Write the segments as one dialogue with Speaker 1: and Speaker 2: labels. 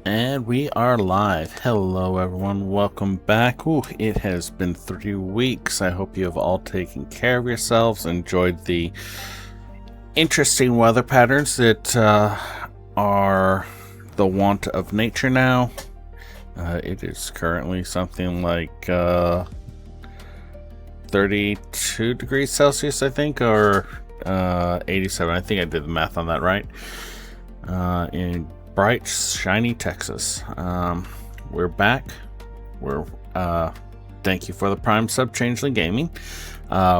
Speaker 1: And we are live. Hello, everyone. Welcome back. Ooh, it has been 3 weeks. I hope you have all taken care of yourselves, enjoyed the interesting weather patterns that are the want of nature now. It is currently something like 32 degrees Celsius, I think, or 87. I think I did the math on that right. In bright, shiny Texas. We're back. Thank you for the Prime sub, Changeling Gaming.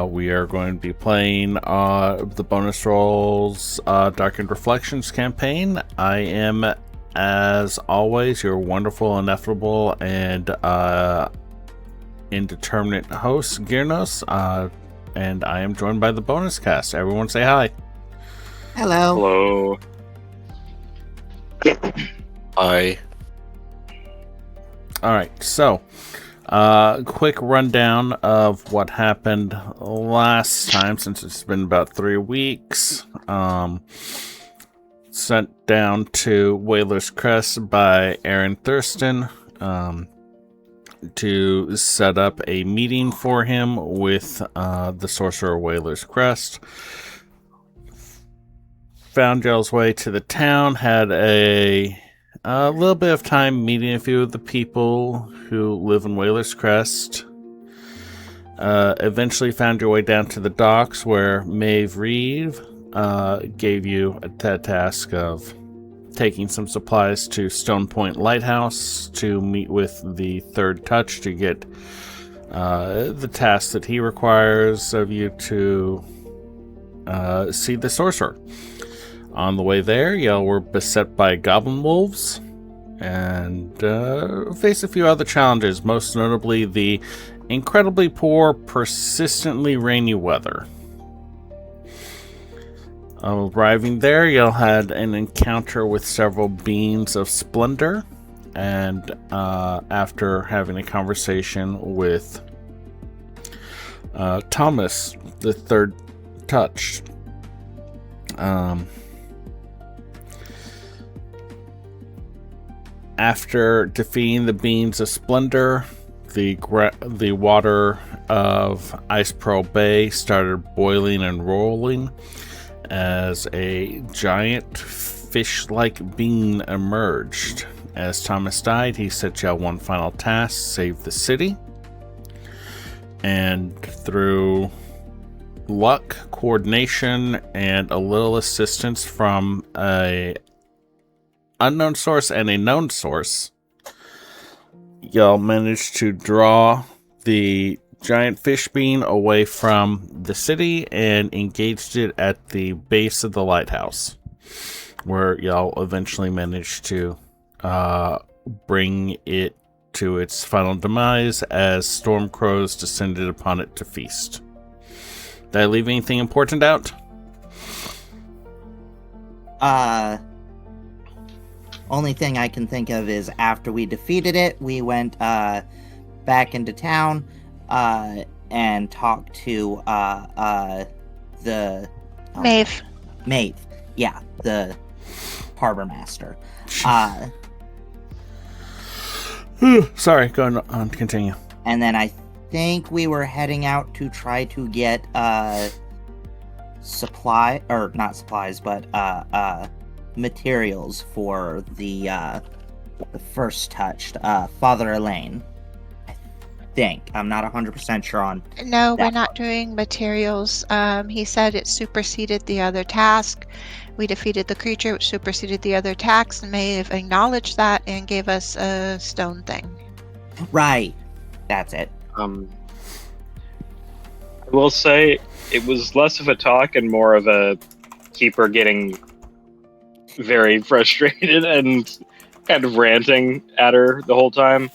Speaker 1: We are going to be playing the bonus rolls Darkened Reflections campaign. I am, as always, your wonderful, ineffable, and indeterminate host, Girnos. And I am joined by the bonus cast. Everyone say hi.
Speaker 2: Hello.
Speaker 3: Hello.
Speaker 4: Hi.
Speaker 1: Alright, so quick rundown of what happened last time, since it's been about 3 weeks. Sent down to Whaler's Crest by Aaron Thurston to set up a meeting for him with the Sorcerer Whaler's Crest. Found y'all's way to the town, had a little bit of time meeting a few of the people who live in Whaler's Crest. Eventually found your way down to the docks where Maeve Reeve gave you a task of taking some supplies to Stone Point Lighthouse to meet with the Third Touch to get the task that he requires of you to see the Sorcerer. On the way there, y'all were beset by goblin wolves and faced a few other challenges, most notably the incredibly poor, persistently rainy weather. Arriving there, y'all had an encounter with several beings of splendor, and after having a conversation with Thomas, the Third Touch, after defeating the beings of splendor, the water of Ice Pearl Bay started boiling and rolling as a giant fish-like being emerged. As Thomas died, he set y'all one final task: save the city. And through luck, coordination, and a little assistance from a unknown source and a known source, y'all managed to draw the giant fish being away from the city and engaged it at the base of the lighthouse, where y'all eventually managed to bring it to its final demise as storm crows descended upon it to feast. Did I leave anything important out?
Speaker 2: Only thing I can think of is after we defeated it, we went back into town and talked to the
Speaker 5: Maeve.
Speaker 2: Maeve, yeah, the harbor master.
Speaker 1: Sorry, go on, continue.
Speaker 2: And then I think we were heading out to try to get materials for the First Touched, Father Elaine. I think. I'm not 100% sure on
Speaker 5: No,
Speaker 2: that.
Speaker 5: we're not doing materials. He said it superseded the other task. We defeated the creature, which superseded the other tasks, and may have acknowledged that and gave us a stone thing.
Speaker 2: Right. That's it.
Speaker 3: I will say it was less of a talk and more of a keeper getting very frustrated and kind of ranting at her the whole time.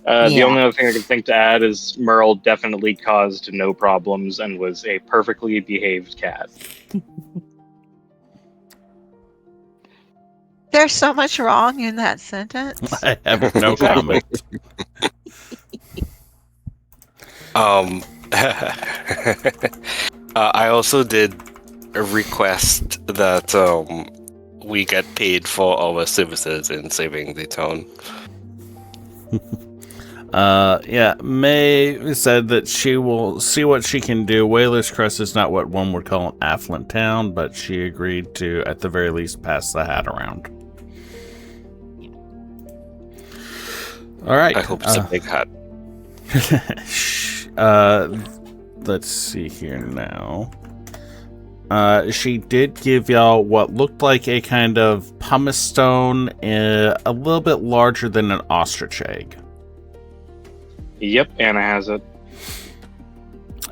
Speaker 3: The only other thing I can think to add is Merle definitely caused no problems and was a perfectly behaved cat.
Speaker 5: There's so much wrong in that sentence.
Speaker 1: I have no comment.
Speaker 4: I also did request that we get paid for our services in saving the town.
Speaker 1: May said that she will see what she can do. Whaler's Crest is not what one would call an affluent town, but she agreed to, at the very least, pass the hat around. All right.
Speaker 4: I hope it's a big hat.
Speaker 1: Let's see here now. She did give y'all what looked like a kind of pumice stone, a little bit larger than an ostrich egg.
Speaker 3: Yep, Anna has it.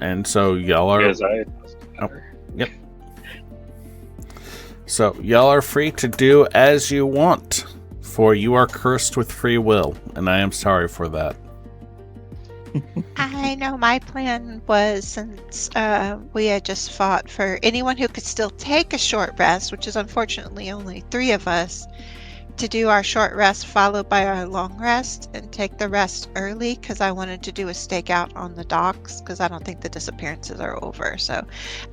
Speaker 1: And so y'all are...
Speaker 3: Because I
Speaker 1: Yep. So y'all are free to do as you want, for you are cursed with free will, and I am sorry for that.
Speaker 5: I know my plan was, since we had just fought, for anyone who could still take a short rest, which is unfortunately only 3 of us, to do our short rest followed by our long rest and take the rest early, because I wanted to do a stakeout on the docks, because I don't think the disappearances are over. So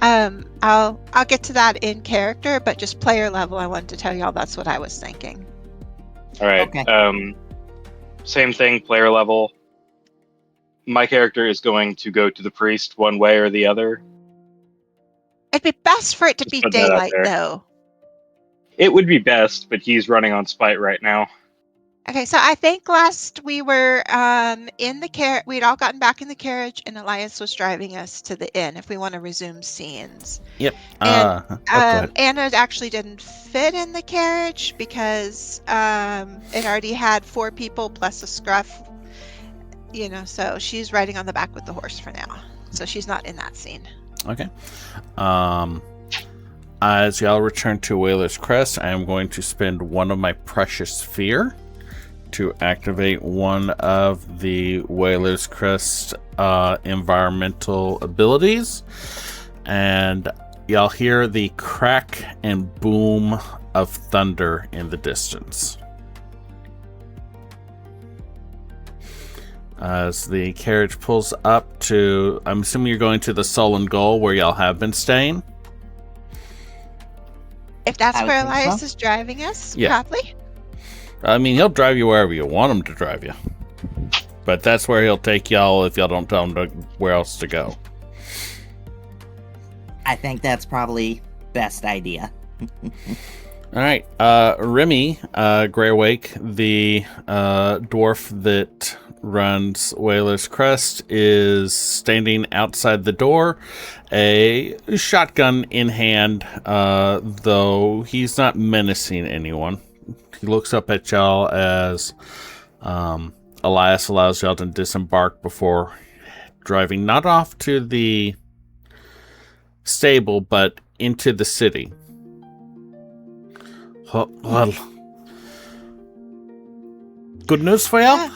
Speaker 5: I'll get to that in character, but just player level, I wanted to tell y'all that's what I was thinking.
Speaker 3: All right.
Speaker 2: Okay.
Speaker 3: Same thing, player level. My character is going to go to the priest one way or the other.
Speaker 5: It'd be best for it to
Speaker 3: Just
Speaker 5: be
Speaker 3: put that out
Speaker 5: daylight,
Speaker 3: there.
Speaker 5: though.
Speaker 3: It would be best, but he's running on spite right now.
Speaker 5: Okay, so I think last we were in the carriage, we'd all gotten back in the carriage, and Elias was driving us to the inn if we want to resume scenes.
Speaker 1: Yep.
Speaker 5: And
Speaker 1: Go ahead.
Speaker 5: Anna actually didn't fit in the carriage because it already had 4 people plus a scruff, so she's riding on the back with the horse for now. So she's not in that scene.
Speaker 1: Okay. As y'all return to Whaler's Crest, I am going to spend one of my precious fear to activate one of the Whaler's Crest environmental abilities. And y'all hear the crack and boom of thunder in the distance. As the carriage pulls up to, I'm assuming you're going to the Sullen Gull where y'all have been staying.
Speaker 5: If that's
Speaker 2: I would
Speaker 5: where
Speaker 2: think
Speaker 5: Elias
Speaker 2: so.
Speaker 5: is driving us,
Speaker 1: Yeah.
Speaker 5: probably.
Speaker 1: I mean, he'll drive you wherever you want him to drive you. But that's where he'll take y'all if y'all don't tell him where else to go.
Speaker 2: I think that's probably best idea.
Speaker 1: All right. Remy Greywake, the dwarf that runs Whaler's Crest, is standing outside the door, a shotgun in hand, though he's not menacing anyone. He looks up at y'all as Elias allows y'all to disembark before driving not off to the stable, but into the city. Well, good news for y'all?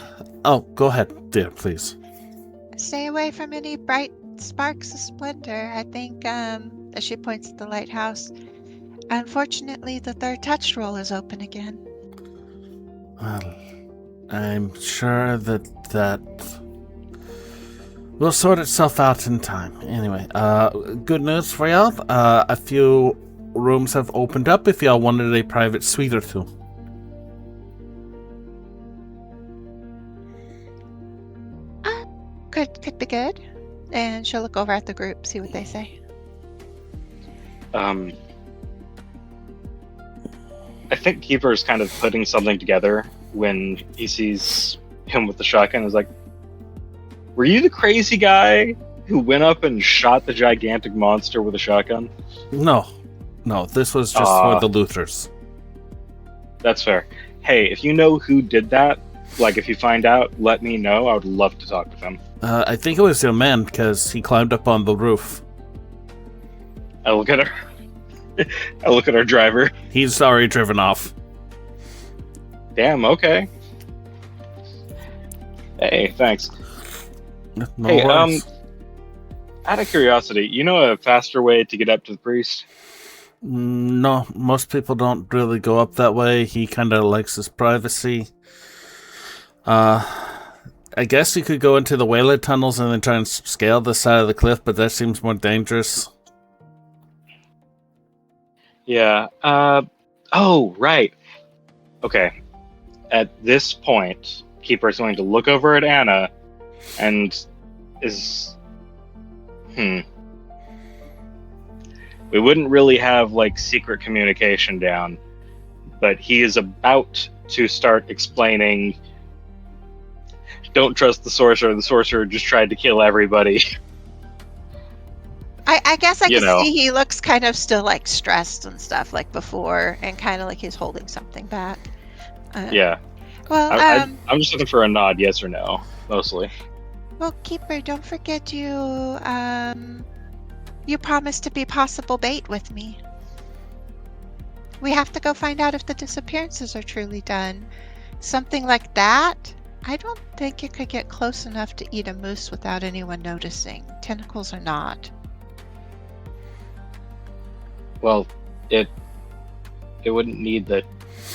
Speaker 1: Oh, go ahead, dear, please.
Speaker 5: Stay away from any bright sparks of splendor. I think, as she points at the lighthouse, unfortunately, the 3rd touch roll is open again.
Speaker 1: Well, I'm sure that will sort itself out in time. Anyway, good news for y'all. A few rooms have opened up if y'all wanted a private suite or 2.
Speaker 5: Could be good. And she'll look over at the group, see what they say.
Speaker 3: I think Keeper is kind of putting something together when he sees him with the shotgun. Is like, were you the crazy guy who went up and shot the gigantic monster with a shotgun?
Speaker 1: No, this was just for the looters.
Speaker 3: That's fair. Hey, if you know who did that, like if you find out, let me know. I would love to talk with him.
Speaker 1: I think it was your man, because he climbed up on the roof.
Speaker 3: I look at her. I look at our driver.
Speaker 1: He's already driven off.
Speaker 3: Damn, okay. Hey, thanks.
Speaker 1: No
Speaker 3: Hey,
Speaker 1: worries.
Speaker 3: out of curiosity, you know a faster way to get up to the priest?
Speaker 1: No, most people don't really go up that way. He kind of likes his privacy. I guess you could go into the whaler tunnels and then try and scale the side of the cliff, but that seems more dangerous.
Speaker 3: Yeah. Oh, right. Okay. At this point, Keeper is going to look over at Anna and is... We wouldn't really have, like, secret communication down, but he is about to start explaining, don't trust the Sorcerer just tried to kill everybody.
Speaker 5: I guess I
Speaker 3: You
Speaker 5: can
Speaker 3: know.
Speaker 5: see he looks kind of still like stressed and stuff like before, and kind of like he's holding something back.
Speaker 3: Yeah.
Speaker 5: Well,
Speaker 3: I'm just looking for a nod, yes or no, mostly.
Speaker 5: well, Keeper, don't forget you promised to be possible bait with me. We have to go find out if the disappearances are truly done. Something like that, I don't think you could get close enough to eat a moose without anyone noticing. Tentacles or not.
Speaker 3: Well, it wouldn't need the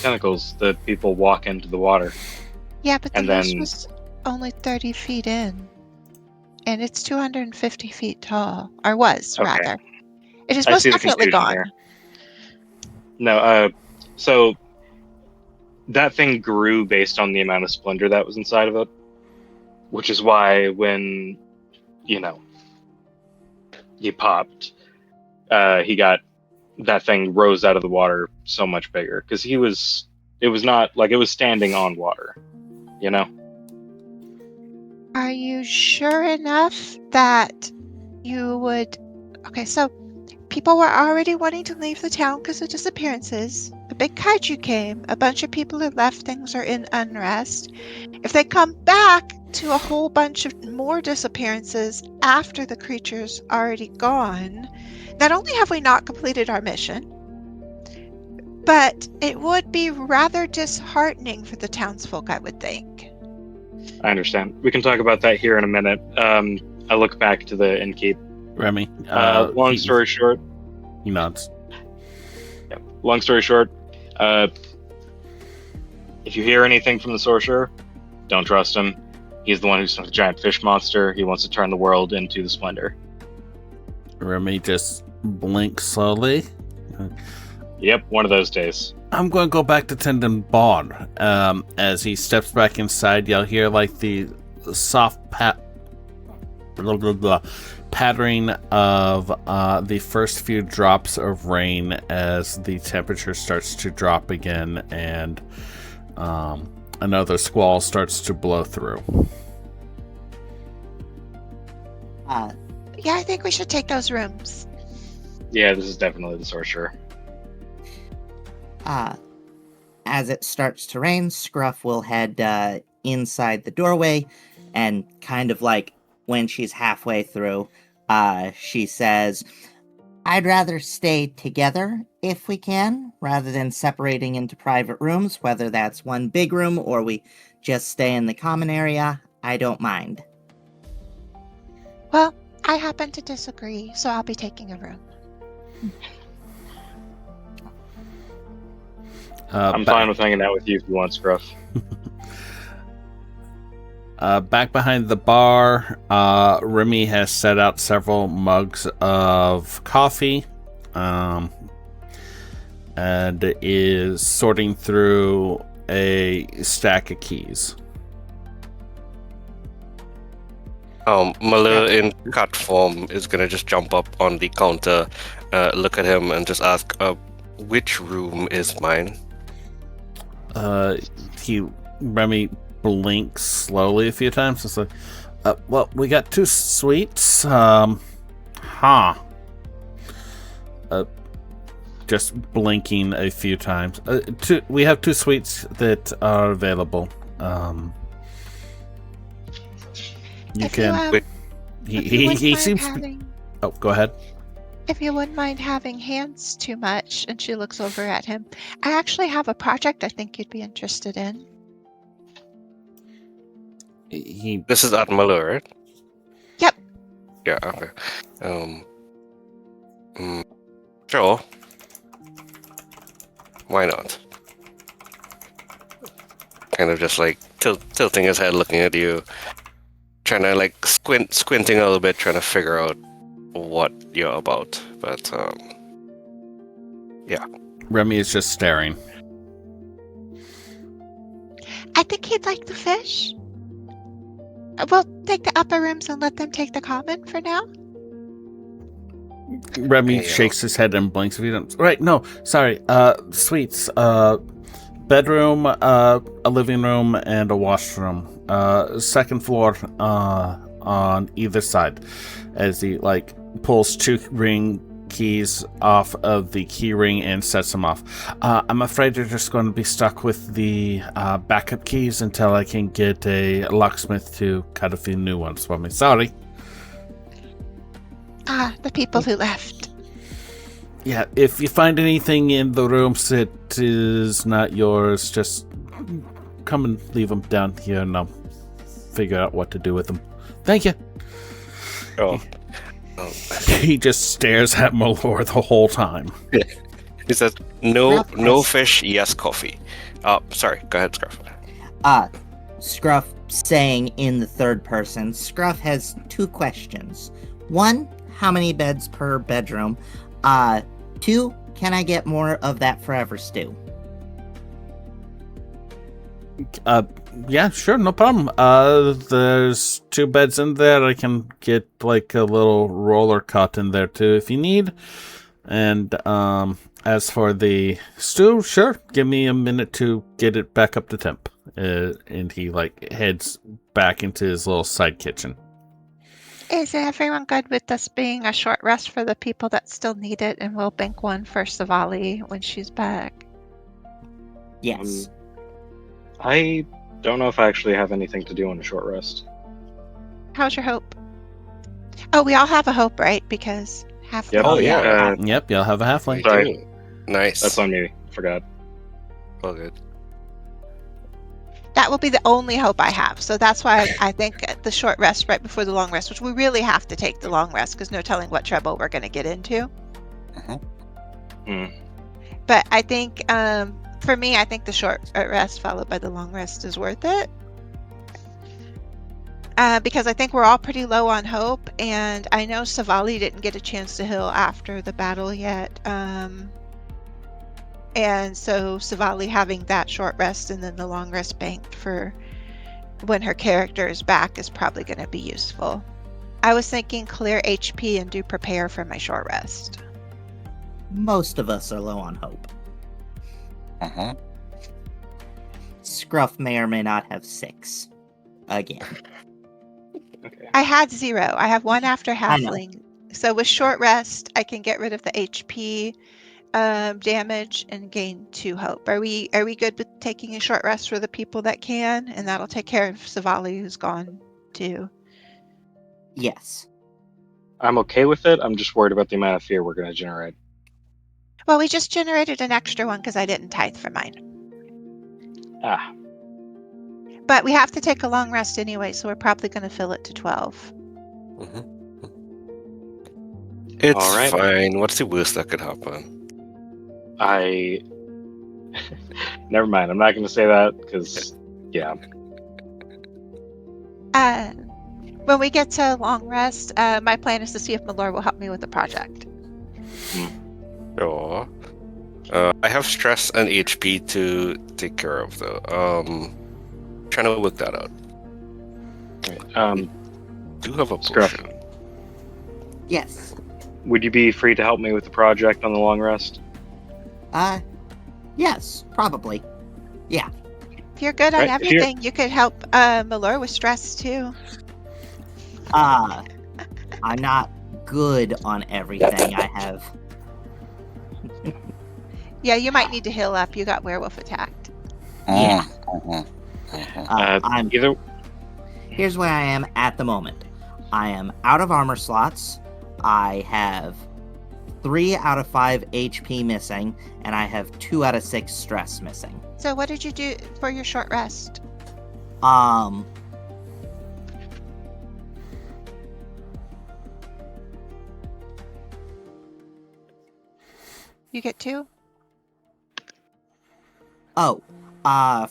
Speaker 3: tentacles that people walk into the water.
Speaker 5: Yeah, but the
Speaker 3: And
Speaker 5: moose
Speaker 3: then-
Speaker 5: was only 30 feet in. And it's 250 feet tall. Or was,
Speaker 3: Okay.
Speaker 5: rather. It is
Speaker 3: I
Speaker 5: most
Speaker 3: see the
Speaker 5: definitely
Speaker 3: confusion
Speaker 5: gone.
Speaker 3: here. No, so that thing grew based on the amount of splendor that was inside of it, which is why when, you popped, that thing rose out of the water so much bigger, because it was not, like, it was standing on water, you know?
Speaker 5: Are you sure enough that you would... Okay, so people were already wanting to leave the town because of disappearances. A big kaiju came. A bunch of people have left. Things are in unrest. If they come back to a whole bunch of more disappearances after the creature's already gone, not only have we not completed our mission, but it would be rather disheartening for the townsfolk, I would think.
Speaker 3: I understand. We can talk about that here in a minute. I look back to the innkeep.
Speaker 1: Remy.
Speaker 3: Long story short,
Speaker 1: He nods.
Speaker 3: yeah. Long story short, if you hear anything from the Sorcerer, don't trust him. He's the one who sent the giant fish monster. He wants to turn the world into the Splendor.
Speaker 1: Remy just blinks slowly.
Speaker 3: Yep, one of those days.
Speaker 1: I'm going to go back to tending Bond. As he steps back inside, you'll hear like the soft pattering of the first few drops of rain as the temperature starts to drop again, and another squall starts to blow through.
Speaker 5: Yeah, I think we should take those rooms.
Speaker 3: Yeah, this is definitely the Sorcerer.
Speaker 2: As it starts to rain, Scruff will head inside the doorway, and kind of like when she's halfway through, she says, I'd rather stay together if we can, rather than separating into private rooms, whether that's one big room or we just stay in the common area. I don't mind.
Speaker 5: Well, I happen to disagree, so I'll be taking a room.
Speaker 3: I'm fine with hanging out with you if you want, Scruff.
Speaker 1: Back behind the bar, Remy has set out several mugs of coffee, and is sorting through a stack of keys.
Speaker 4: Malur in cat form is gonna just jump up on the counter, look at him, and just ask, which room is mine?
Speaker 1: Remy blinks slowly a few times. It's like, well, we got 2 suites. Just blinking a few times. We have 2 suites that are available. You
Speaker 5: If
Speaker 1: can.
Speaker 5: you,
Speaker 1: He
Speaker 5: wouldn't
Speaker 1: seems.
Speaker 5: mind
Speaker 1: Oh, go ahead.
Speaker 5: if you wouldn't mind having hands too much, and she looks over at him, I actually have a project I think you'd be interested in.
Speaker 4: This is at Malur, right?
Speaker 5: Yep.
Speaker 4: Yeah, okay. Sure. Why not? Kind of just like tilting his head, looking at you, trying to like squinting a little bit, trying to figure out what you're about. But yeah.
Speaker 1: Remy is just staring.
Speaker 5: I think he'd like the fish. We'll take the upper rooms and let them take the common for now.
Speaker 1: Remy
Speaker 4: Hey,
Speaker 1: shakes his head and blinks. If you don't, right? No, sorry. Suites. Bedroom, a living room, and a washroom. Second floor. On either side, as he pulls 2 ring keys off of the key ring and sets them off. I'm afraid you're just going to be stuck with the backup keys until I can get a locksmith to cut a few new ones for me. Sorry.
Speaker 5: The people who left.
Speaker 1: Yeah, if you find anything in the rooms that is not yours, just come and leave them down here and I'll figure out what to do with them. Thank you.
Speaker 4: Oh.
Speaker 1: He just stares at Malor the whole time.
Speaker 4: He says, no fish, yes coffee. Sorry, go ahead, Scruff.
Speaker 2: Scruff saying in the third person, Scruff has 2 questions. 1, how many beds per bedroom? 2, can I get more of that forever stew?
Speaker 1: Yeah, sure, no problem. There's 2 beds in there. I can get a little roller cot in there too if you need. And as for the stew, sure, give me a minute to get it back up to temp. And he heads back into his little side kitchen.
Speaker 5: Is everyone good with this being a short rest for the people that still need it? And we'll bank one for Savali when she's back.
Speaker 2: Yes.
Speaker 3: I don't know if I actually have anything to do on a short rest.
Speaker 5: How's your hope? Oh, we all have a hope, right? Because half.
Speaker 3: Yep.
Speaker 4: Oh, yeah.
Speaker 1: Yep, you'll have a halfling.
Speaker 3: Sorry.
Speaker 4: Nice.
Speaker 3: That's on me. Forgot.
Speaker 4: All good.
Speaker 5: That will be the only hope I have. So that's why I think the short rest right before the long rest, which we really have to take the long rest because no telling what trouble we're going to get into. But I think, for me, I think the short rest followed by the long rest is worth it. Because I think we're all pretty low on hope, and I know Savali didn't get a chance to heal after the battle yet. And so Savali having that short rest and then the long rest banked for when her character is back is probably going to be useful. I was thinking clear HP and do prepare for my short rest.
Speaker 2: Most of us are low on hope. Scruff may or may not have 6. Again.
Speaker 3: Okay.
Speaker 5: I had 0. I have 1 after
Speaker 2: I know.
Speaker 5: halfling. So with short rest, I can get rid of the HP damage and gain 2 hope. Are we good with taking a short rest for the people that can? And that'll take care of Savali, who's gone too.
Speaker 2: Yes.
Speaker 3: I'm okay with it. I'm just worried about the amount of fear we're going to generate.
Speaker 5: Well, we just generated an extra one because I didn't tithe for mine. But we have to take a long rest anyway, so we're probably going to fill it to 12.
Speaker 4: It's
Speaker 3: All right.
Speaker 4: fine. What's the worst that could happen?
Speaker 3: Never mind. I'm not going to say that because, yeah.
Speaker 5: When we get to long rest, my plan is to see if Malor will help me with the project.
Speaker 4: Sure. I have stress and HP to take care of, though. Trying to work that out. Do have a
Speaker 3: Scruff.
Speaker 4: potion.
Speaker 2: Yes.
Speaker 3: Would you be free to help me with the project on the long rest?
Speaker 2: Yes, probably. Yeah.
Speaker 5: If you're good on
Speaker 3: Right, if you're-
Speaker 5: everything, you could help Malor with stress too.
Speaker 2: I'm not good on everything. I have.
Speaker 5: Yeah, you might need to heal up. You got werewolf attacked.
Speaker 2: Yeah.
Speaker 3: Either.
Speaker 2: Here's where I am at the moment. I am out of armor slots. I have 3 out of 5 HP missing, and I have 2 out of 6 stress missing.
Speaker 5: So what did you do for your short rest? You get 2?
Speaker 2: Oh,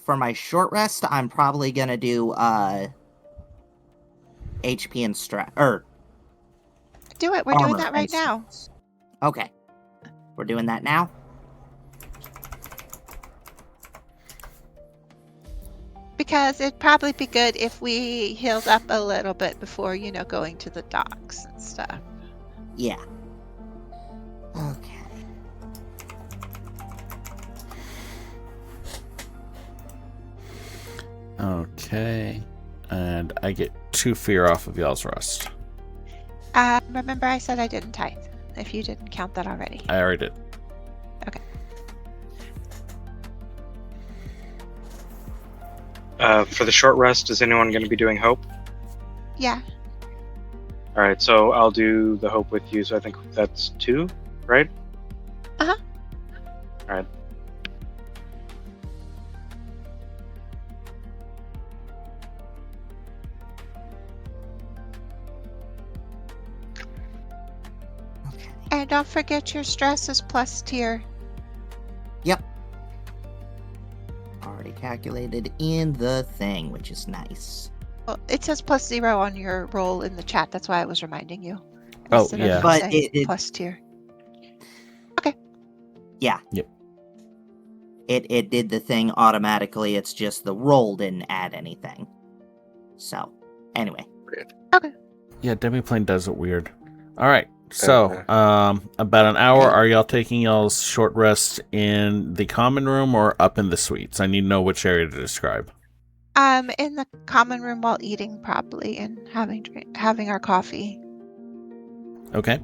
Speaker 2: for my short rest, I'm probably gonna do HP and stress.
Speaker 5: Do it. We're doing
Speaker 2: Armor
Speaker 5: that right
Speaker 2: and
Speaker 5: now.
Speaker 2: Okay. We're doing that now?
Speaker 5: because it'd probably be good if we healed up a little bit before, going to the docks and stuff.
Speaker 2: Yeah. Okay.
Speaker 1: Okay. And I get 2 fear off of y'all's rest.
Speaker 5: Remember I said I didn't tithe, if you didn't count that already.
Speaker 1: I already did.
Speaker 5: Okay.
Speaker 3: For the short rest, is anyone going to be doing hope?
Speaker 5: Yeah.
Speaker 3: All right, so I'll do the hope with you. So I think that's 2, right?
Speaker 5: Uh-huh.
Speaker 3: All right.
Speaker 2: Okay.
Speaker 5: And don't forget your stress is plus tier.
Speaker 2: Yep. Already calculated in the thing, which is nice.
Speaker 5: Well, it says +0 on your roll in the chat. That's why I was reminding you.
Speaker 1: Oh,
Speaker 5: Instead of
Speaker 1: yeah.
Speaker 2: But
Speaker 5: saying
Speaker 2: it
Speaker 5: plus tier.
Speaker 2: yeah.
Speaker 1: Yep.
Speaker 2: It did the thing automatically. It's just the roll didn't add anything. So, anyway.
Speaker 1: Yeah, Demiplane does it weird. Alright, so, about an hour, are y'all taking y'all's short rest in the common room or up in the suites? I need to know which area to describe.
Speaker 5: In the common room while eating, probably, and having our coffee.
Speaker 1: Okay.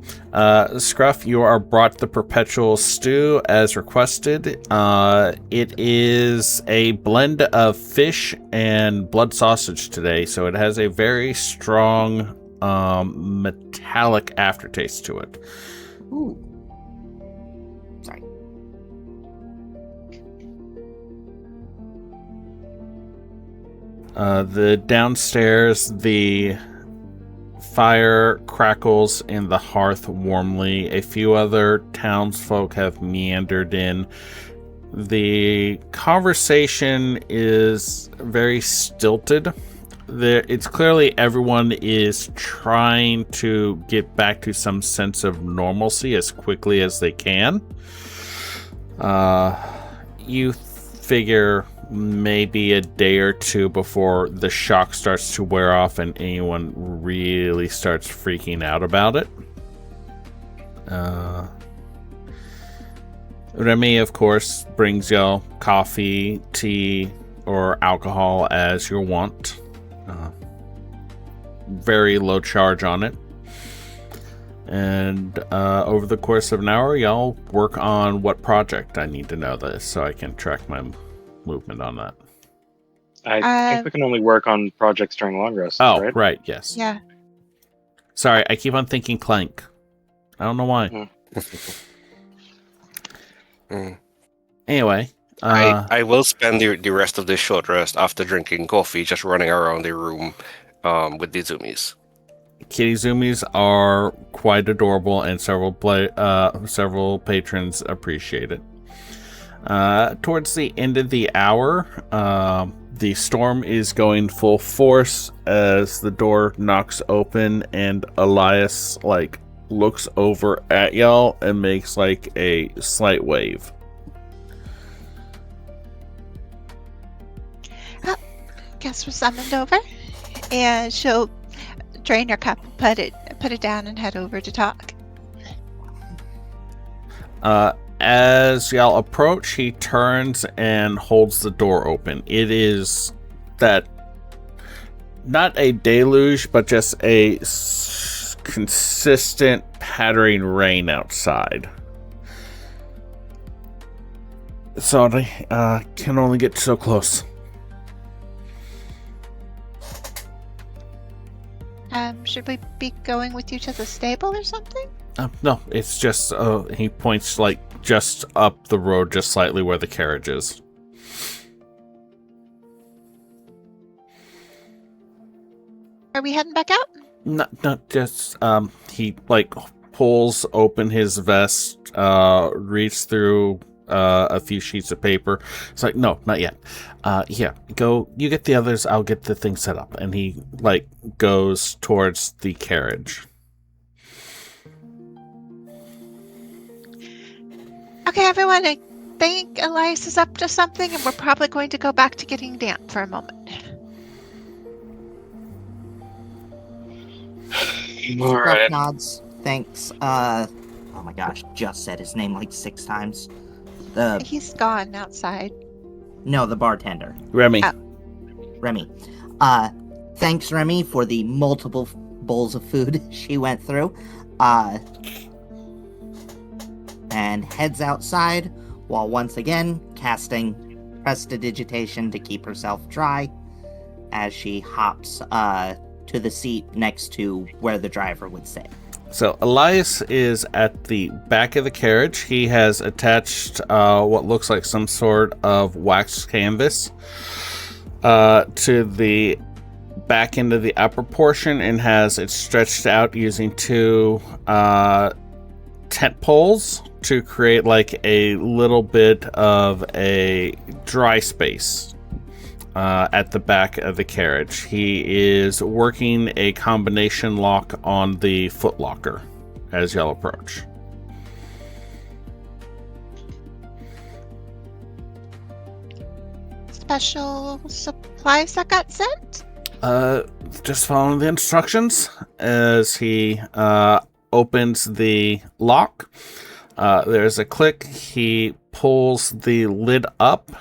Speaker 1: Scruff, you are brought the perpetual stew as requested. It is a blend of fish and blood sausage today, so it has a very strong metallic aftertaste to it.
Speaker 2: Ooh. Sorry.
Speaker 1: The downstairs, the fire crackles in the hearth warmly. A few other townsfolk have meandered in. The conversation is very stilted. It's clearly everyone is trying to get back to some sense of normalcy as quickly as they can. You figure maybe a day or two before the shock starts to wear off and anyone really starts freaking out about it. Remy, of course, brings y'all coffee, tea, or alcohol as you want. Very low charge on it. And over the course of an hour, y'all work on what project. I need to know this so I can track my movement on that.
Speaker 3: I think we can only work on projects during long rests,
Speaker 1: Oh,
Speaker 3: right?
Speaker 1: right, yes.
Speaker 5: Yeah.
Speaker 1: Sorry, I keep on thinking Clank. I don't know why. Anyway.
Speaker 4: I will spend the rest of this short rest after drinking coffee just running around the room with the zoomies.
Speaker 1: Kitty Zoomies are quite adorable, and several patrons appreciate it. Towards the end of the hour, the storm is going full force as the door knocks open, and Elias looks over at y'all and makes a slight wave.
Speaker 5: Guess we're summoned over, and she'll drain her cup, put it down, and head over to talk.
Speaker 1: As y'all approach, he turns and holds the door open. It is that not a deluge, but just a consistent pattering rain outside. Sorry, can only get so close.
Speaker 5: Should we be going with you to the stable or something?
Speaker 1: No, it's just, he points just up the road just slightly where the carriage is.
Speaker 5: Are we heading back out?
Speaker 1: Not just, he pulls open his vest, reads through a few sheets of paper. It's no, not yet. Here, go, you get the others, I'll get the thing set up. And he goes towards the carriage.
Speaker 5: Okay, everyone, think Elias is up to something, and we're probably going to go back to getting damp for a moment.
Speaker 3: All
Speaker 2: Scruff
Speaker 3: right.
Speaker 2: nods. Thanks. Oh my gosh, just said his name like 6 times.
Speaker 5: He's gone outside.
Speaker 2: No, the bartender.
Speaker 1: Remy.
Speaker 5: Oh.
Speaker 2: Remy. Thanks, Remy, for the multiple bowls of food she went through. And heads outside while once again casting Prestidigitation to keep herself dry as she hops to the seat next to where the driver would sit.
Speaker 1: So Elias is at the back of the carriage. He has attached what looks like some sort of wax canvas to the back end of the upper portion and has it stretched out using 2 tent poles to create like a little bit of a dry space at the back of the carriage. He is working a combination lock on the footlocker as y'all approach.
Speaker 5: Special supplies that got sent?
Speaker 1: Just following the instructions as he opens the lock. There's a click. He pulls the lid up,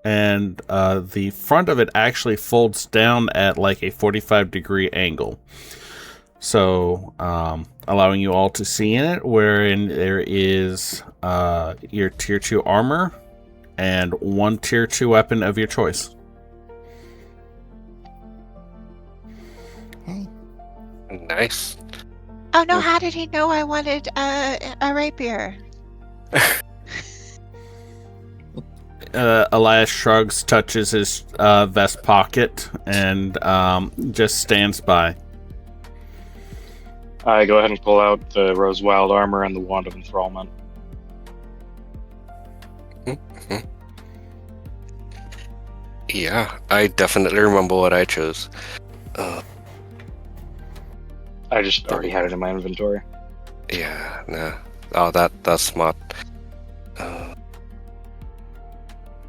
Speaker 1: and the front of it actually folds down at like a 45-degree angle. So, allowing you all to see in it, wherein there is your Tier 2 armor and 1 Tier 2 weapon of your choice.
Speaker 2: Hey.
Speaker 4: Nice.
Speaker 5: Oh no, how did he know I wanted a rapier?
Speaker 1: Elias shrugs, touches his vest pocket, and just stands by.
Speaker 3: I go ahead and pull out the Rose Wild armor and the Wand of Enthrallment.
Speaker 4: Yeah, I definitely remember what I chose.
Speaker 3: I just already had it in my inventory.
Speaker 4: Yeah, nah. Oh, that's smart.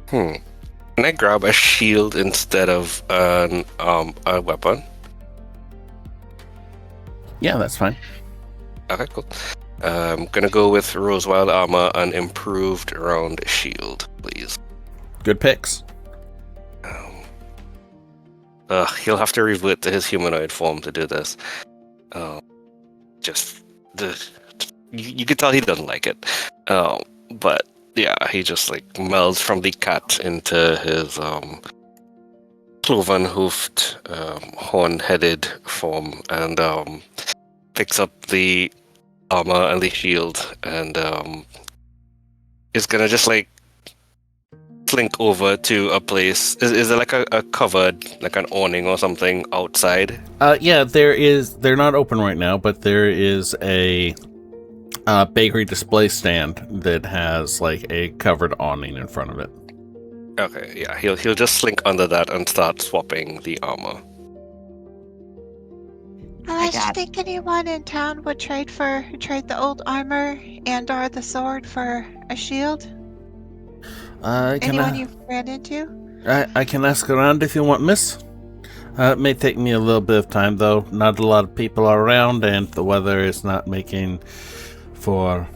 Speaker 4: Can I grab a shield instead of a weapon?
Speaker 1: Yeah, that's fine.
Speaker 4: Okay, cool. I'm gonna go with Rosewild armor and improved round shield, please.
Speaker 1: Good picks.
Speaker 4: He'll have to revert to his humanoid form to do this. You can tell he doesn't like it. But yeah, he just like melds from the cat into his cloven-hoofed, horn-headed form, and picks up the armor and the shield, and is gonna just like slink over to a place. Is there like a covered, like an awning or something outside?
Speaker 1: Yeah, there is. They're not open right now, but there is a bakery display stand that has like a covered awning in front of it.
Speaker 4: Okay, yeah, he'll just slink under that and start swapping the armor.
Speaker 5: Elias, do you
Speaker 2: got-
Speaker 5: think anyone in town would trade the old armor and/or the sword for a shield? Anyone you've ran into?
Speaker 1: I can ask around if you want, miss. It may take me a little bit of time, though. Not a lot of people are around, and the weather is not making for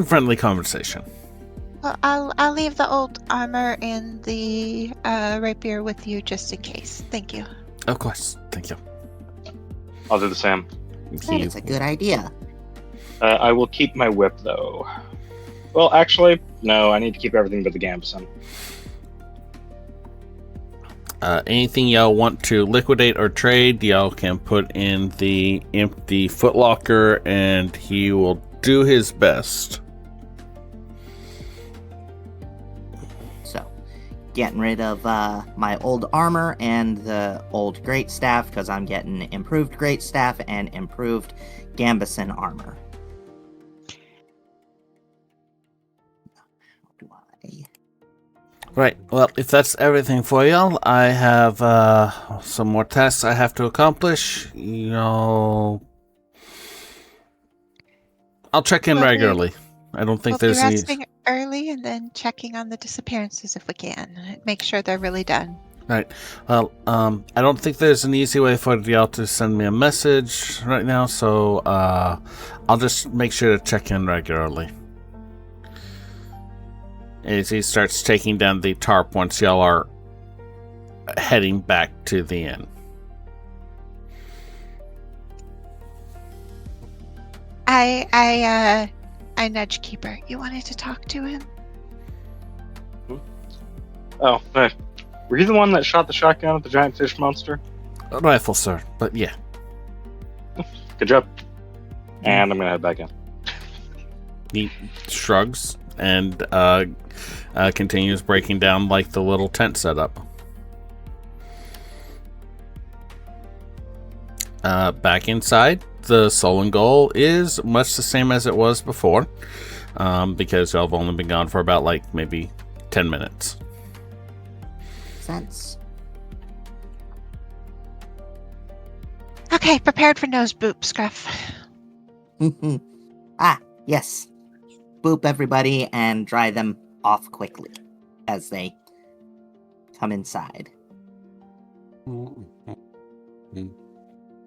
Speaker 1: friendly conversation.
Speaker 5: Well, I'll leave the old armor and the rapier with you just in case. Thank you.
Speaker 1: Of course. Thank you.
Speaker 3: I'll do the same.
Speaker 2: That's a good idea.
Speaker 3: I will keep my whip, though. Well, actually, no, I need to keep everything but the gambeson.
Speaker 1: Anything y'all want to liquidate or trade, y'all can put in the empty footlocker, and he will do his best.
Speaker 2: So, getting rid of my old armor and the old great staff because I'm getting improved great staff and improved gambeson armor.
Speaker 1: Right, well, if that's everything for y'all, I have some more tasks I have to accomplish. Y'all... I'll check in
Speaker 5: Well,
Speaker 1: regularly. I don't think
Speaker 5: We'll be
Speaker 1: there's any.
Speaker 5: resting early and then checking on the disappearances if we can. Make sure they're really done.
Speaker 1: Right. Well, I don't think there's an easy way for y'all to send me a message right now, so I'll just make sure to check in regularly. As he starts taking down the tarp once y'all are heading back to the inn.
Speaker 5: I nudge Keeper. You wanted to talk to him?
Speaker 3: Oh, hey. Were you the one that shot the shotgun at the giant fish monster?
Speaker 1: A rifle, sir, but yeah.
Speaker 3: Good job. And I'm gonna head back in.
Speaker 1: He shrugs and continues breaking down like the little tent setup. Back inside, the Soul and Goal is much the same as it was before, because y'all have only been gone for about maybe 10 minutes.
Speaker 2: Sense.
Speaker 5: Okay, prepared for nose boop, Scruff.
Speaker 2: Yes. Boop everybody and dry them off quickly as they come inside.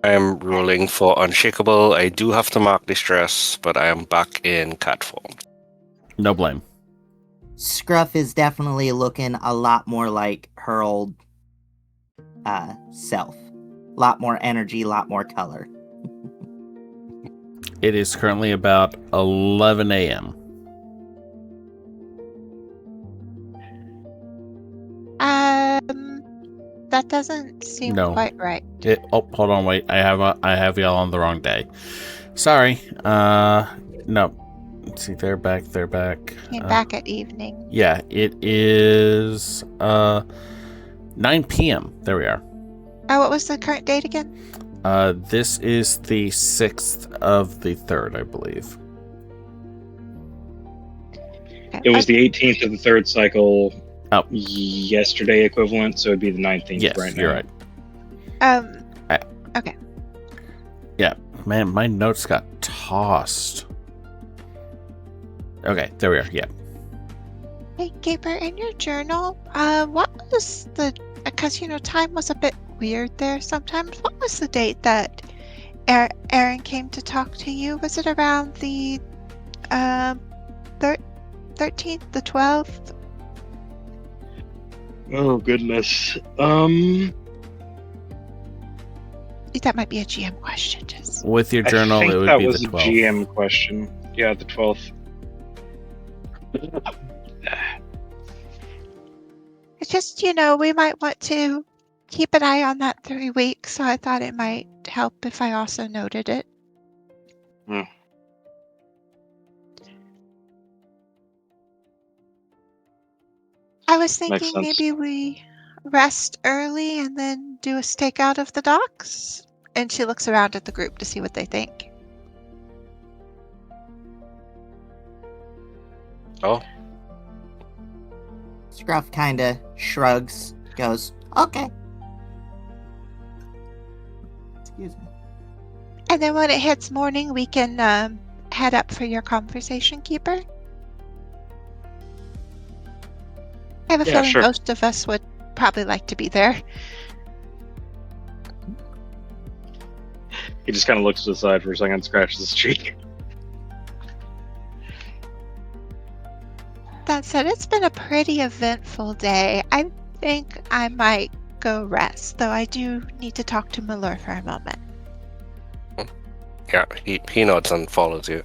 Speaker 4: I am rolling for Unshakable. I do have to mark distress, but I am back in cat form.
Speaker 1: No blame.
Speaker 2: Scruff is definitely looking a lot more like her old self. A lot more energy, a lot more color.
Speaker 1: It is currently about 11 a.m.
Speaker 5: That doesn't seem
Speaker 1: No.
Speaker 5: quite right.
Speaker 1: Hold on, wait. I have y'all on the wrong day. Sorry. No. Let's see. They're back.
Speaker 5: Came back at evening.
Speaker 1: Yeah, it is 9 p.m. There we are.
Speaker 5: Oh, what was the current date again?
Speaker 1: This is the 6th of the 3rd, I believe.
Speaker 5: Okay.
Speaker 3: It was the 18th of the third cycle.
Speaker 1: Oh.
Speaker 3: Yesterday equivalent, so it'd be the 19th
Speaker 1: Yes,
Speaker 3: right now.
Speaker 1: you're right.
Speaker 5: Okay.
Speaker 1: Yeah, man, my notes got tossed. Okay, there we are. Yeah.
Speaker 5: Hey, Keeper, in your journal, what was because, time was a bit weird there sometimes. What was the date that Aaron came to talk to you? Was it around the 13th, the 12th?
Speaker 3: Oh, goodness.
Speaker 5: That might be a GM question, just.
Speaker 1: With your journal,
Speaker 3: I think
Speaker 1: it would
Speaker 3: that
Speaker 1: be
Speaker 3: was
Speaker 1: the
Speaker 3: a
Speaker 1: 12th.
Speaker 3: GM question. Yeah, the 12th.
Speaker 5: It's just, we might want to keep an eye on that 3 weeks, so I thought it might help if I also noted it. I was
Speaker 3: Makes
Speaker 5: thinking
Speaker 3: sense.
Speaker 5: maybe we rest early and then do a stakeout of the docks. And she looks around at the group to see what they think.
Speaker 4: Oh,
Speaker 2: Scruff kind of shrugs, goes, okay. Excuse me.
Speaker 5: And then when it hits morning, we can head up for your conversation, Keeper. I have a
Speaker 3: Yeah,
Speaker 5: feeling
Speaker 3: sure.
Speaker 5: most of us would probably like to be there.
Speaker 3: He just kind of looks to the side for a second, scratches his cheek.
Speaker 5: That said, it's been a pretty eventful day. I think I might go rest, though I do need to talk to Malur for a moment.
Speaker 4: yeah, he nods and follows you.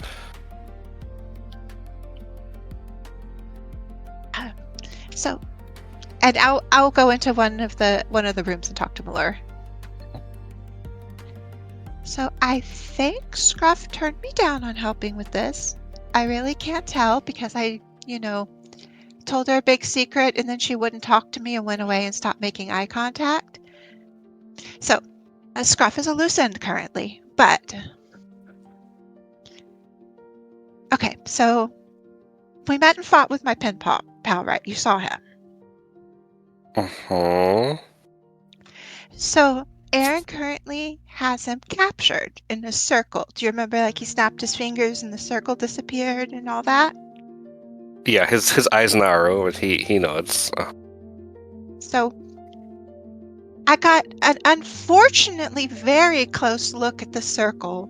Speaker 5: So, and I'll go into one of the rooms and talk to Malur. So I think Scruff turned me down on helping with this. I really can't tell because I, told her a big secret and then she wouldn't talk to me and went away and stopped making eye contact. So, Scruff is a loose end currently, but okay. So we met and fought with my pen pal, right? You saw him.
Speaker 4: Uh-huh.
Speaker 5: So Aaron currently has him captured in a circle. Do you remember, like, he snapped his fingers and the circle disappeared and all that?
Speaker 4: Yeah, his eyes narrow and he nods.
Speaker 5: So I got an unfortunately very close look at the circle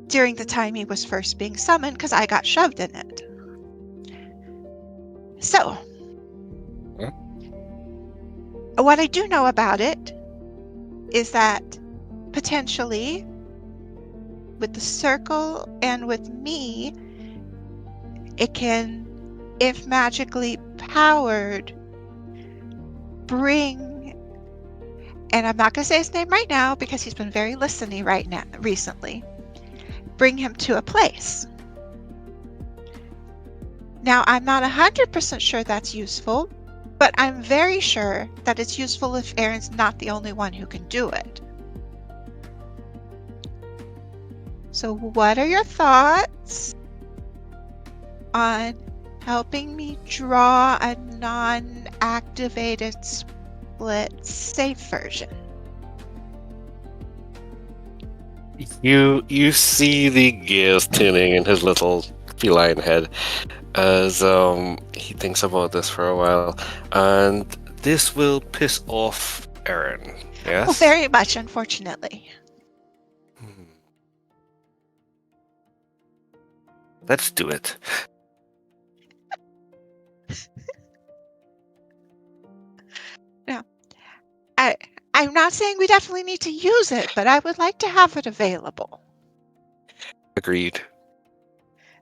Speaker 5: during the time he was first being summoned because I got shoved in it. So,
Speaker 4: Huh?
Speaker 5: What I do know about it is that potentially with the circle and with me, it can, if magically powered, bring, and I'm not going to say his name right now because he's been very listening right now recently, bring him to a place. Now, I'm not 100% sure that's useful, but I'm very sure that it's useful if Aaron's not the only one who can do it. So what are your thoughts on helping me draw a non-activated split safe version?
Speaker 4: You see the gears turning in his little feline head as he thinks about this for a while, and this will piss off Aaron. Yes.
Speaker 5: Oh, very much, unfortunately.
Speaker 4: Let's do it.
Speaker 5: Now, I'm not saying we definitely need to use it, but I would like to have it available.
Speaker 4: Agreed.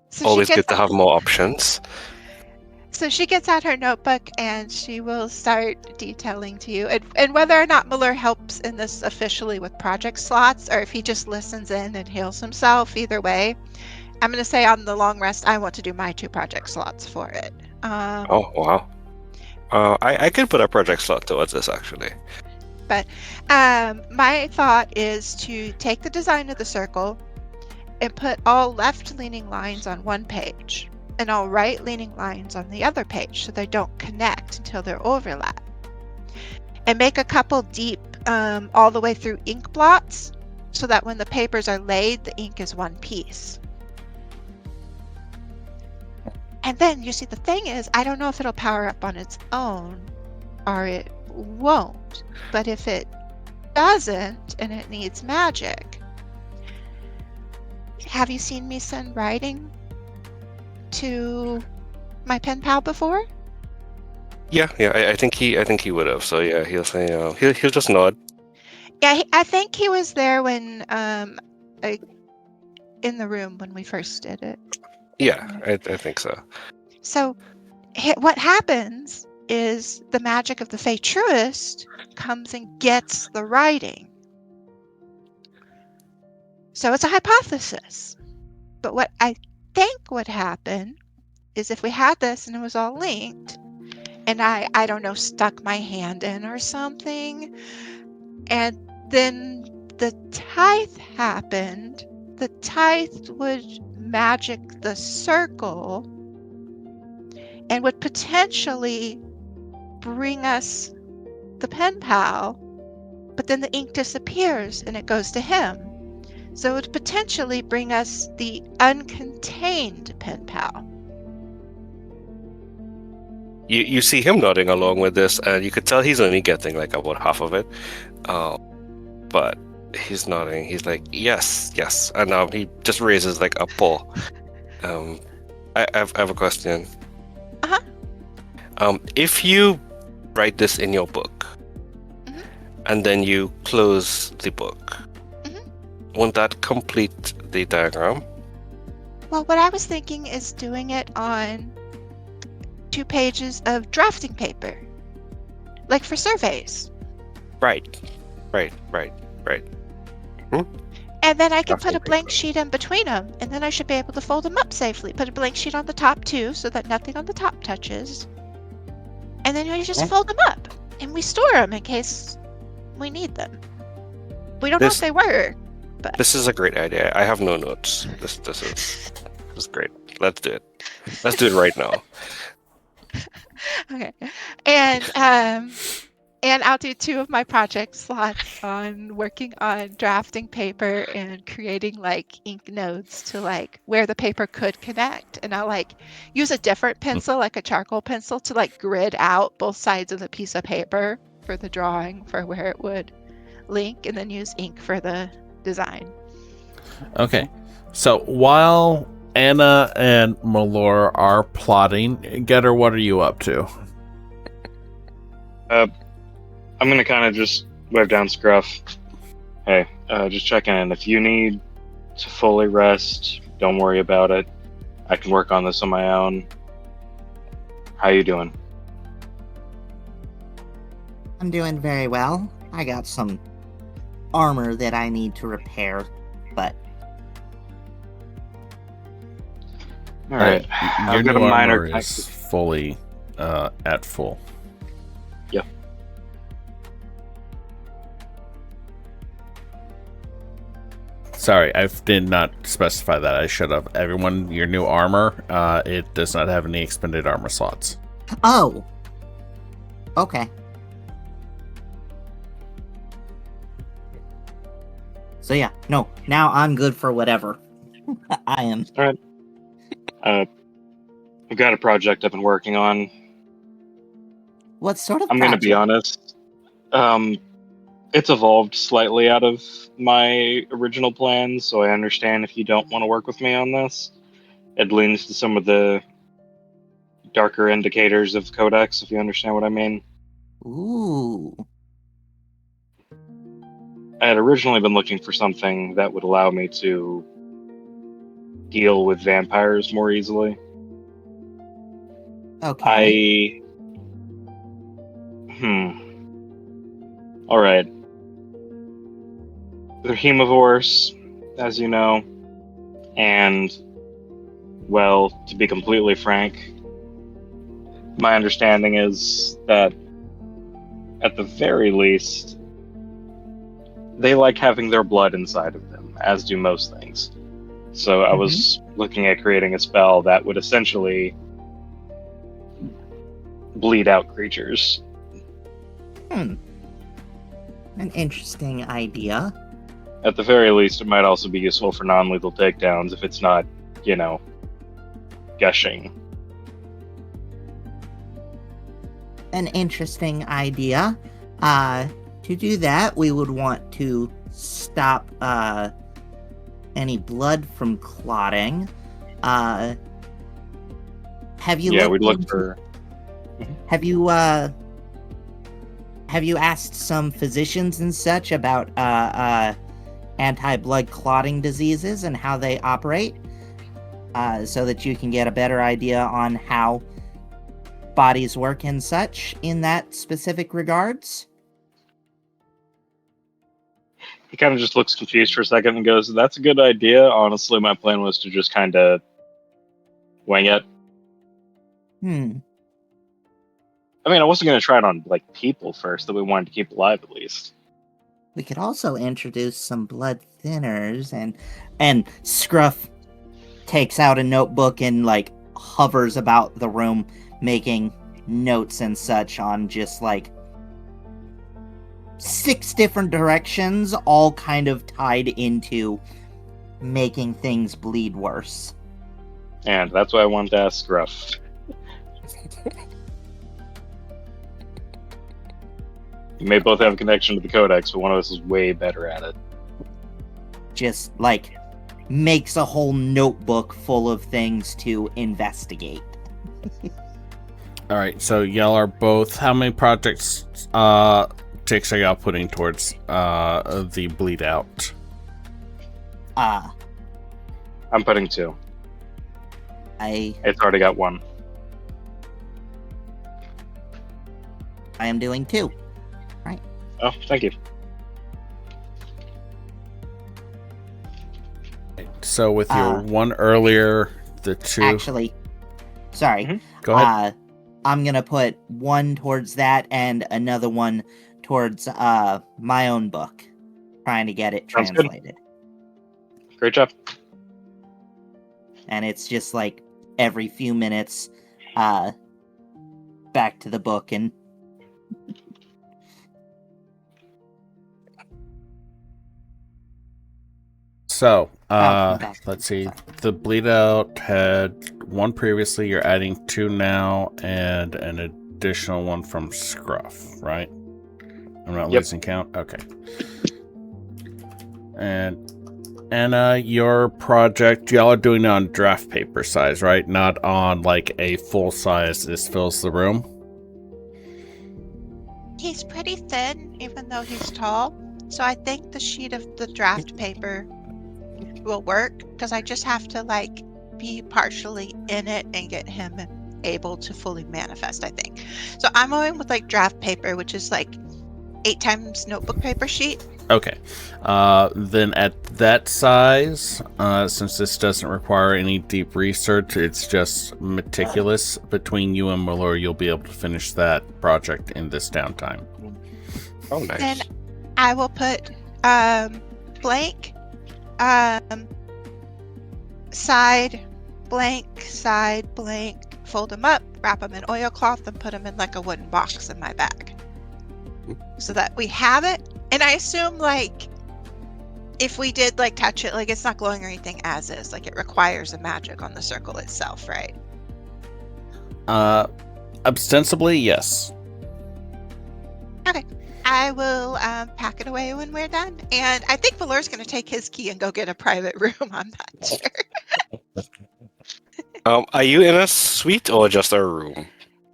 Speaker 5: So
Speaker 4: Always good to have more options.
Speaker 5: So she gets out her notebook and she will start detailing to you. And whether or not Miller helps in this officially with project slots, or if he just listens in and heals himself, either way, I'm going to say on the long rest, I want to do my 2 project slots for it.
Speaker 4: Oh, wow. I could put a project slot towards this, actually.
Speaker 5: But my thought is to take the design of the circle and put all left-leaning lines on one page and all right-leaning lines on the other page so they don't connect until they're overlap. And make a couple deep all the way through ink blots so that when the papers are laid, the ink is one piece. And then, you see, the thing is, I don't know if it'll power up on its own or it won't. But if it doesn't and it needs magic, have you seen me send writing to my pen pal before?
Speaker 4: Yeah. I think he would have. So yeah, he'll say he'll just nod.
Speaker 5: Yeah, I think he was there when in the room when we first did it.
Speaker 4: Yeah, I think so.
Speaker 5: So what happens is the magic of the Fey Truist comes and gets the writing. So it's a hypothesis. But what I think would happen is if we had this and it was all linked, and I don't know, stuck my hand in or something, and then the tithe happened, the tithe would magic the circle and would potentially bring us the pen pal, but then the ink disappears and it goes to him. So it would potentially bring us the uncontained pen pal.
Speaker 4: You see him nodding along with this, and you could tell he's only getting like about half of it. But he's nodding. He's like, yes, and he just raises like a paw. I have a question. If you write this in your book, and then you close the book, won't that complete the diagram?
Speaker 5: Well, what I was thinking is doing it on 2 pages of drafting paper, like for surveys.
Speaker 4: Right.
Speaker 5: And then I could put
Speaker 4: Drafting
Speaker 5: a blank
Speaker 4: paper.
Speaker 5: sheet in between them, and then I should be able to fold them up safely. Put a blank sheet on the top too, so that nothing on the top touches. And then we just fold them up, and we store them in case we need them. We don't know if they were, but
Speaker 4: This is a great idea. I have no notes. This is great. Let's do it. Let's do it right now.
Speaker 5: okay. And And I'll do 2 of my project slots on working on drafting paper and creating like ink nodes to like where the paper could connect. And I'll like use a different pencil, like a charcoal pencil, to like grid out both sides of the piece of paper for the drawing for where it would link, and then use ink for the design.
Speaker 1: Okay. So while Anna and Malor are plotting, Getter, what are you up to?
Speaker 3: I'm gonna kind of just wave down Scruff. Hey, just checking in. If you need to fully rest, don't worry about it. I can work on this on my own. How you doing?
Speaker 2: I'm doing very well. I got some armor that I need to repair, but
Speaker 3: All right.
Speaker 1: Your
Speaker 3: I've got a
Speaker 1: new
Speaker 3: minor.
Speaker 1: armor is fully at full.
Speaker 3: Yeah.
Speaker 1: Sorry, I did not specify that. I should have. Everyone, your new armor, it does not have any expended armor slots.
Speaker 2: oh, okay. So yeah, no, now I'm good for whatever. I am.
Speaker 3: All right. I've got a project I've been working on.
Speaker 2: What sort of
Speaker 3: I'm going to be honest. It's evolved slightly out of my original plans, so I understand if you don't want to work with me on this. It leans to some of the darker indicators of Codex, if you understand what I mean.
Speaker 2: Ooh.
Speaker 3: I had originally been looking for something that would allow me to deal with vampires more easily.
Speaker 2: Okay.
Speaker 3: All right. They're hemivores, as you know, and, well, to be completely frank, my understanding is that, at the very least, they like having their blood inside of them, as do most things. So I was looking at creating a spell that would essentially bleed out creatures.
Speaker 2: An interesting idea.
Speaker 3: At the very least, it might also be useful for non-lethal takedowns if it's not, gushing.
Speaker 2: An interesting idea. To do that, we would want to stop any blood from clotting. Have you?
Speaker 3: Yeah, we'd look for.
Speaker 2: Have you asked some physicians and such about anti-blood clotting diseases and how they operate, so that you can get a better idea on how bodies work and such in that specific regards?
Speaker 3: He kind of just looks confused for a second and goes, "That's a good idea. Honestly, my plan was to just kind of wing it. I mean, I wasn't going to try it on, people first that we wanted to keep alive, at least."
Speaker 2: We could also introduce some blood thinners, and Scruff takes out a notebook and, hovers about the room, making notes and such on just, 6 different directions, all kind of tied into making things bleed worse.
Speaker 3: And that's why I wanted to ask Gruff. You may both have a connection to the Codex, but one of us is way better at it.
Speaker 2: Just, makes a whole notebook full of things to investigate.
Speaker 1: Alright, so y'all are both... How many projects ticks are y'all putting towards the bleed out?
Speaker 3: I'm putting 2. It's already got 1.
Speaker 2: I am doing 2.
Speaker 3: Oh, thank you.
Speaker 1: So with your one earlier, the 2...
Speaker 2: Actually, sorry.
Speaker 1: Go ahead.
Speaker 2: I'm gonna put 1 towards that and another 1 towards my own book, trying to get it
Speaker 3: Sounds good.
Speaker 2: translated.
Speaker 3: Great job.
Speaker 2: And it's just every few minutes, back to the book and
Speaker 1: So,
Speaker 2: back.
Speaker 1: let's see.
Speaker 2: Sorry.
Speaker 1: The bleed out had 1 previously. You're adding 2 now, and an additional 1 from Scruff, right? I'm not
Speaker 3: Yep.
Speaker 1: losing count. Okay. And Anna, your project, y'all are doing it on draft paper size, right? Not on like a full size. This fills the room.
Speaker 5: He's pretty thin, even though he's tall. So I think the sheet of the draft paper will work, because I just have to like be partially in it and get him able to fully manifest, I think. So I'm going with like draft paper, which is like 8 times notebook paper sheet.
Speaker 1: Okay. Then at that size, since this doesn't require any deep research, it's just meticulous. Between you and Malor, you'll be able to finish that project in this downtime.
Speaker 4: Oh, nice.
Speaker 5: Then I will put blank side blank, fold them up, wrap them in oilcloth, and put them in like a wooden box in my bag, so that we have it. And I assume like if we did like touch it, like it's not glowing or anything as is, like it requires a magic on the circle itself, right?
Speaker 1: Ostensibly, yes.
Speaker 5: Okay. I will pack it away when we're done. And I think Valor's going to take his key and go get a private room. I'm not sure.
Speaker 4: Are you in a suite or just a room?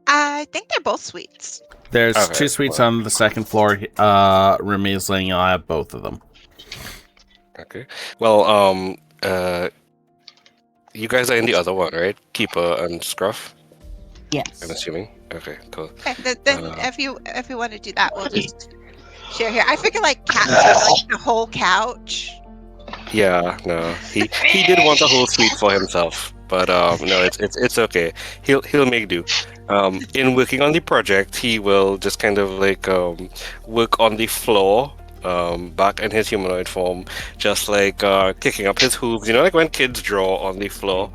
Speaker 5: I think they're both suites.
Speaker 1: There's
Speaker 4: Okay,
Speaker 1: 2 suites
Speaker 4: well.
Speaker 1: on the 2nd floor. Remy is letting y'all have both of them.
Speaker 4: Okay. Well, you guys are in the other one, right? Keeper and Scruff, I'm
Speaker 2: Yes.
Speaker 4: assuming. Okay, cool.
Speaker 5: Okay, then
Speaker 4: Uh.
Speaker 5: if you want to do that, we'll just share here. I figure like Cat like the whole couch.
Speaker 4: Yeah, no, he did want a whole suite for himself, but no, it's okay. He'll make do. In working on the project, he will just kind of like work on the floor, back in his humanoid form, just like kicking up his hooves. You know, like when kids draw on the floor,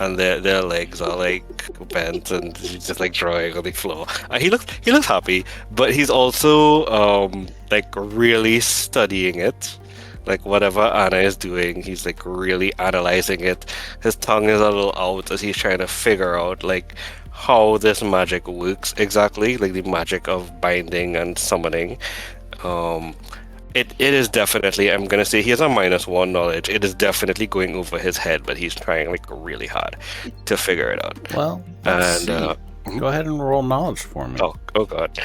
Speaker 4: and their legs are like bent, and he's just like drawing on the floor. He looks happy, but he's also like really studying it. Like whatever Anna is doing, he's like really analyzing it. His tongue is a little out as he's trying to figure out like how this magic works exactly, like the magic of binding and summoning. It is definitely, I'm gonna say he has a -1 knowledge. It is definitely going over his head, but he's trying like really hard to figure it out.
Speaker 1: Well, let's
Speaker 4: And
Speaker 1: see. Go ahead and roll knowledge for me.
Speaker 4: oh god.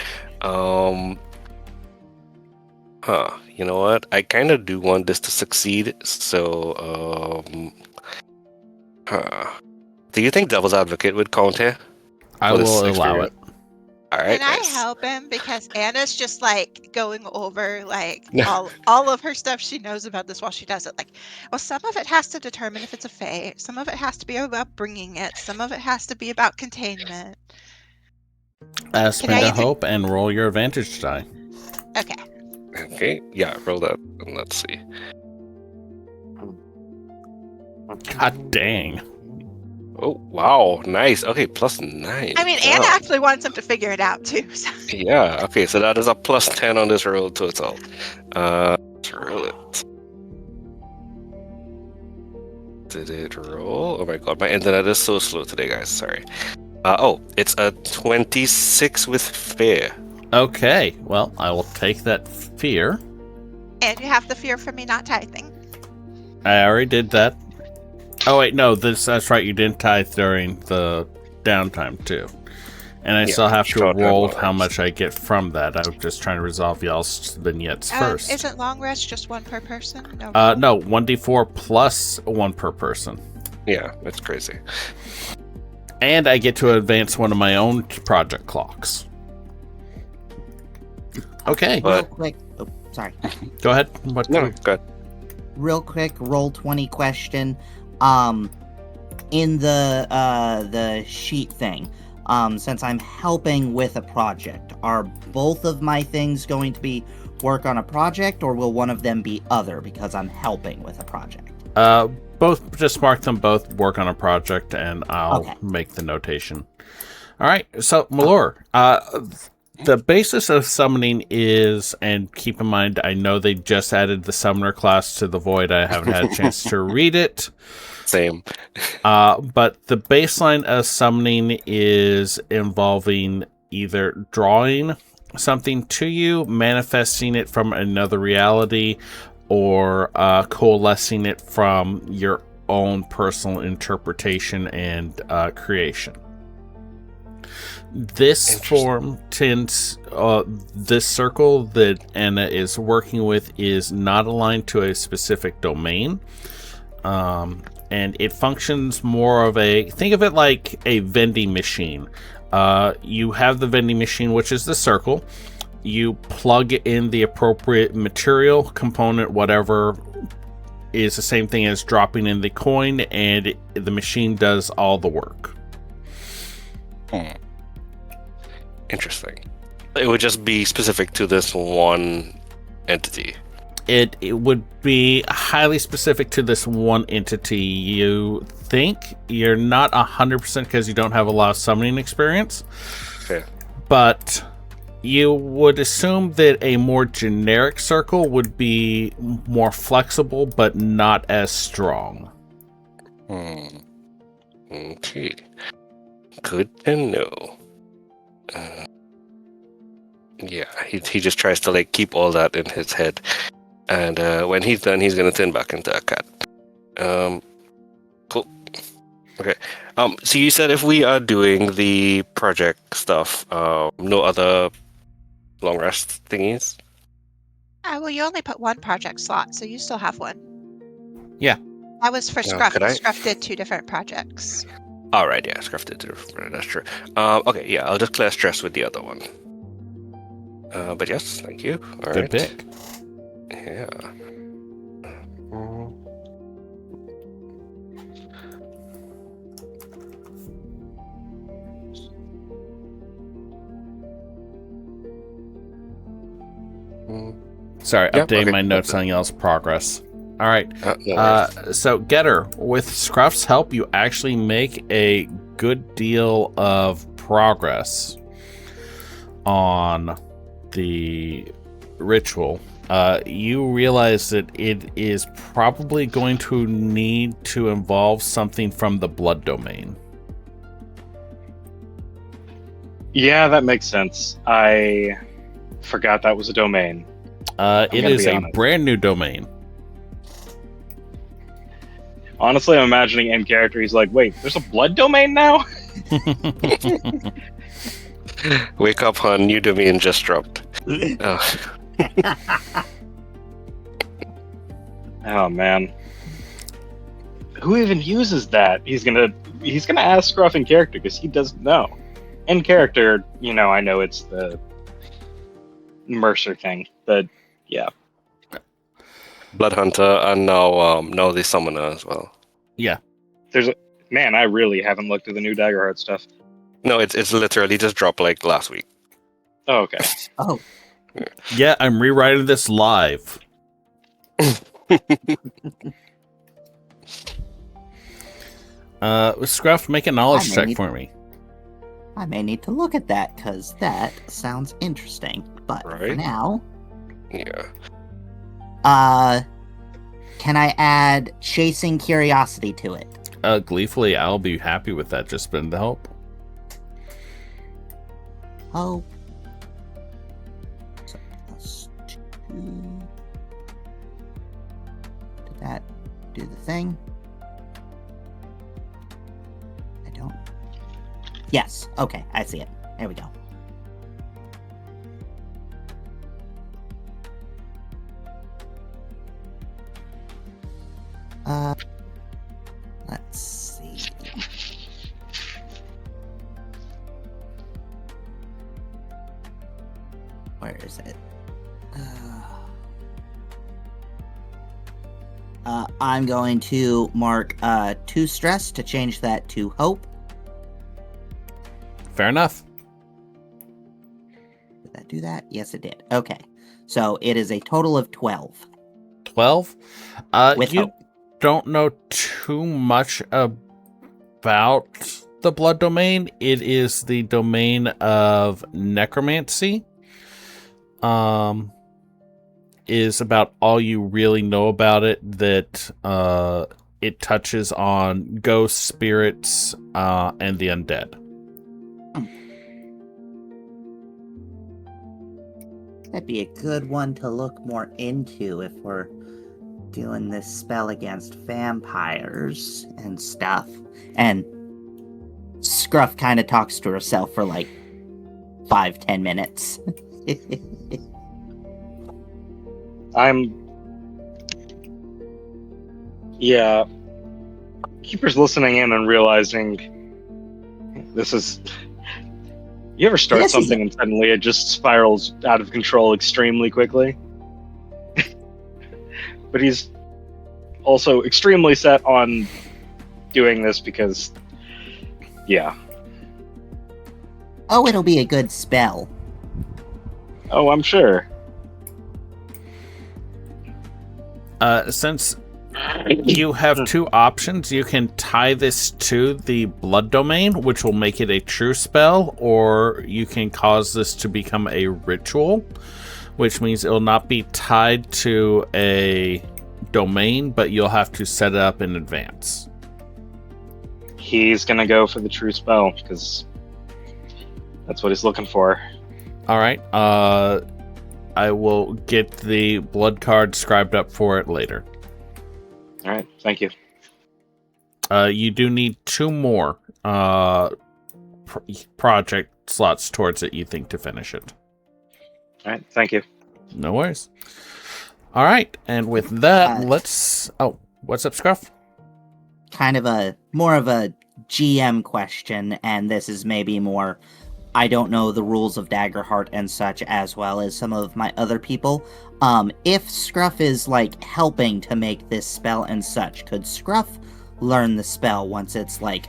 Speaker 4: You know what? I kind of do want this to succeed, so do you think Devil's Advocate would count here?
Speaker 1: I
Speaker 4: for this
Speaker 1: will allow
Speaker 4: experience?
Speaker 1: it.
Speaker 4: All right.
Speaker 5: And I
Speaker 4: Nice.
Speaker 5: help him because Anna's just like going over like all of her stuff she knows about this while she does it. Like, well, some of it has to determine if it's a fae. Some of it has to be about bringing it. Some of it has to be about containment.
Speaker 1: Spend a hope and roll your advantage die.
Speaker 5: Okay.
Speaker 4: Okay. Yeah. Roll that. And let's see.
Speaker 1: God dang.
Speaker 4: Oh wow! Nice. Okay. +9.
Speaker 5: I mean,
Speaker 4: Wow.
Speaker 5: Anna actually wants him to figure it out too. So.
Speaker 4: Yeah. Okay. So that is a +10 on this roll total. Let's roll it. Did it roll? Oh my god, my internet is so slow today, guys. Sorry. It's a 26 with fear.
Speaker 1: Okay, well, I will take that fear.
Speaker 5: And you have the fear for me not tithing.
Speaker 1: I already did that. Oh wait, no, that's right. You didn't tithe during the downtime too, and I still have to
Speaker 4: short
Speaker 1: roll
Speaker 4: term
Speaker 1: how
Speaker 4: loss.
Speaker 1: much I get from that. I'm just trying to resolve y'all's vignettes first.
Speaker 5: Isn't long rest just 1 per person? No.
Speaker 1: No, 1d4 plus 1 per person,
Speaker 4: Yeah, it's crazy.
Speaker 1: and I get to advance one of my own project clocks. Okay,
Speaker 4: But-
Speaker 2: Real quick. Oh, sorry.
Speaker 1: go ahead. What?
Speaker 4: No, good.
Speaker 2: Real quick, roll 20 question. In the sheet thing, since I'm helping with a project, are both of my things going to be work on a project, or will one of them be other because I'm helping with a project?
Speaker 1: Both. Just mark them both. Work on a project, and I'll
Speaker 2: Okay.
Speaker 1: make the notation. All right. So, Malor, The basis of summoning is, and keep in mind, I know they just added the summoner class to the Void. I haven't had a chance to read it.
Speaker 4: Same.
Speaker 1: But the baseline of summoning is involving either drawing something to you, manifesting it from another reality, or coalescing it from your own personal interpretation and creation. This form tends, this circle that Anna is working with is not aligned to a specific domain. And it functions more of a, think of it like a vending machine. You have the vending machine, which is the circle. You plug in the appropriate material, component, whatever, is the same thing as dropping in the coin, and the machine does all the work.
Speaker 4: Interesting. It would just be specific to this one entity.
Speaker 1: It would be highly specific to this one entity. You think you're not 100% because you don't have a lot of summoning experience.
Speaker 4: Okay.
Speaker 1: But you would assume that a more generic circle would be more flexible, but not as strong.
Speaker 4: Okay. Good to know. Yeah, he just tries to like keep all that in his head, and when he's done, he's gonna turn back into a cat. Cool. Okay. So you said if we are doing the project stuff, no other long rest thingies.
Speaker 5: Well, you only put one project slot, so you still have one.
Speaker 1: Yeah.
Speaker 5: That was for Scruff.
Speaker 4: could I-
Speaker 5: Scruff did 2 different projects.
Speaker 4: All right, yeah, Scruff did too. That's true. Okay, yeah, I'll just clear stress with the other one. But yes, thank you. All
Speaker 1: Good
Speaker 4: right.
Speaker 1: pick.
Speaker 4: Yeah.
Speaker 1: Sorry,
Speaker 4: Yep,
Speaker 1: updating
Speaker 4: okay.
Speaker 1: my notes on y'all's progress. All right.
Speaker 4: No worries.
Speaker 1: So, Getter, with Scruff's help, you actually make a good deal of progress on the ritual. You realize that it is probably going to need to involve something from the blood domain.
Speaker 3: Yeah, that makes sense. I forgot that was a domain.
Speaker 1: It
Speaker 3: gonna
Speaker 1: is
Speaker 3: be
Speaker 1: a
Speaker 3: honest.
Speaker 1: brand new domain.
Speaker 3: Honestly, I'm imagining in character, he's like, wait, there's a blood domain now?
Speaker 4: Wake up, hon. New domain just dropped. Oh.
Speaker 3: Oh man. Who even uses that? He's gonna ask Scruff in character because he doesn't know. In character, I know it's the Mercer thing, but yeah.
Speaker 4: Blood Hunter and now the Summoner as well.
Speaker 1: Yeah.
Speaker 3: Man, I really haven't looked at the new Daggerheart stuff.
Speaker 4: No, it's literally just dropped like last week.
Speaker 3: Oh, okay.
Speaker 2: Oh,
Speaker 1: Yeah, I'm rewriting this live. Scruff, make a knowledge
Speaker 2: I may
Speaker 1: check
Speaker 2: need-
Speaker 1: for me.
Speaker 2: I may need to look at that because that sounds interesting. But for
Speaker 4: Right.
Speaker 2: now,
Speaker 4: Yeah.
Speaker 2: can I add chasing curiosity to it?
Speaker 1: Gleefully, I'll be happy with that. Just spend the help.
Speaker 2: Oh. So +2. Did that do the thing? I don't. Yes. Okay, I see it. There we go. Let's see. Where is it? I'm going to mark 2 stress to change that to hope.
Speaker 1: Fair enough.
Speaker 2: Did that do that? Yes, it did. Okay. So it is a total of 12.
Speaker 1: 12.
Speaker 2: With
Speaker 1: You
Speaker 2: hope.
Speaker 1: don't know too much about the blood domain. It is the domain of necromancy. Is about all you really know about it. That it touches on ghosts, spirits, and the undead.
Speaker 2: That'd be a good one to look more into if we're doing this spell against vampires and stuff. And Scruff kind of talks to herself for like 5-10 minutes.
Speaker 3: Yeah. Keeper's listening in and realizing this is... You ever start something and suddenly it just spirals out of control extremely quickly? But he's also extremely set on doing this because, yeah.
Speaker 2: Oh, it'll be a good spell.
Speaker 3: Oh, I'm sure.
Speaker 1: Since you have two options, you can tie this to the blood domain, which will make it a true spell, or you can cause this to become a ritual, which means it will not be tied to a domain, but you'll have to set it up in advance.
Speaker 3: He's gonna go for the true spell, because that's what he's looking for.
Speaker 1: Alright, I will get the blood card scribed up for it later.
Speaker 3: Alright, thank you.
Speaker 1: You do need 2 more project slots towards it, you think, to finish it.
Speaker 3: Alright, thank you.
Speaker 1: No worries. Alright, and with that, let's... Oh, what's up, Scruff?
Speaker 2: Kind of more of a GM question, and this is maybe more... I don't know the rules of Daggerheart and such as well as some of my other people. If Scruff is, like, helping to make this spell and such, could Scruff learn the spell once it's, like,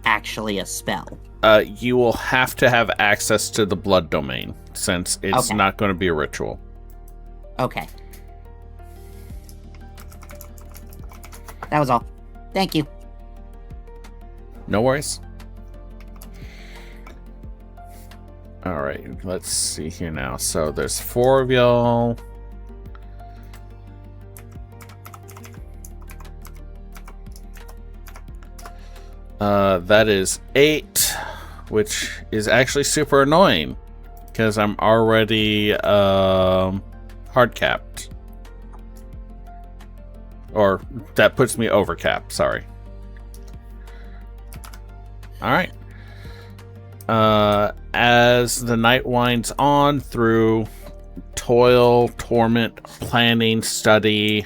Speaker 2: actually a spell?
Speaker 1: You will have to have access to the blood domain, since it's not going to be a ritual.
Speaker 2: Okay. That was all. Thank you.
Speaker 1: No worries. Alright, let's see here now. So there's 4 of y'all. That is 8, which is actually super annoying because I'm already hard capped. Or that puts me over capped, sorry. Alright. As the night winds on through toil, torment, planning, study,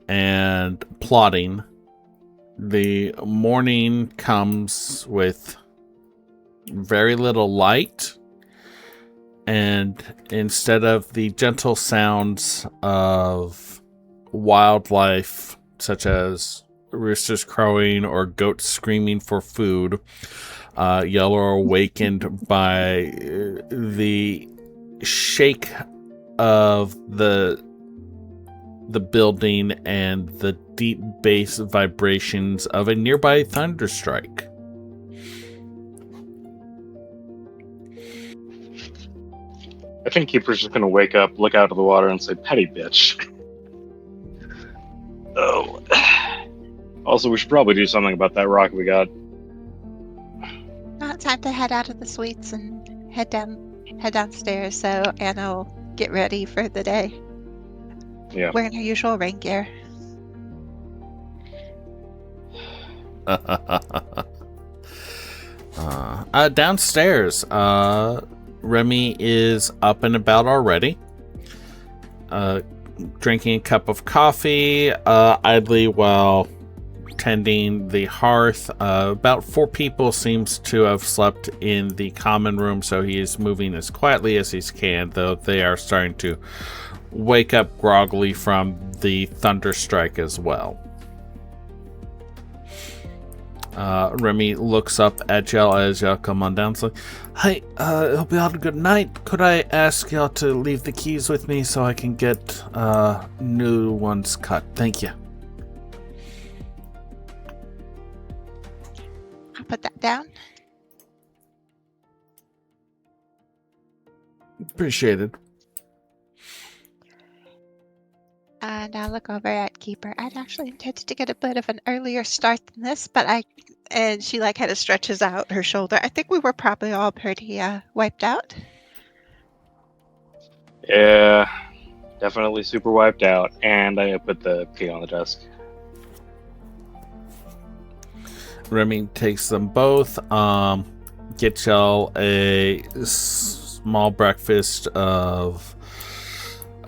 Speaker 1: and plotting, the morning comes with very little light, and instead of the gentle sounds of wildlife, such as roosters crowing or goats screaming for food, y'all are awakened by the shake of the building and the deep bass vibrations of a nearby thunderstrike.
Speaker 3: I think Keeper's just gonna wake up, look out of the water, and say, "Petty bitch." Oh. Also, we should probably do something about that rock we got.
Speaker 5: Time to head out of the suites and head downstairs so Anna will get ready for the day.
Speaker 3: Yeah.
Speaker 5: Wearing her usual rain gear.
Speaker 1: Downstairs, Remy is up and about already. Drinking a cup of coffee, idly while tending the hearth. About 4 people seems to have slept in the common room, so he is moving as quietly as he can, though they are starting to wake up groggily from the thunderstrike as well. Remy looks up at y'all as y'all come on down. So, hey, hope y'all had a good night. Could I ask y'all to leave the keys with me so I can get new ones cut? Thank you.
Speaker 5: put that down.
Speaker 1: Appreciated.
Speaker 5: And I'll look over at Keeper. I'd actually intended to get a bit of an earlier start than this, but and she kind of stretches out her shoulder. I think we were probably all pretty wiped out.
Speaker 3: Yeah, definitely super wiped out. And I put the key on the desk.
Speaker 1: Remy takes them both. Get y'all a small breakfast of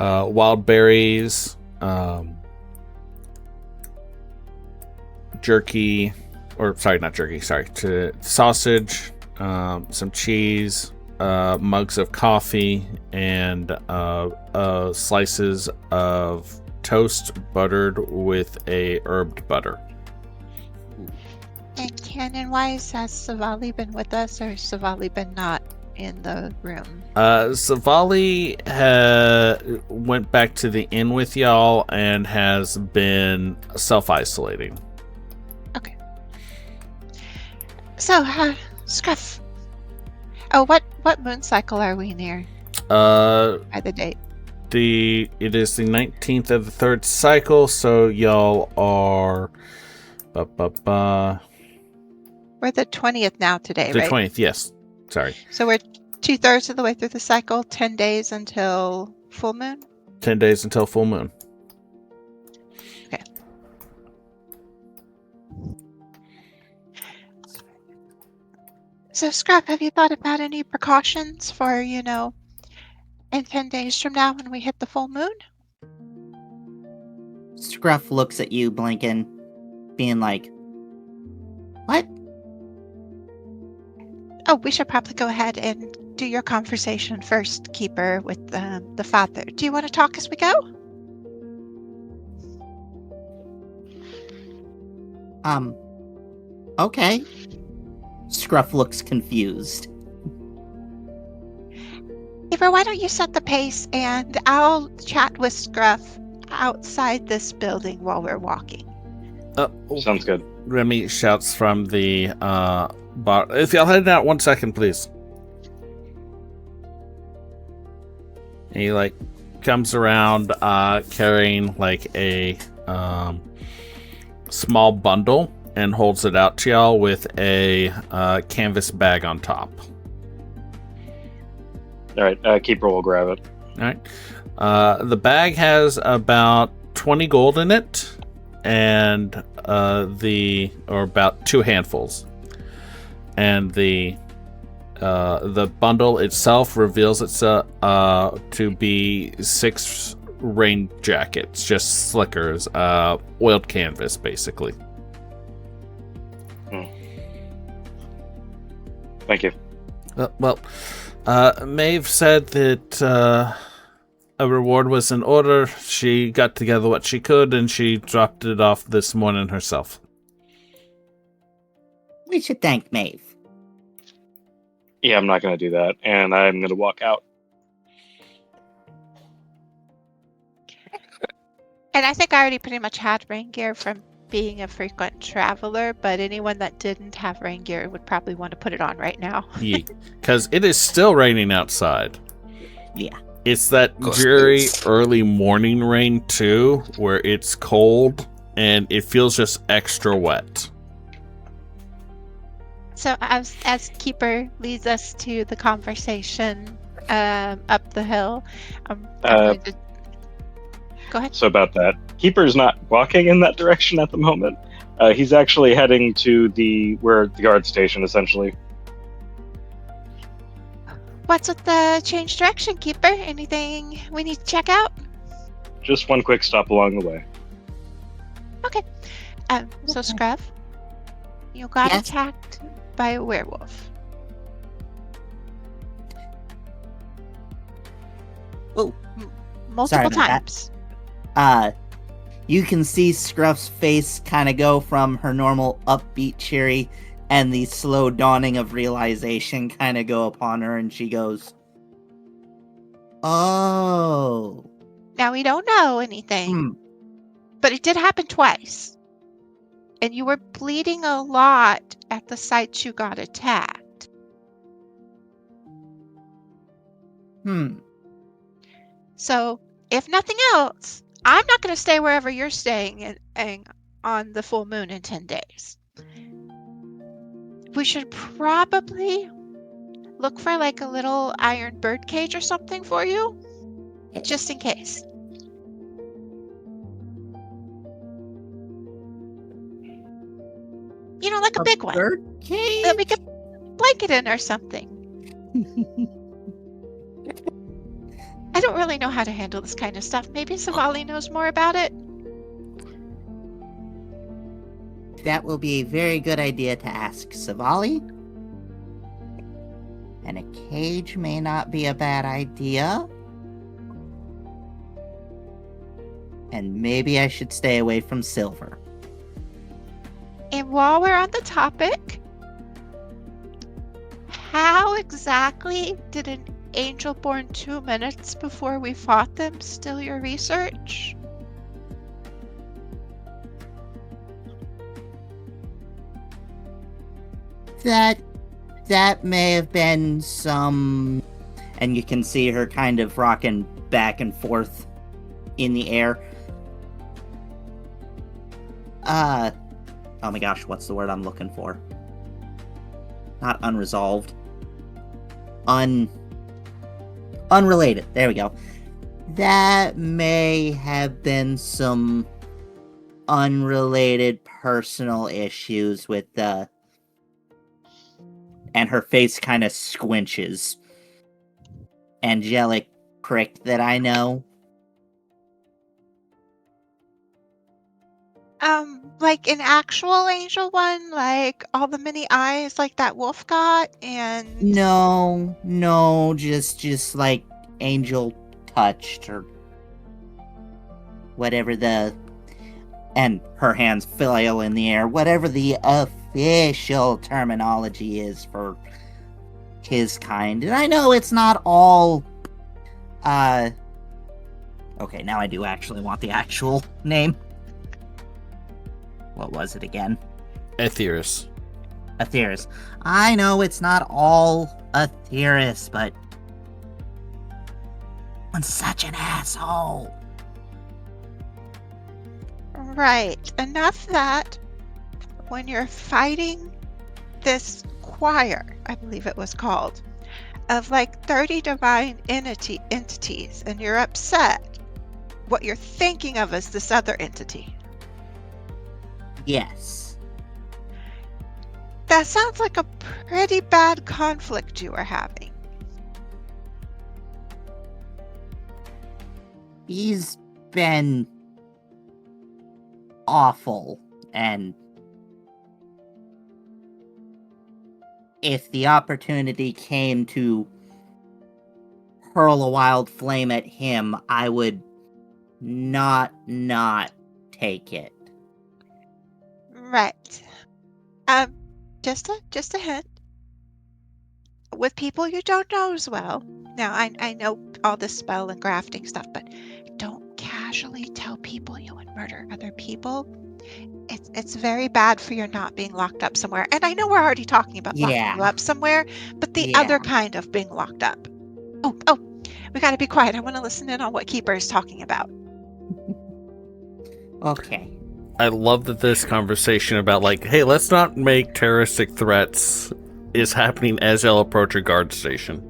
Speaker 1: wild berries, jerky, not jerky, to sausage, some cheese, mugs of coffee, and slices of toast buttered with a herbed butter.
Speaker 5: And canon-wise, has Savali been with us, or has Savali been not in the room?
Speaker 1: Savali went back to the inn with y'all and has been self-isolating.
Speaker 5: Okay. So, Scruff. Oh, what moon cycle are we near? By the date.
Speaker 1: It is the 19th of the third cycle, so y'all are
Speaker 5: We're the 20th now today,
Speaker 1: the
Speaker 5: right?
Speaker 1: 20th, yes. Sorry.
Speaker 5: So we're 2/3 of the way through the cycle, 10 days until full moon?
Speaker 1: 10 days until full moon.
Speaker 5: Okay. So, Scrap, have you thought about any precautions for, in 10 days from now when we hit the full moon?
Speaker 2: Scruff looks at you, blinking, being like, what?
Speaker 5: Oh, we should probably go ahead and do your conversation first, Keeper, with the father. Do you want to talk as we go?
Speaker 2: Okay. Scruff looks confused.
Speaker 5: Keeper, why don't you set the pace and I'll chat with Scruff outside this building while we're walking.
Speaker 3: Sounds good.
Speaker 1: Remy shouts from the bar. If y'all head out 1 second, please. And he comes around carrying a small bundle and holds it out to y'all with a canvas bag on top.
Speaker 3: All right, Keeper will grab it.
Speaker 1: All right. The bag has about 20 gold in it, and about 2 handfuls. And the bundle itself reveals itself to be 6 rain jackets, just slickers, oiled canvas, basically.
Speaker 3: Thank you.
Speaker 1: Maeve said that a reward was in order. She got together what she could, and she dropped it off this morning herself.
Speaker 2: We should thank Maeve.
Speaker 3: Yeah, I'm not going to do that, and I'm going to walk out.
Speaker 5: And I think I already pretty much had rain gear from being a frequent traveler, but anyone that didn't have rain gear would probably want to put it on right now.
Speaker 1: Yeah, because it is still raining outside.
Speaker 2: Yeah.
Speaker 1: It's that dreary early morning rain, too, where it's cold, and it feels just extra wet.
Speaker 5: So as Keeper leads us to the conversation up the hill, I'm going to... Go ahead.
Speaker 3: So about that, Keeper's not walking in that direction at the moment. He's actually heading to the guard station, essentially.
Speaker 5: What's with the change direction, Keeper? Anything we need to check out?
Speaker 3: Just one quick stop along the way.
Speaker 5: Okay. So Scruff, you got
Speaker 2: Yes?
Speaker 5: attacked by a werewolf.
Speaker 2: Oh,
Speaker 5: multiple
Speaker 2: sorry about that.
Speaker 5: times.
Speaker 2: You can see Scruff's face kind of go from her normal upbeat cheery and the slow dawning of realization kind of go upon her, and she goes, oh.
Speaker 5: Now we don't know anything, but it did happen twice. and you were bleeding a lot at the sites you got attacked. So, if nothing else, I'm not going to stay wherever you're staying and on the full moon in 10 days. We should probably look for like a little iron bird cage or something for you, just in case. You know, like a big one
Speaker 2: Bird cage?
Speaker 5: that we could blanket in or something. I don't really know how to handle this kind of stuff. Maybe Savali knows more about it.
Speaker 2: That will be a very good idea to ask Savali. And a cage may not be a bad idea. And maybe I should stay away from Silver.
Speaker 5: And while we're on the topic, how exactly did an angel born 2 minutes before we fought them steal your research?
Speaker 2: That may have been some... And you can see her kind of rocking back and forth in the air. Oh my gosh, what's the word I'm looking for? Not unresolved. Unrelated. There we go. That may have been some unrelated personal issues with the... And her face kind of squinches. Angelic prick that I know.
Speaker 5: Like an actual angel one, like all the many eyes like that wolf got, and...
Speaker 2: No, just like angel touched or whatever the... And her hands flail in the air. Whatever the official terminology is for his kind. And I know it's not all... Okay, now I do actually want the actual name. What was it again?
Speaker 1: Aetheris.
Speaker 2: Aetheris. I know it's not all Aetheris, but... I'm such an asshole.
Speaker 5: Right. Enough that when you're fighting this choir, I believe it was called, of like 30 divine entities, and you're upset, what you're thinking of is this other entity.
Speaker 2: Yes.
Speaker 5: That sounds like a pretty bad conflict you were having.
Speaker 2: He's been awful, and if the opportunity came to hurl a wild flame at him, I would not take it.
Speaker 5: Right. Just a hint. With people you don't know as well. Now, I know all this spell and grafting stuff, but don't casually tell people you would murder other people. It's very bad for your not being locked up somewhere. And I know we're already talking about locking you up somewhere, but the other kind of being locked up. Oh, we gotta be quiet. I want to listen in on what Keeper is talking about.
Speaker 2: Okay.
Speaker 1: I love that this conversation about, like, hey, let's not make terroristic threats is happening as y'all approach a guard station.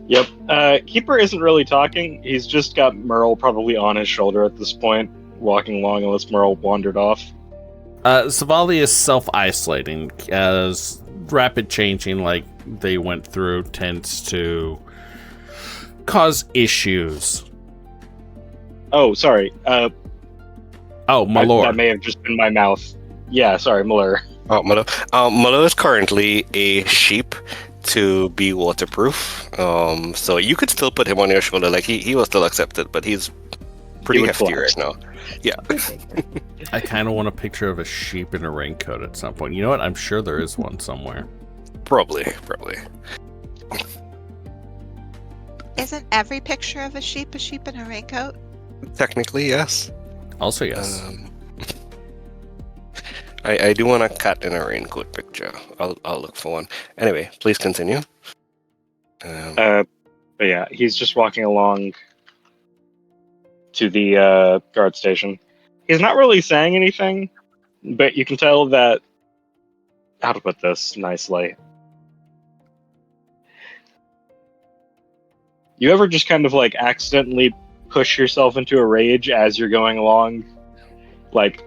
Speaker 3: Yep. Keeper isn't really talking. He's just got Merle probably on his shoulder at this point, walking along unless Merle wandered off.
Speaker 1: Savali is self-isolating as rapid changing like they went through tends to cause issues.
Speaker 3: Oh, sorry.
Speaker 1: My lord.
Speaker 3: That may have just been my mouth. Yeah, sorry, Muller.
Speaker 4: Oh, Muller is currently a sheep to be waterproof. So you could still put him on your shoulder, like he will still accept it, but he's pretty hefty right now. Yeah.
Speaker 1: I kind of want a picture of a sheep in a raincoat at some point. You know what? I'm sure there is one somewhere.
Speaker 4: Probably.
Speaker 5: Isn't every picture of a sheep in a raincoat?
Speaker 4: Technically, yes.
Speaker 1: Also, yes.
Speaker 4: I do want a cat in a raincoat picture. I'll look for one. Anyway, please continue.
Speaker 3: But yeah, he's just walking along to the guard station. He's not really saying anything, but you can tell that. How to put this nicely? You ever just kind of like accidentally push yourself into a rage as you're going along? Like,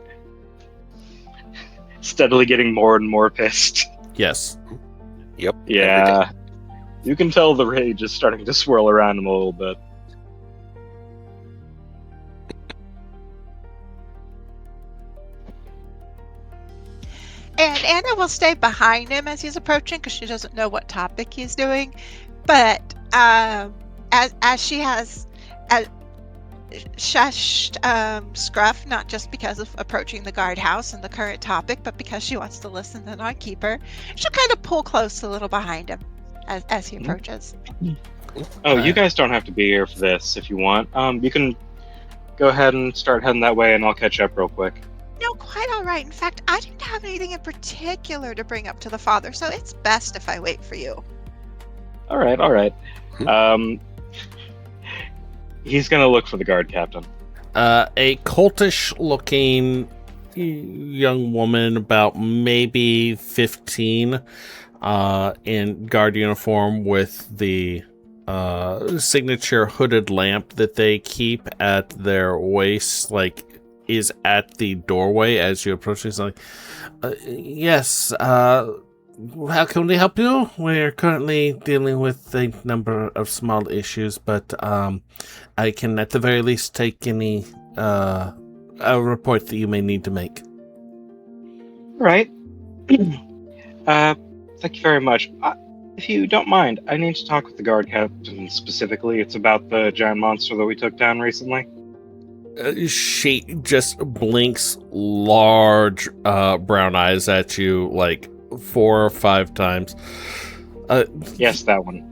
Speaker 3: steadily getting more and more pissed.
Speaker 1: Yes.
Speaker 4: Yep.
Speaker 3: Yeah. You can tell the rage is starting to swirl around him a little bit.
Speaker 5: And Anna will stay behind him as he's approaching because she doesn't know what topic he's doing. But as she has shushed Scruff, not just because of approaching the guardhouse and the current topic, but because she wants to listen and not keep her, she'll kind of pull close a little behind him as he approaches.
Speaker 3: Oh, you guys don't have to be here for this if you want. You can go ahead and start heading that way, and I'll catch up real quick.
Speaker 5: No, quite all right. In fact, I didn't have anything in particular to bring up to the father, so it's best if I wait for you.
Speaker 3: All right. He's gonna look for the guard captain.
Speaker 1: A cultish-looking young woman, about maybe 15, in guard uniform with the signature hooded lamp that they keep at their waist, like, is at the doorway as you approach. He's like, yes, how can we help you? We're currently dealing with a number of small issues, but I can at the very least take any a report that you may need to make.
Speaker 3: Right. Thank you very much. If you don't mind, I need to talk with the guard captain specifically. It's about the giant monster that we took down recently.
Speaker 1: She just blinks large brown eyes at you like 4 or 5 times.
Speaker 3: Yes, that one.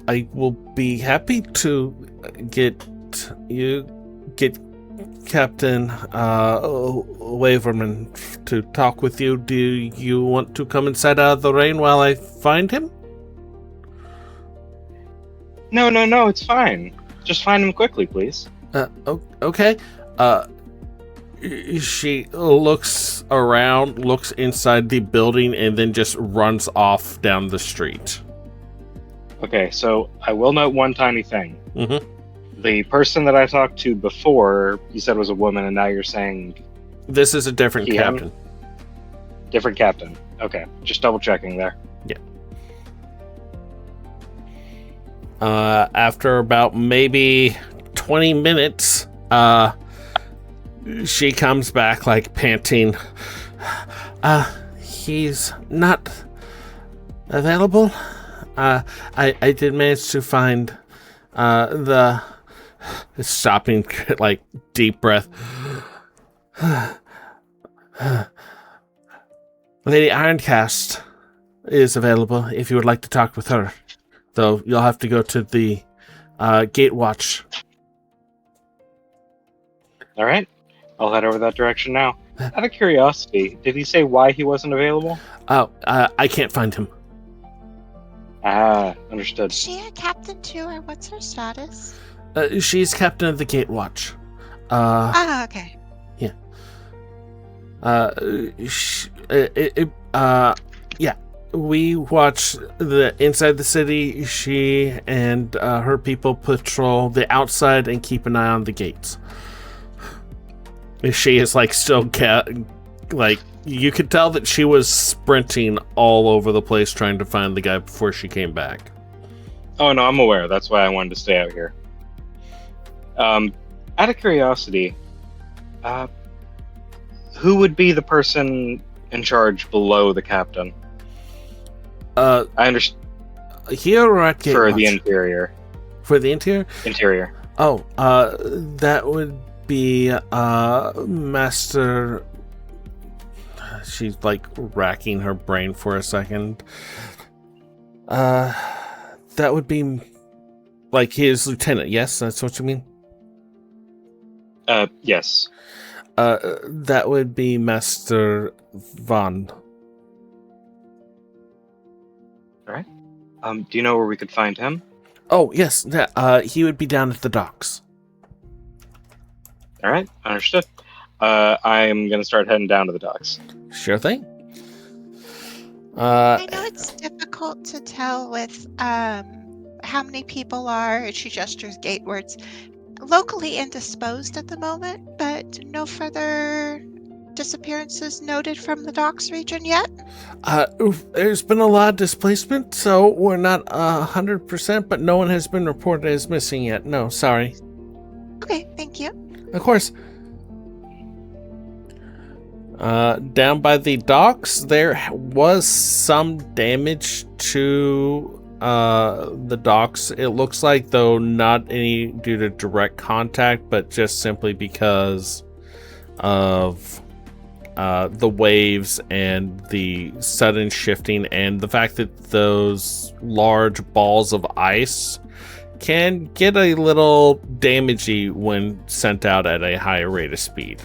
Speaker 1: I will be happy to get Captain Waverman to talk with you. Do you want to come inside out of the rain while I find him?
Speaker 3: No, it's fine. Just find him quickly, please.
Speaker 1: Okay. She looks around, looks inside the building, and then just runs off down the street.
Speaker 3: Okay, so I will note one tiny thing.
Speaker 1: Mm-hmm.
Speaker 3: The person that I talked to before, you said was a woman, and now you're saying...
Speaker 1: This is a different captain.
Speaker 3: Different captain. Okay, just double checking there.
Speaker 1: Yeah. After about maybe 20 minutes, she comes back like panting. He's not available. I did manage to find the stopping, like, deep breath. Lady Ironcast is available if you would like to talk with her. Though you'll have to go to the gate watch.
Speaker 3: All right. I'll head over that direction now. Out of curiosity, did he say why he wasn't available?
Speaker 1: Oh, I can't find him.
Speaker 3: Ah, understood.
Speaker 5: Is she a captain too, or what's her status?
Speaker 1: She's captain of the gate watch.
Speaker 5: Okay.
Speaker 1: Yeah. Yeah. We watch the inside the city. She and her people patrol the outside and keep an eye on the gates. She is like still like you could tell that she was sprinting all over the place trying to find the guy before she came back.
Speaker 3: Oh no, I'm aware. That's why I wanted to stay out here. Out of curiosity, who would be the person in charge below the captain? I understand.
Speaker 1: Here or at Gate
Speaker 3: For
Speaker 1: Watch?
Speaker 3: the interior.
Speaker 1: For the interior?
Speaker 3: Interior.
Speaker 1: Oh, that would be Master. She's like racking her brain for a second. That would be like his lieutenant. Yes, that's what you mean.
Speaker 3: Yes.
Speaker 1: That would be Master Van.
Speaker 3: Do you know where we could find him?
Speaker 1: Oh, yes. He would be down at the docks.
Speaker 3: All right, understood. I'm gonna start heading down to the docks.
Speaker 1: Sure thing.
Speaker 5: I know it's difficult to tell with how many people are, she gestures gateward, locally indisposed at the moment, but no further disappearances noted from the docks region yet?
Speaker 1: There's been a lot of displacement, so we're not 100%, but no one has been reported as missing yet. No, sorry.
Speaker 5: Okay, thank you.
Speaker 1: Of course. Down by the docks, there was some damage to the docks. It looks like, though, not any due to direct contact, but just simply because of the waves and the sudden shifting and the fact that those large balls of ice can get a little damagey when sent out at a higher rate of speed.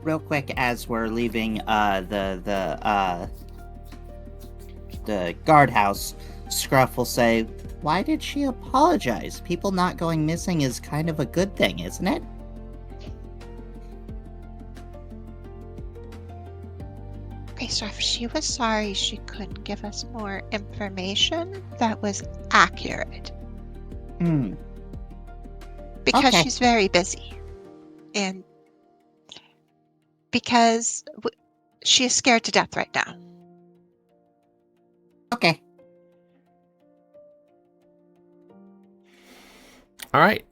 Speaker 2: Real quick, as we're leaving the guardhouse, Scruff will say, "Why did she apologize? People not going missing is kind of a good thing, isn't it?"
Speaker 5: Okay, so if she was sorry she couldn't give us more information that was accurate. Because
Speaker 2: Okay.
Speaker 5: she's very busy. And because she is scared to death right now.
Speaker 2: Okay.
Speaker 1: All right.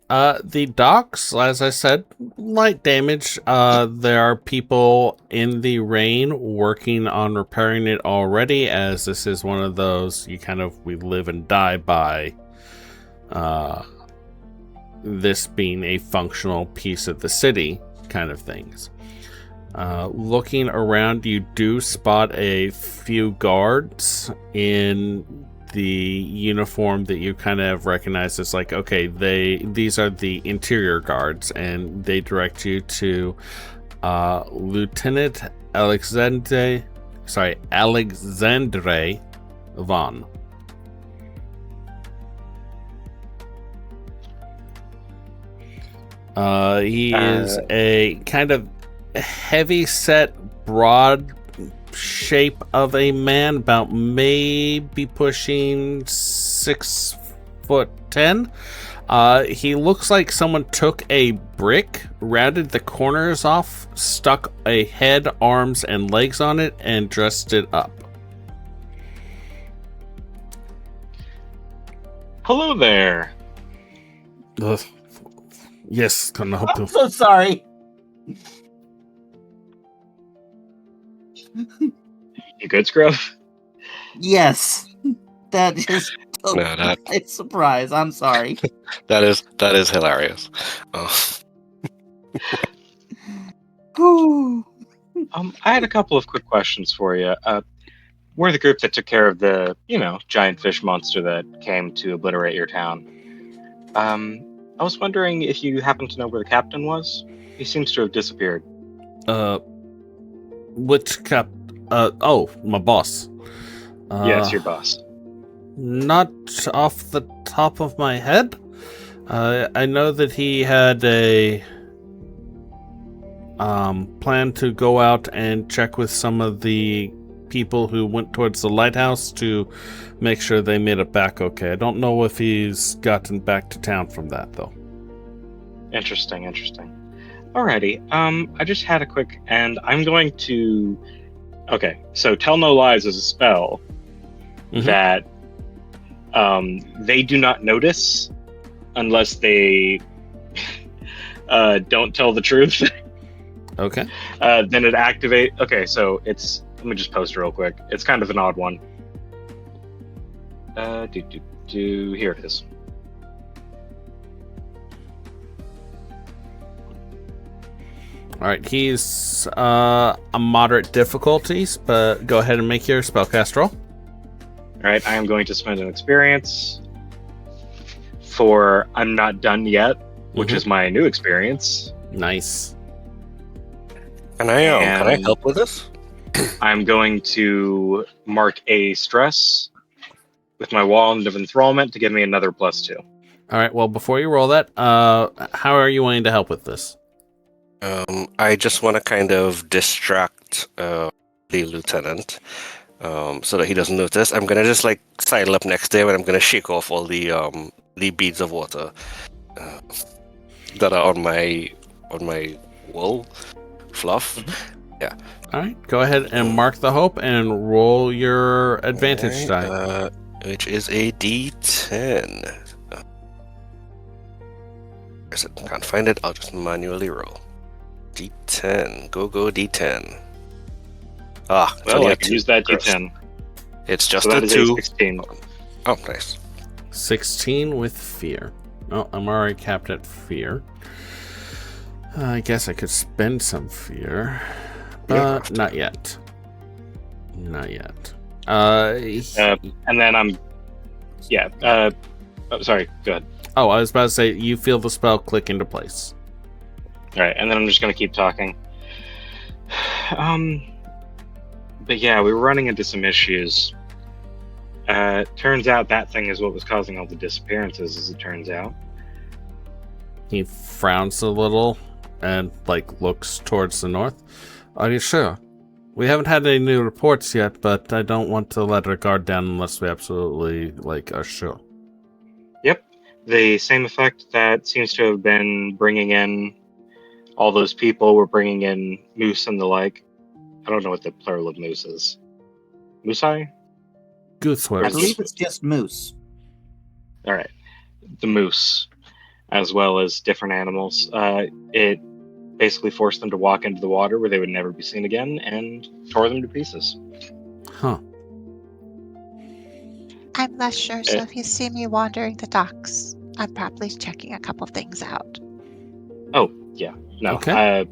Speaker 1: The docks, as I said, light damage. There are people in the rain working on repairing it already, as this is one of those we live and die by. This being a functional piece of the city kind of things. Looking around, you do spot a few guards in the uniform that you kind of recognize as like, okay, these are the interior guards, and they direct you to Lieutenant Alexandre Van. He is a kind of heavy-set, broad shape of a man, about maybe pushing 6'10". He looks like someone took a brick, rounded the corners off, stuck a head, arms, and legs on it, and dressed it up.
Speaker 3: Hello there.
Speaker 1: Yes, can I help you?
Speaker 2: I'm so sorry.
Speaker 3: You good, Scruff?
Speaker 2: Yes. That just took
Speaker 4: No, that-
Speaker 2: me by surprise. I'm sorry.
Speaker 4: That is hilarious. Oh.
Speaker 2: Whew.
Speaker 3: I had a couple of quick questions for you. We're the group that took care of the, giant fish monster that came to obliterate your town. I was wondering if you happen to know where the captain was? He seems to have disappeared.
Speaker 1: Which my boss.
Speaker 3: Yes, your boss.
Speaker 1: Not off the top of my head. I know that he had a plan to go out and check with some of the people who went towards the lighthouse to make sure they made it back okay. I don't know if he's gotten back to town from that, though.
Speaker 3: Interesting. Alrighty. I just had a quick, and I'm going to. Okay, so Tell No Lies is a spell that they do not notice unless they don't tell the truth.
Speaker 1: Okay.
Speaker 3: Then it activate. Okay, so it's. Let me just post it real quick. It's kind of an odd one. Here it is.
Speaker 1: All right, he's a moderate difficulties, but go ahead and make your spellcast roll.
Speaker 3: All right, I am going to spend an experience for I'm not done yet, which is my new experience.
Speaker 1: Nice.
Speaker 4: Can I help with this?
Speaker 3: I'm going to mark a stress with my wand of enthrallment to give me another +2.
Speaker 1: All right. Well, before you roll that, how are you wanting to help with this?
Speaker 4: I just want to kind of distract the lieutenant so that he doesn't notice. I'm gonna just like sidle up next to him and I'm gonna shake off all the beads of water that are on my wool fluff. Yeah.
Speaker 1: All right. Go ahead and mark the hope and roll your advantage die.
Speaker 4: Which is a D10. Can't find it. I'll just manually roll. D10. Go D10. Ah, it's
Speaker 3: Well,
Speaker 4: only
Speaker 3: I
Speaker 4: a
Speaker 3: can
Speaker 4: 2.
Speaker 3: use that
Speaker 4: Gross.
Speaker 3: D10.
Speaker 4: It's just
Speaker 3: So that
Speaker 4: a
Speaker 3: is
Speaker 4: 2.
Speaker 3: 16.
Speaker 4: Oh, nice.
Speaker 1: 16 with fear. Oh, I'm already capped at fear. I guess I could spend some fear, but not yet. Not yet.
Speaker 3: And then I'm... Yeah. Sorry, go ahead.
Speaker 1: Oh, I was about to say, you feel the spell click into place.
Speaker 3: All right, and then I'm just going to keep talking. But yeah, we were running into some issues. Turns out that thing is what was causing all the disappearances, as it turns out.
Speaker 1: He frowns a little and, like, looks towards the north. Are you sure? We haven't had any new reports yet, but I don't want to let our guard down unless we absolutely, like, are sure.
Speaker 3: Yep. The same effect that seems to have been bringing in all those people were bringing in moose and the like. I don't know what the plural of moose is. Moosei?
Speaker 2: I
Speaker 1: Gooseworks.
Speaker 2: believe it's just moose.
Speaker 3: All right. The moose, as well as different animals. It basically forced them to walk into the water where they would never be seen again and tore them to pieces.
Speaker 1: Huh.
Speaker 5: I'm less sure, so if you see me wandering the docks, I'm probably checking a couple things out.
Speaker 3: Oh, yeah. No.
Speaker 1: Okay.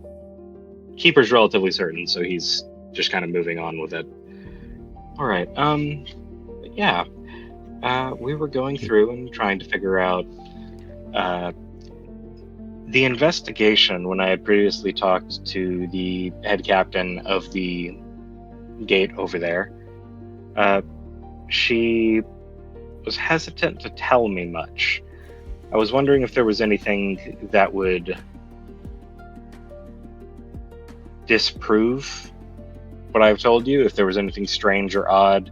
Speaker 3: Keeper's relatively certain, so he's just kind of moving on with it. All right. Yeah. We were going through and trying to figure out the investigation when I had previously talked to the head captain of the gate over there. She was hesitant to tell me much. I was wondering if there was anything that would disprove what I've told you, if there was anything strange or odd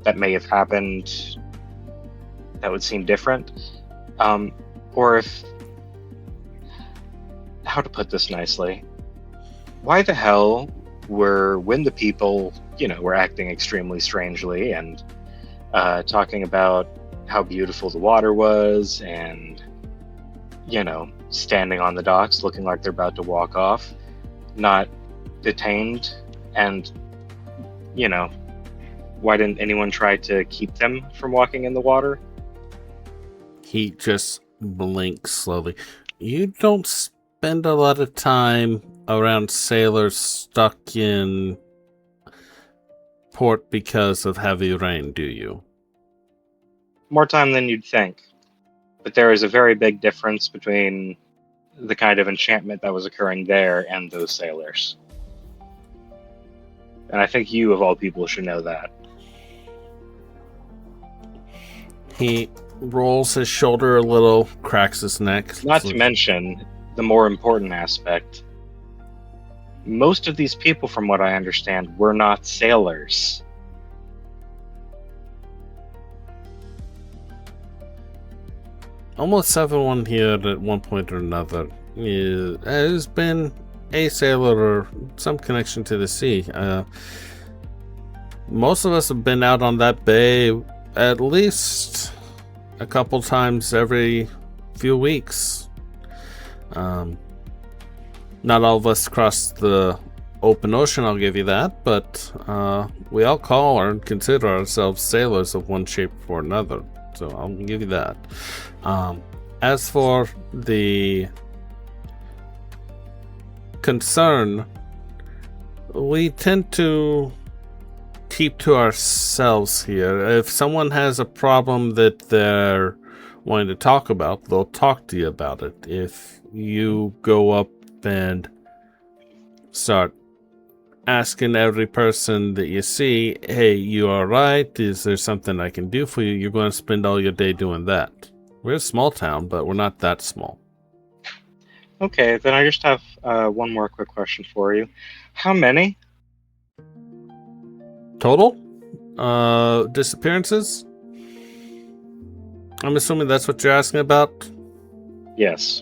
Speaker 3: that may have happened that would seem different, or if, how to put this nicely, why the hell when the people, were acting extremely strangely and talking about how beautiful the water was and, standing on the docks looking like they're about to walk off, not detained, and, why didn't anyone try to keep them from walking in the water?
Speaker 1: He just blinks slowly. You don't spend a lot of time around sailors stuck in port because of heavy rain, do you?
Speaker 3: More time than you'd think. But there is a very big difference between the kind of enchantment that was occurring there and those sailors. And I think you, of all people, should know that.
Speaker 1: He rolls his shoulder a little, cracks his neck.
Speaker 3: Not to mention the more important aspect. Most of these people, from what I understand, were not sailors.
Speaker 1: Almost everyone here at one point or another has been a sailor or some connection to the sea. Most of us have been out on that bay at least a couple times every few weeks. Not all of us cross the open ocean, I'll give you that, but we all call or consider ourselves sailors of one shape or another, so I'll give you that. As for the concern, we tend to keep to ourselves here. If someone has a problem that they're wanting to talk about, they'll talk to you about it. If you go up and start asking every person that you see, hey, you alright? Is there something I can do for you? You're going to spend all your day doing that. We're a small town, but we're not that small.
Speaker 3: Okay, then I just have one more quick question for you. How many?
Speaker 1: Total? Disappearances? I'm assuming that's what you're asking about?
Speaker 3: Yes.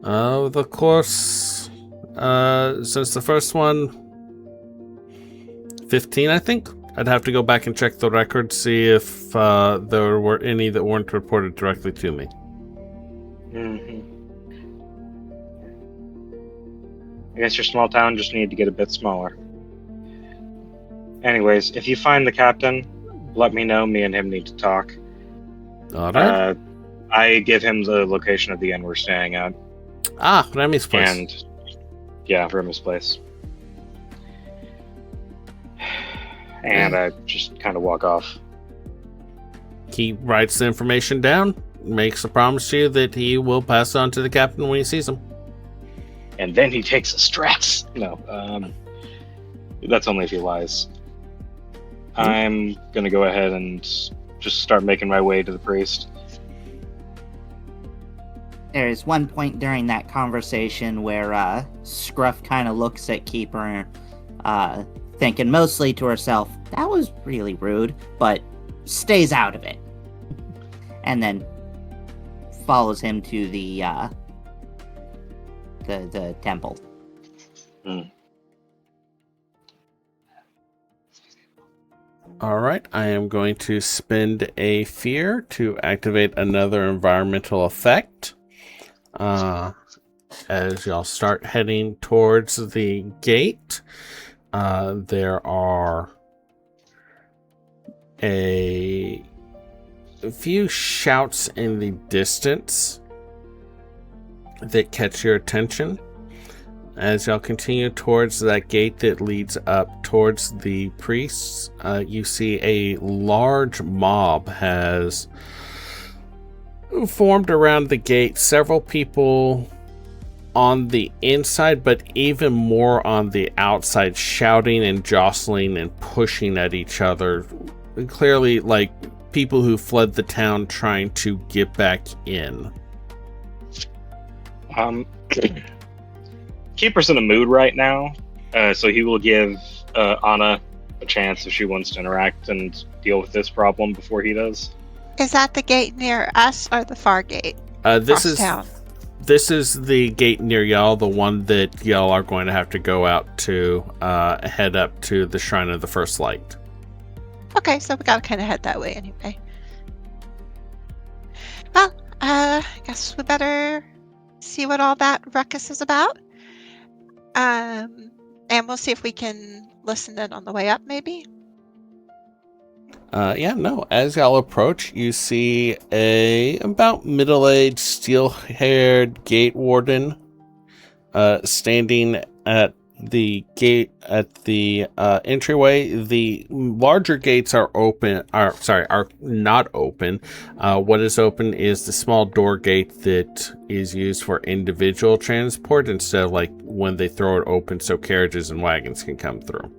Speaker 1: The course, since the first one, 15, I think. I'd have to go back and check the record, see if there were any that weren't reported directly to me.
Speaker 3: Mm-hmm. I guess your small town just needed to get a bit smaller. Anyways, if you find the captain, let me know. Me and him need to talk.
Speaker 1: All right.
Speaker 3: I give him the location of the inn we're staying at.
Speaker 1: Ah, Remy's place.
Speaker 3: And yeah, Remy's place. And I just kind of walk off.
Speaker 1: He writes the information down, makes a promise to you that he will pass on to the captain when he sees him.
Speaker 3: And then he takes a stress. No, that's only if he lies. I'm gonna go ahead and just start making my way to the priest.
Speaker 2: There is one point during that conversation where Scruff kind of looks at Keeper, thinking mostly to herself, that was really rude, but stays out of it. And then follows him to the temple.
Speaker 1: All right, I am going to spend a fear to activate another environmental effect. As y'all start heading towards the gate, there are a few shouts in the distance that catch your attention. As y'all continue towards that gate that leads up towards the priests, you see a large mob has formed around the gate. Several people on the inside, but even more on the outside, shouting and jostling and pushing at each other. Clearly, like people who fled the town trying to get back in.
Speaker 3: Keeper's in a mood right now, so he will give Anna a chance if she wants to interact and deal with this problem before he does.
Speaker 5: Is that the gate near us or the far gate?
Speaker 1: This is
Speaker 5: town?
Speaker 1: This is the gate near y'all, the one that y'all are going to have to go out to head up to the Shrine of the First Light.
Speaker 5: Okay, so we gotta kind of head that way anyway. Well, I guess we better see what all that ruckus is about. And we'll see if we can listen in on the way up, maybe.
Speaker 1: As y'all approach, you see a about middle-aged, steel-haired gate warden standing at the gate at the entryway. The larger gates are not open. What is open is the small door gate that is used for individual transport instead of like when they throw it open so carriages and wagons can come through.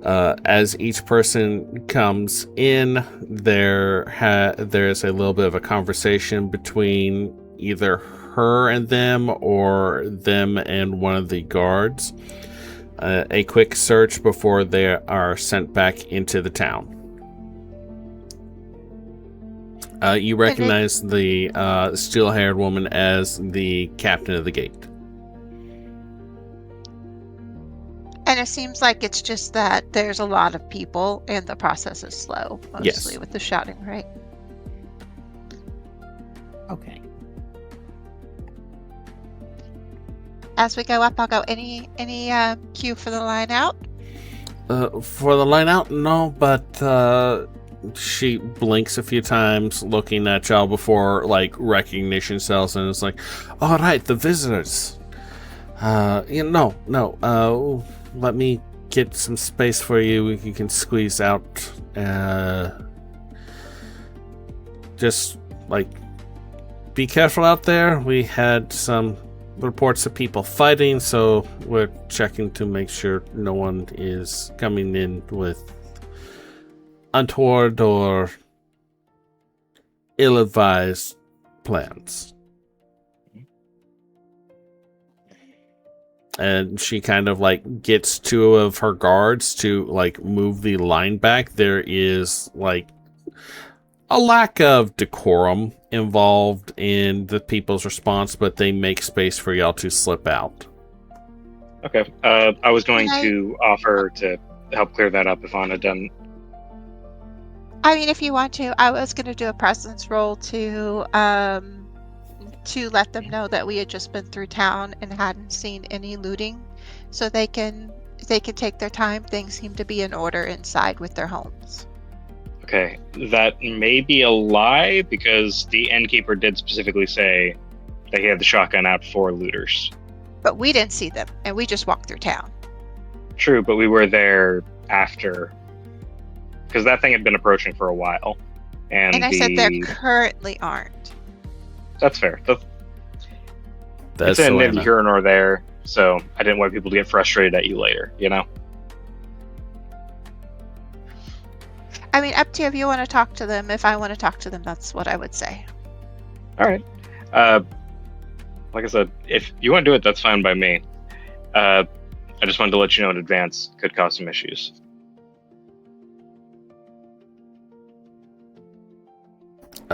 Speaker 1: As each person comes in, there's a little bit of a conversation between either her and them or them and one of the guards. A quick search before they are sent back into the town. You recognize the steel-haired woman as the captain of the gate.
Speaker 5: And it seems like it's just that there's a lot of people and the process is slow, mostly with the shouting, right?
Speaker 2: Okay.
Speaker 5: As we go up, I'll go any cue for the line out?
Speaker 1: For the line out, no, but she blinks a few times looking at y'all before like recognition cells and is like, all right, the visitors. Let me get some space for you. You can squeeze out. Just like be careful out there. We had some reports of people fighting, so we're checking to make sure no one is coming in with untoward or ill-advised plans. And she kind of like gets two of her guards to like move the line back. There is like a lack of decorum involved in the people's response, but they make space for y'all to slip out.
Speaker 3: Okay. I was going
Speaker 5: Can I-
Speaker 3: to offer to help clear that up if Anna done.
Speaker 5: I mean, if you want to, I was going to do a presence roll to let them know that we had just been through town and hadn't seen any looting, so they can take their time. Things seem to be in order inside with their homes.
Speaker 3: Okay, that may be a lie because the innkeeper did specifically say that he had the shotgun out for looters.
Speaker 5: But we didn't see them, and we just walked through town.
Speaker 3: True, but we were there after, because that thing had been approaching for a while, and
Speaker 5: I said there currently aren't.
Speaker 3: That's fair.
Speaker 1: That's
Speaker 3: It's
Speaker 1: Selena.
Speaker 3: neither here nor there, so I didn't want people to get frustrated at you later, you know?
Speaker 5: I mean, up to you if you want to talk to them. If I want to talk to them, that's what I would say.
Speaker 3: All right. Like I said, if you want to do it, that's fine by me. I just wanted to let you know in advance. Could cause some issues.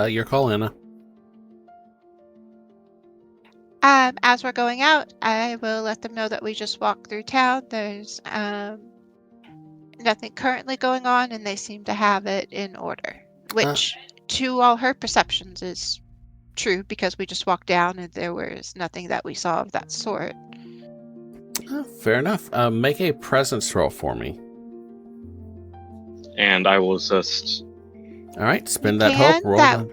Speaker 1: Your call, Anna.
Speaker 5: As we're going out, I will let them know that we just walked through town. There's nothing currently going on, and they seem to have it in order, which to all her perceptions is true because we just walked down and there was nothing that we saw of that sort.
Speaker 1: Fair enough. Make a presence roll for me.
Speaker 3: And I will assist.
Speaker 1: All right, spend that hope. Roll.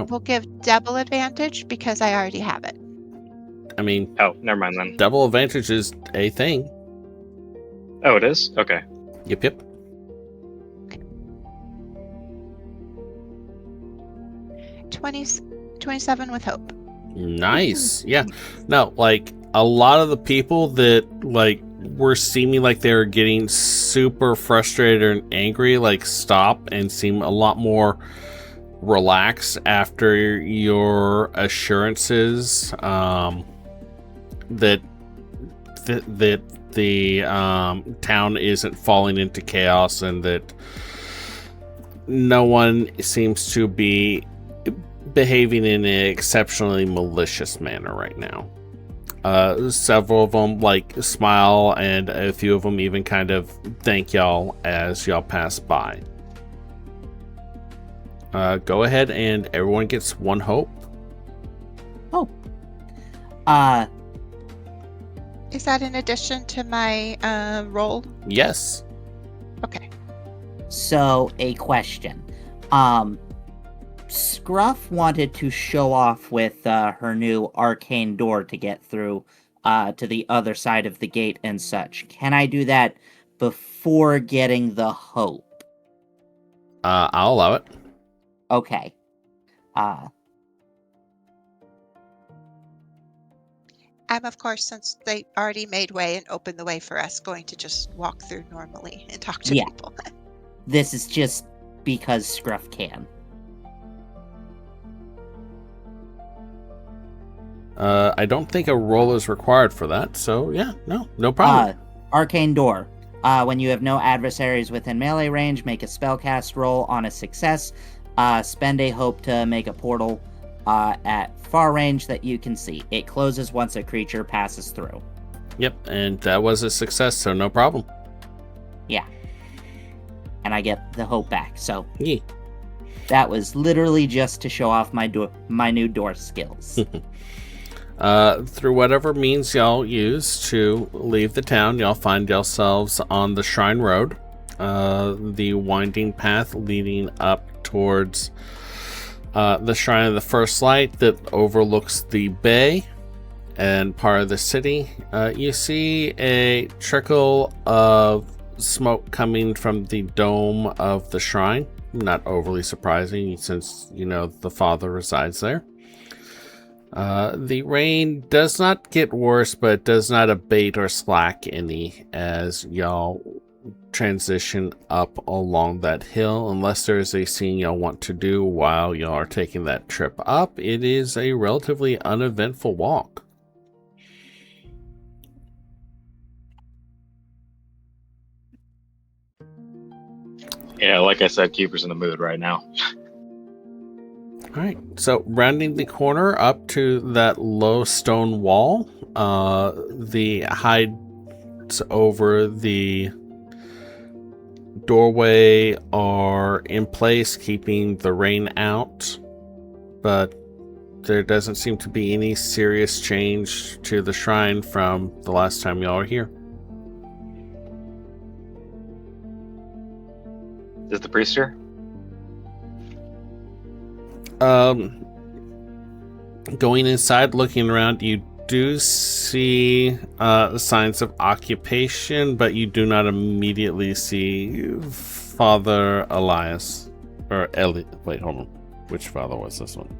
Speaker 5: We'll give double advantage because I already have it.
Speaker 1: I mean,
Speaker 3: Oh, never mind then.
Speaker 1: double advantage is a thing.
Speaker 3: Oh, it is? Okay.
Speaker 1: Yep.
Speaker 5: 27 with hope.
Speaker 1: Nice. Yeah. No, like a lot of the people that like were seeming like they were getting super frustrated and angry, like stop and seem a lot more relaxed after your assurances that the town isn't falling into chaos and that no one seems to be behaving in an exceptionally malicious manner right now. Several of them like smile, and a few of them even kind of thank y'all as y'all pass by. Go ahead and everyone gets one hope.
Speaker 2: Oh.
Speaker 5: Is that in addition to my roll?
Speaker 1: Yes.
Speaker 5: Okay.
Speaker 2: So, a question. Scruff wanted to show off with her new arcane door to get through to the other side of the gate and such. Can I do that before getting the hope?
Speaker 1: I'll allow it.
Speaker 2: Okay.
Speaker 5: I'm, of course, since they already made way and opened the way for us, going to just walk through normally and talk to people.
Speaker 2: This is just because Scruff can.
Speaker 1: I don't think a roll is required for that, so yeah, no problem.
Speaker 2: Arcane door. When you have no adversaries within melee range, make a spellcast roll on a success. Spend a hope to make a portal at far range that you can see. It closes once a creature passes through.
Speaker 1: Yep, and that was a success, so no problem.
Speaker 2: Yeah. And I get the hope back, so
Speaker 1: Yeah.
Speaker 2: that was literally just to show off my new door skills.
Speaker 1: Through whatever means y'all use to leave the town, y'all find yourselves on the Shrine Road, the winding path leading up towards the Shrine of the First Light that overlooks the bay and part of the city. You see a trickle of smoke coming from the dome of the shrine. Not overly surprising since, the father resides there. The rain does not get worse, but it does not abate or slack any as y'all transition up along that hill. Unless there's a scene y'all want to do while y'all are taking that trip up, it is a relatively uneventful walk.
Speaker 3: Yeah, like I said, Keeper's in the mood right now.
Speaker 1: Alright, so rounding the corner up to that low stone wall, the hides over the doorway are in place, keeping the rain out, but there doesn't seem to be any serious change to the shrine from the last time y'all were here.
Speaker 3: Is the priest here?
Speaker 1: Going inside, looking around, you do see signs of occupation, but you do not immediately see Father Elias. Or Eli. Wait, hold on. Which father was this one?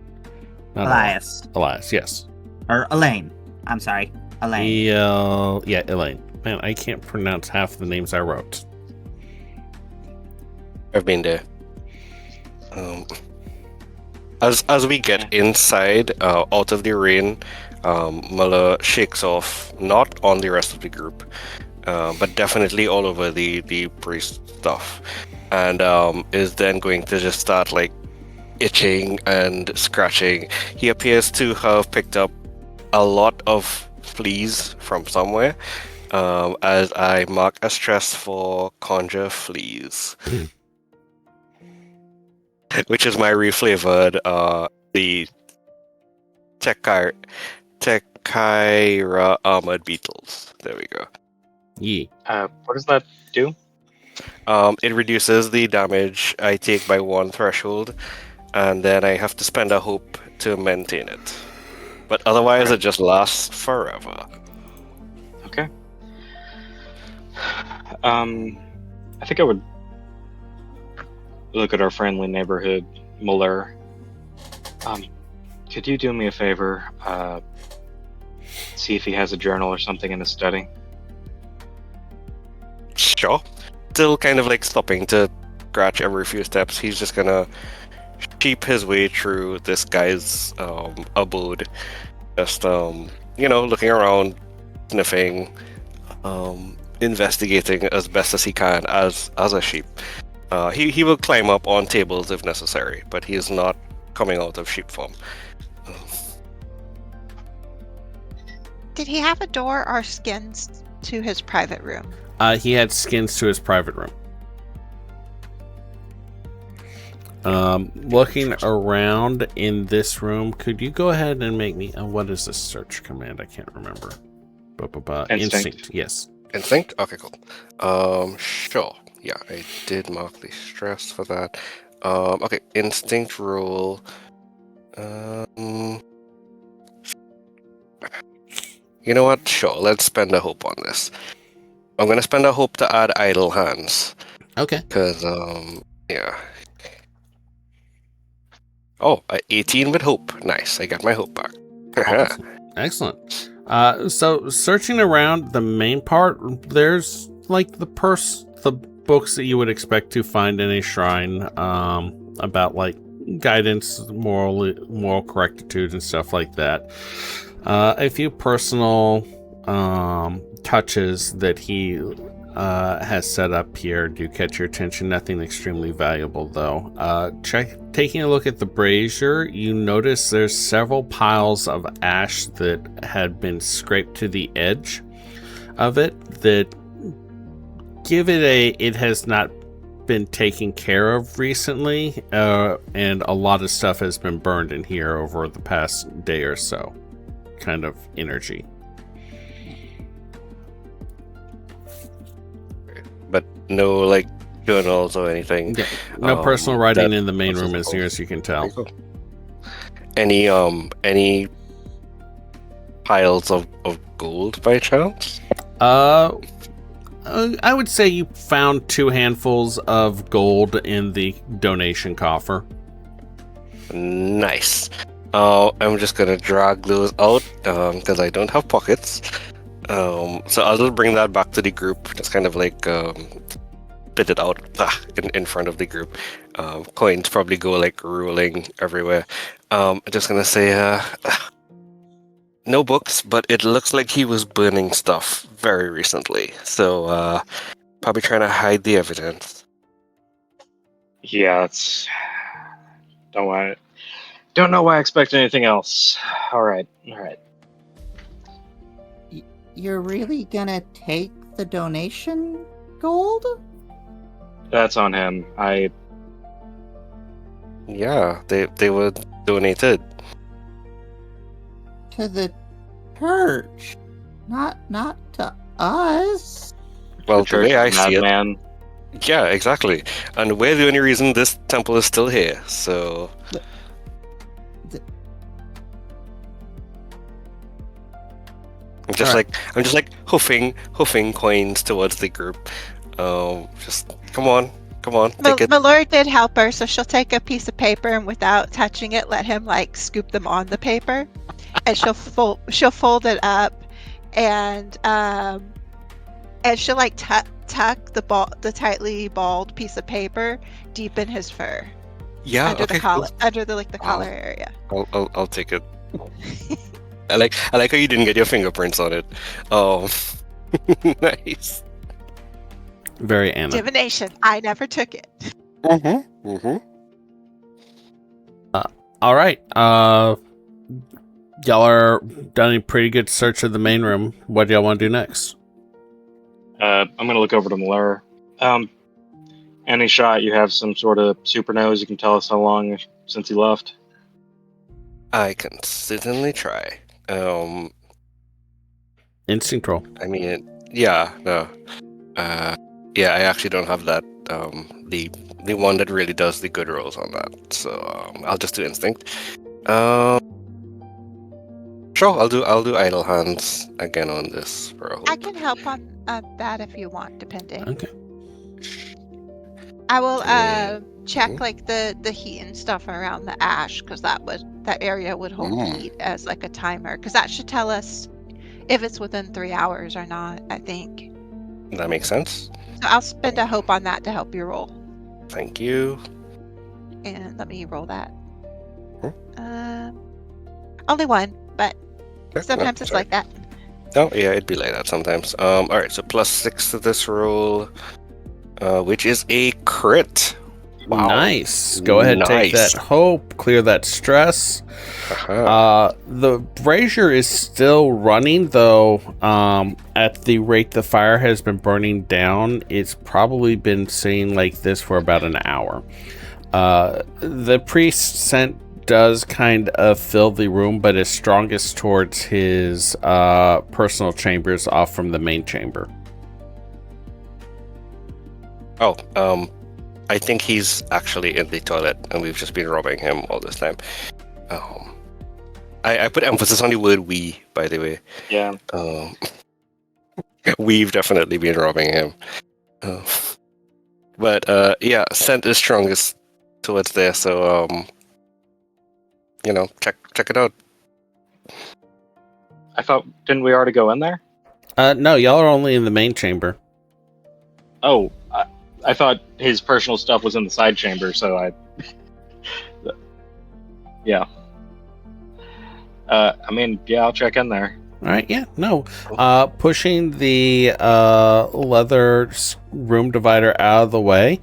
Speaker 1: Not
Speaker 2: Elias.
Speaker 1: Elias, yes.
Speaker 2: Or Elaine. I'm sorry. Elaine.
Speaker 1: Yeah, Elaine. Man, I can't pronounce half the names I wrote.
Speaker 4: I've been there. As we get inside, out of the rain, Muller shakes off, not on the rest of the group, but definitely all over the priest stuff, and is then going to just start like itching and scratching. He appears to have picked up a lot of fleas from somewhere, as I mark a stress for conjure fleas. Which is my reflavored, the Tekira armored beetles. There we go.
Speaker 1: Yeah.
Speaker 3: What does that do?
Speaker 4: It reduces the damage I take by 1 threshold, and then I have to spend a hope to maintain it. But otherwise, it just lasts forever.
Speaker 3: Okay. I think I would look at our friendly neighborhood, Muller. Could you do me a favor? See if he has a journal or something in his study.
Speaker 4: Sure. Still kind of like stopping to scratch every few steps. He's just gonna sheep his way through this guy's abode. Just looking around, sniffing, investigating as best as he can as a sheep. He will climb up on tables if necessary, but he is not coming out of sheep form.
Speaker 5: Did he have a door or skins to his private room?
Speaker 1: He had skins to his private room. Looking around in this room, could you go ahead and make me... what is this search command? I can't remember. Instinct. Yes.
Speaker 4: Instinct? Okay, cool. Sure. Yeah, I did mark the stress for that. Okay, instinct roll. You know what? Sure, let's spend a hope on this. I'm gonna spend a hope to add idle hands.
Speaker 1: Okay.
Speaker 4: Because, yeah. Oh, 18 with hope. Nice, I got my hope back.
Speaker 1: Awesome. Excellent. So searching around the main part, there's like the books that you would expect to find in a shrine, about like guidance, moral correctitude and stuff like that. A few personal touches that he has set up here do catch your attention. Nothing extremely valuable though. Taking a look at the brazier, you notice there's several piles of ash that had been scraped to the edge of it that give it has not been taken care of recently, and a lot of stuff has been burned in here over the past day or so. Kind of energy.
Speaker 4: But no, like, journals or anything.
Speaker 1: Yeah, no personal writing in the main room as near as you can tell.
Speaker 4: Any piles of gold by chance?
Speaker 1: I would say you found 2 handfuls of gold in the donation coffer.
Speaker 4: Nice. I'm just gonna drag those out because I don't have pockets. So I'll just bring that back to the group, just kind of like spit it out in front of the group. Coins probably go like rolling everywhere. I'm just gonna say, no books, but it looks like he was burning stuff very recently. So probably trying to hide the evidence.
Speaker 3: Yeah, it's don't know why I expect anything else. All right.
Speaker 2: You're really gonna take the donation gold?
Speaker 3: That's on him.
Speaker 4: Yeah, they were donated.
Speaker 2: To the church. Not to us.
Speaker 4: Well,
Speaker 3: The
Speaker 4: the
Speaker 3: church
Speaker 4: way I
Speaker 3: is
Speaker 4: see it,
Speaker 3: madman.
Speaker 4: yeah, exactly. And we're the only reason this temple is still here. So I'm just
Speaker 1: Alright.
Speaker 4: like hoofing coins towards the group. Just come on, take it.
Speaker 5: Malor did help her, so she'll take a piece of paper and without touching it, let him like scoop them on the paper, and she'll fold it up, and she'll like tuck the tightly balled piece of paper deep in his fur
Speaker 4: Yeah,
Speaker 5: under
Speaker 4: okay,
Speaker 5: the collar,
Speaker 4: cool.
Speaker 5: under the
Speaker 4: Wow.
Speaker 5: collar area.
Speaker 4: I'll take it. I like how you didn't get your fingerprints on it. Oh, nice.
Speaker 1: Very Anna.
Speaker 5: Divination. I never took it.
Speaker 4: Mm-hmm.
Speaker 1: All right. Y'all are done a pretty good search of the main room. What do y'all want to do next?
Speaker 3: I'm gonna look over to Malur. Any shot you have some sort of super nose, you can tell us how long since he left.
Speaker 4: I can certainly try.
Speaker 1: Instinct roll.
Speaker 4: I mean, yeah, no. Yeah, I actually don't have that. The one that really does the good rolls on that. So I'll just do instinct. Sure, I'll do idle hands again on this for a hope.
Speaker 5: I can help on that if you want, depending.
Speaker 1: Okay.
Speaker 5: I will check
Speaker 4: Mhm.
Speaker 5: like the heat and stuff around the ash, because that area would hold heat as like a timer, because that should tell us if it's within 3 hours or not, I think.
Speaker 4: That makes sense.
Speaker 5: So I'll spend a hope on that to help you roll.
Speaker 4: Thank you.
Speaker 5: And let me roll that.
Speaker 4: Hmm.
Speaker 5: Only one, but
Speaker 4: Okay,
Speaker 5: sometimes
Speaker 4: no,
Speaker 5: it's
Speaker 4: sorry.
Speaker 5: like that.
Speaker 4: Oh, yeah, it'd be like that sometimes. All right, so +6 to this roll, which is a crit. Wow.
Speaker 1: Nice. Go ahead, take
Speaker 4: Nice.
Speaker 1: that hope, clear that stress.
Speaker 4: Uh-huh.
Speaker 1: The brazier is still running, though. At the rate the fire has been burning down, it's probably been sitting like this for about an hour. The priest's scent does kind of fill the room, but is strongest towards his personal chambers off from the main chamber.
Speaker 4: Oh, I think he's actually in the toilet, and we've just been robbing him all this time. I put emphasis on the word "we," by the way.
Speaker 3: Yeah.
Speaker 4: We've definitely been robbing him. But yeah, scent is strongest towards there, so check it out.
Speaker 3: I thought, didn't we already go in there?
Speaker 1: No, y'all are only in the main chamber.
Speaker 3: Oh, I thought his personal stuff was in the side chamber, so yeah. I mean, yeah, I'll check in there.
Speaker 1: All right, yeah, no. Pushing the leather room divider out of the way,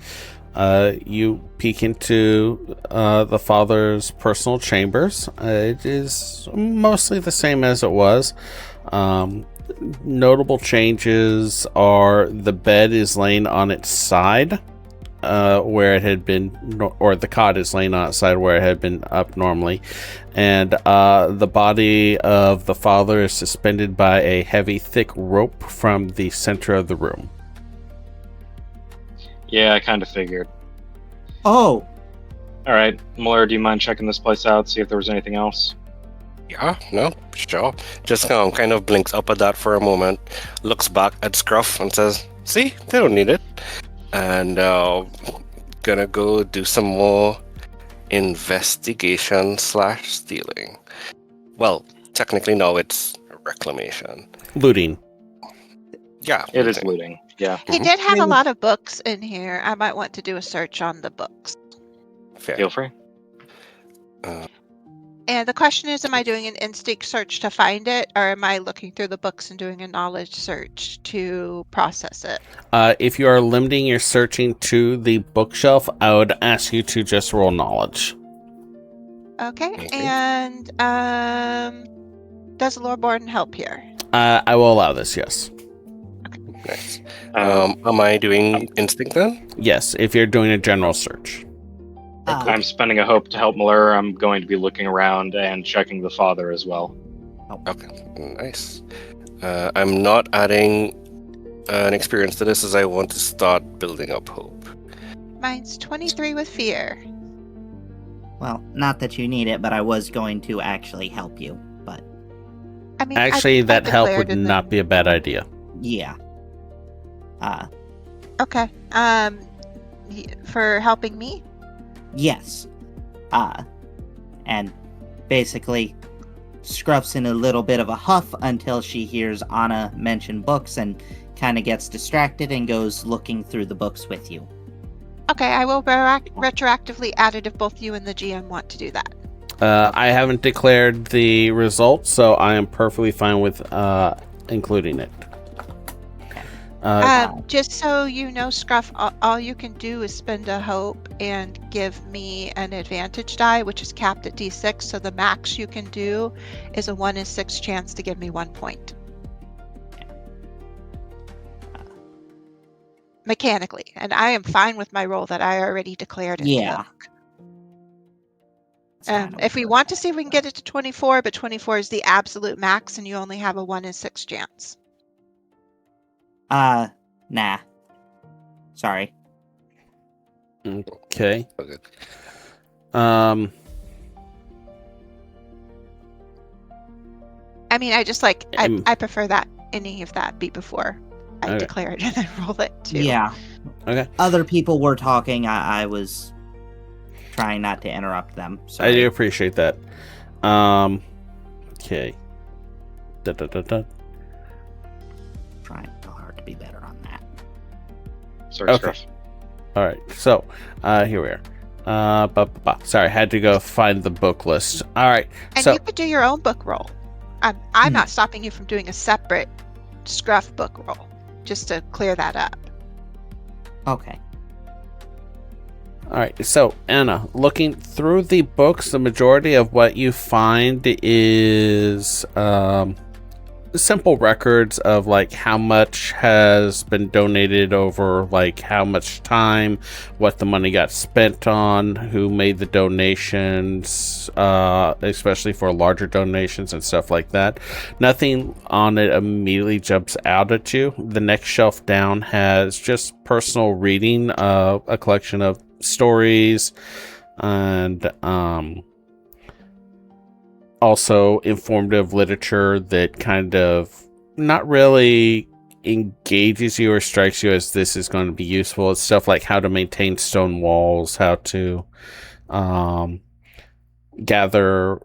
Speaker 1: you peek into the father's personal chambers. It is mostly the same as it was. Notable changes are the bed is laying on its side where it had been, or the cot is laying on its side where it had been up normally, and the body of the father is suspended by a heavy, thick rope from the center of the room.
Speaker 3: Yeah, I kind of figured.
Speaker 2: Oh,
Speaker 3: All right, Muller, do you mind checking this place out, see if there was anything else?
Speaker 4: Yeah, no, sure. Just kind of blinks up at that for a moment, looks back at Scruff and says, "See, they don't need it," and gonna go do some more investigation / stealing. Well, technically, no, it's reclamation.
Speaker 1: Looting.
Speaker 4: Yeah,
Speaker 3: It is looting. Yeah.
Speaker 5: He
Speaker 4: Mhm.
Speaker 5: did have a
Speaker 2: Maybe-
Speaker 5: lot of books in here. I might want to do a search on the books.
Speaker 4: Fair.
Speaker 3: Feel free.
Speaker 5: And the question is, am I doing an instinct search to find it, or am I looking through the books and doing a knowledge search to process it?
Speaker 1: If you are limiting your searching to the bookshelf, I would ask you to just roll knowledge.
Speaker 5: Okay.
Speaker 4: Okay.
Speaker 5: And does Loreborn help here?
Speaker 1: I will allow this, yes.
Speaker 4: Nice.
Speaker 3: Um,
Speaker 4: Am I doing instinct then?
Speaker 1: Yes, if you're doing a general search.
Speaker 3: I'm spending a hope to help Malura. I'm going to be looking around and checking the father as well.
Speaker 4: Okay, nice. I'm not adding an experience to this as I want to start building up hope.
Speaker 5: Mine's 23 with fear.
Speaker 2: Well, not that you need it, but I was going to actually help you. But
Speaker 5: I mean,
Speaker 1: Actually,
Speaker 5: I
Speaker 1: that help
Speaker 5: declared
Speaker 1: would
Speaker 5: and
Speaker 1: not
Speaker 5: then-
Speaker 1: be a bad idea.
Speaker 2: yeah.
Speaker 5: Okay. For helping me?
Speaker 2: Yes. And basically, Scruff's in a little bit of a huff until she hears Anna mention books and kind of gets distracted and goes looking through the books with you.
Speaker 5: Okay, I will retroactively add it if both you and the GM want to do that.
Speaker 1: I haven't declared the results, so I am perfectly fine with including it.
Speaker 5: Just so you know, Scruff, all you can do is spend a hope and give me an advantage die, which is capped at D6. So the max you can do is a 1 in 6 chance to give me 1 point. Mechanically. And I am fine with my roll that I already declared in the
Speaker 2: Yeah.
Speaker 5: book.
Speaker 2: That's kinda
Speaker 5: If we
Speaker 2: what-
Speaker 5: want to see if we can get it to 24, but 24 is the absolute max and you only have a 1 in 6 chance.
Speaker 2: Nah. Sorry.
Speaker 1: Okay.
Speaker 4: Okay.
Speaker 1: Um,
Speaker 5: I mean, I just
Speaker 1: Um,
Speaker 5: I prefer that any of that be before I
Speaker 1: Okay.
Speaker 5: declare it and then roll it too.
Speaker 2: Yeah.
Speaker 1: Okay.
Speaker 2: Other people were talking. I was trying not to interrupt them.
Speaker 1: I
Speaker 2: Sorry.
Speaker 1: do appreciate that. Okay. Da.
Speaker 2: Trying so hard to be better on that.
Speaker 3: Sorry,
Speaker 1: Okay.
Speaker 3: Scruff.
Speaker 1: All right. So, here we are. Sorry, I had to go find the book list. All right.
Speaker 5: And
Speaker 1: So,
Speaker 5: you could do your own book roll. I'm not stopping you from doing a separate Scruff book roll, just to clear that up.
Speaker 2: Okay.
Speaker 1: all right. So, Anna, looking through the books, the majority of what you find is simple records of like how much has been donated over like how much time, what the money got spent on, who made the donations, especially for larger donations and stuff like that. Nothing on it immediately jumps out at you. The next shelf down has just personal reading, a collection of stories and also informative literature that kind of not really engages you or strikes you as this is going to be useful. It's stuff like how to maintain stone walls, how to gather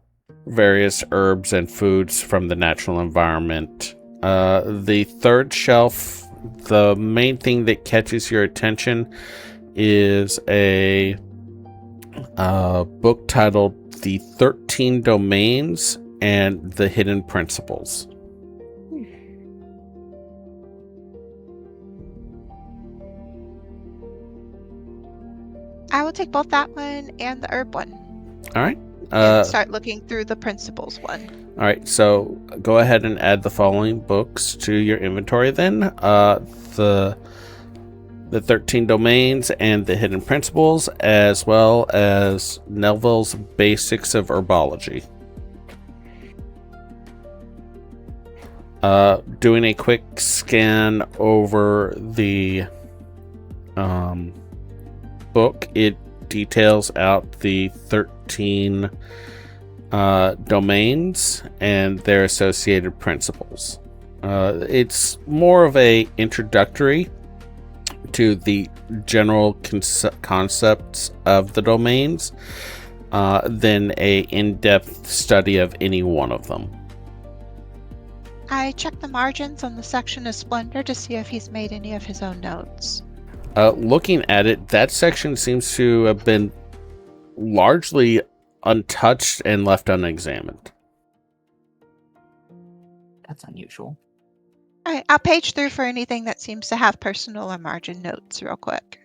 Speaker 1: various herbs and foods from the natural environment. The third shelf, the main thing that catches your attention is a book titled The 13 Domains and the Hidden Principles.
Speaker 5: I will take both that one and the herb one.
Speaker 1: All right.
Speaker 5: And start looking through the principles one.
Speaker 1: All right. So go ahead and add the following books to your inventory then. The 13 Domains and the Hidden Principles, as well as Neville's Basics of Herbology. Doing a quick scan over the book, it details out the 13 domains and their associated principles. It's more of a introductory to the general concepts of the domains. than a in-depth study of any one of them.
Speaker 5: I checked the margins on the section of Splendor to see if he's made any of his own notes.
Speaker 1: Looking at it, that section seems to have been largely untouched and left unexamined.
Speaker 2: That's unusual.
Speaker 5: All right, I'll page through for anything that seems to have personal or margin notes real quick.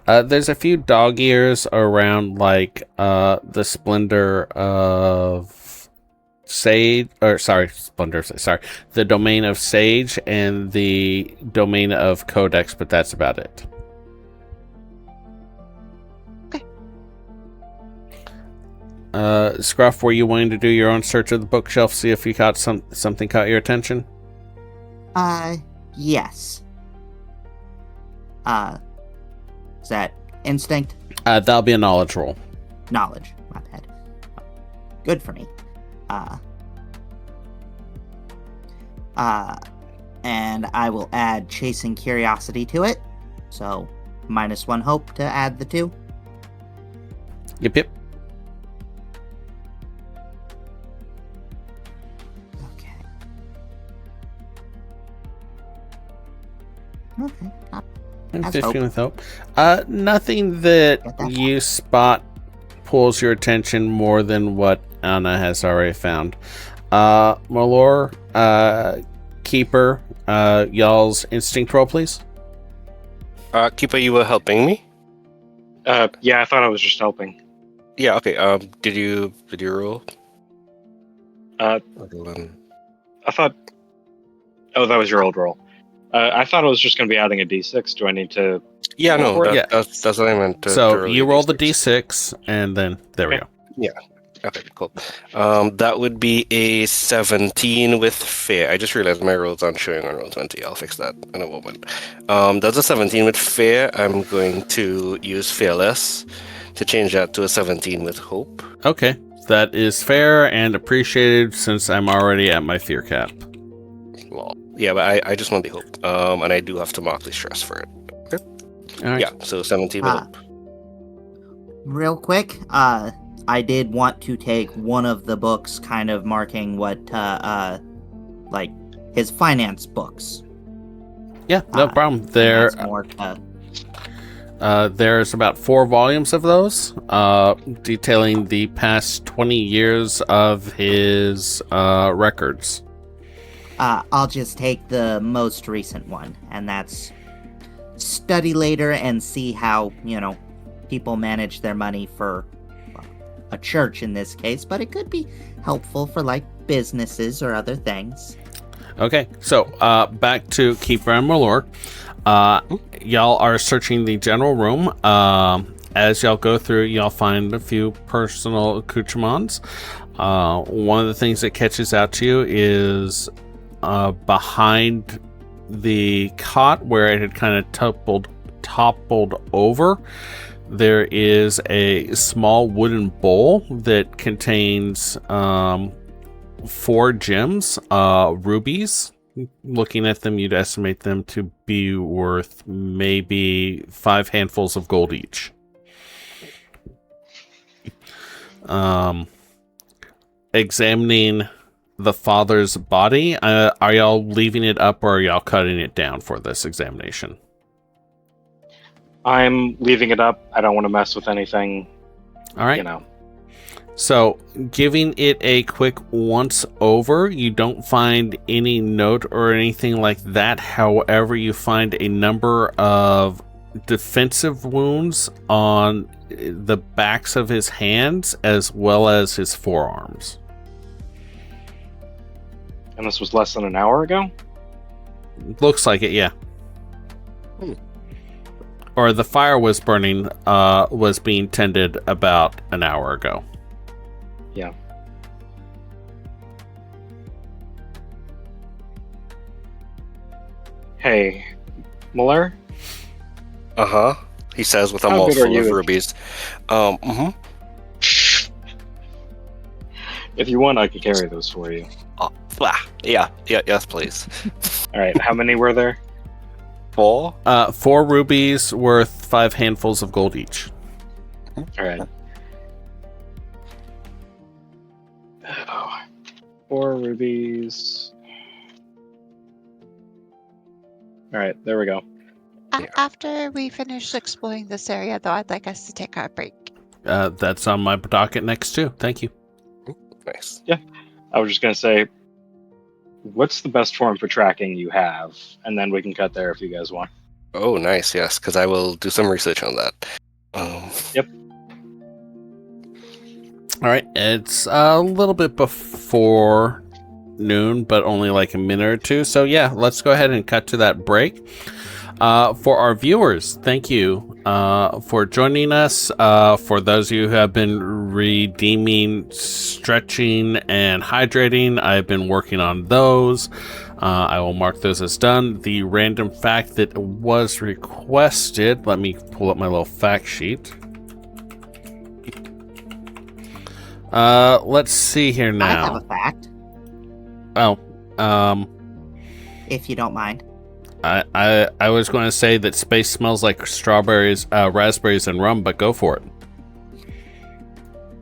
Speaker 1: There's a few dog ears around, like the Splendor of Sage, the domain of Sage and the domain of Codex, but that's about it.
Speaker 5: Okay.
Speaker 1: Scruff, were you wanting to do your own search of the bookshelf, see if you caught something caught your attention?
Speaker 2: Yes. Is that instinct?
Speaker 1: That'll be a knowledge roll.
Speaker 2: Knowledge. My bad. Good for me. And I will add chasing curiosity to it. So, -1 hope to add the 2.
Speaker 1: Yep.
Speaker 2: Okay. Okay.
Speaker 1: And
Speaker 2: That's
Speaker 1: 15
Speaker 2: hope.
Speaker 1: with hope. Nothing that
Speaker 2: Get that
Speaker 1: you spot pulls your attention more than what Anna has already found. Malor, Keeper, y'all's instinct roll, please.
Speaker 4: Keeper, you were helping me?
Speaker 3: Yeah, I thought I was just helping.
Speaker 4: Yeah, okay. Did you roll?
Speaker 3: I thought... Oh, that was your old roll. I thought I was just going to be adding a d6. Do I need to...
Speaker 4: Yeah, no,
Speaker 3: Or-
Speaker 4: that's what I meant.
Speaker 1: So you roll the
Speaker 4: D6.
Speaker 1: d6, and then there we
Speaker 3: Okay.
Speaker 1: go.
Speaker 4: Okay, cool. That would be a 17 with fear. I just realized my rolls aren't showing on Roll20. I'll fix that in a moment. That's a 17 with fear. I'm going to use fearless to change that to a 17 with hope.
Speaker 1: Okay, that is fair and appreciated since I'm already at my fear cap.
Speaker 4: Well, yeah, but I just want the hope. And I do have to mark the stress for it. Okay.
Speaker 1: All right.
Speaker 4: Yeah, so 17 with hope.
Speaker 2: Real quick, I did want to take one of the books, kind of marking what, like, his finance books.
Speaker 1: Yeah, no problem.
Speaker 2: That's more,
Speaker 1: There's about 4 volumes of those, detailing the past 20 years of his records.
Speaker 2: I'll just take the most recent one, and that's study later and see how, people manage their money for a church in this case, but it could be helpful for, like, businesses or other things.
Speaker 1: Okay, so back to Keeper and Malor. Y'all are searching the general room. As y'all go through, y'all find a few personal accoutrements. One of the things that catches out to you is behind the cot where it had kind of toppled over. There is a small wooden bowl that contains 4 gems, rubies. Looking at them, you'd estimate them to be worth maybe 5 handfuls of gold each. Examining the father's body, are y'all leaving it up or are y'all cutting it down for this examination?
Speaker 3: I'm leaving it up. I don't want to mess with anything,
Speaker 1: All right. So, giving it a quick once over, you don't find any note or anything like that. However, you find a number of defensive wounds on the backs of his hands as well as his forearms.
Speaker 3: And this was less than an hour ago?
Speaker 1: Looks like it, yeah. Or the fire was burning, was being tended about an hour ago.
Speaker 3: Yeah. Hey, Muller?
Speaker 4: Uh-huh. He says with a
Speaker 3: How good are
Speaker 4: mouthful of
Speaker 3: you?
Speaker 4: rubies.
Speaker 3: If you want, I could carry those for you.
Speaker 4: Yes, please.
Speaker 3: All right, how many were there?
Speaker 4: 4?
Speaker 1: 4 rubies worth 5 handfuls of gold each.
Speaker 3: All right. Oh, 4 rubies. All right, there we go.
Speaker 4: Yeah.
Speaker 5: After we finish exploring this area, though, I'd like us to take our break.
Speaker 1: That's on my docket next too. Thank you.
Speaker 4: Nice.
Speaker 3: I was just gonna say, what's the best form for tracking you have, and then we can cut there if you guys want.
Speaker 4: Oh, nice. Yes, because I will do some research on that.
Speaker 3: Yep.
Speaker 1: All right, it's a little bit before noon, but only like a minute or two. So yeah, let's go ahead and cut to that break. For our viewers, thank you for joining us. For those of you who have been redeeming, stretching, and hydrating, I've been working on those. I will mark those as done. The random fact that was requested, let me pull up my little fact sheet. Let's see here
Speaker 2: I have
Speaker 1: now.
Speaker 2: a fact, if you don't mind.
Speaker 1: I was going to say that space smells like strawberries, raspberries, and rum, but go for it.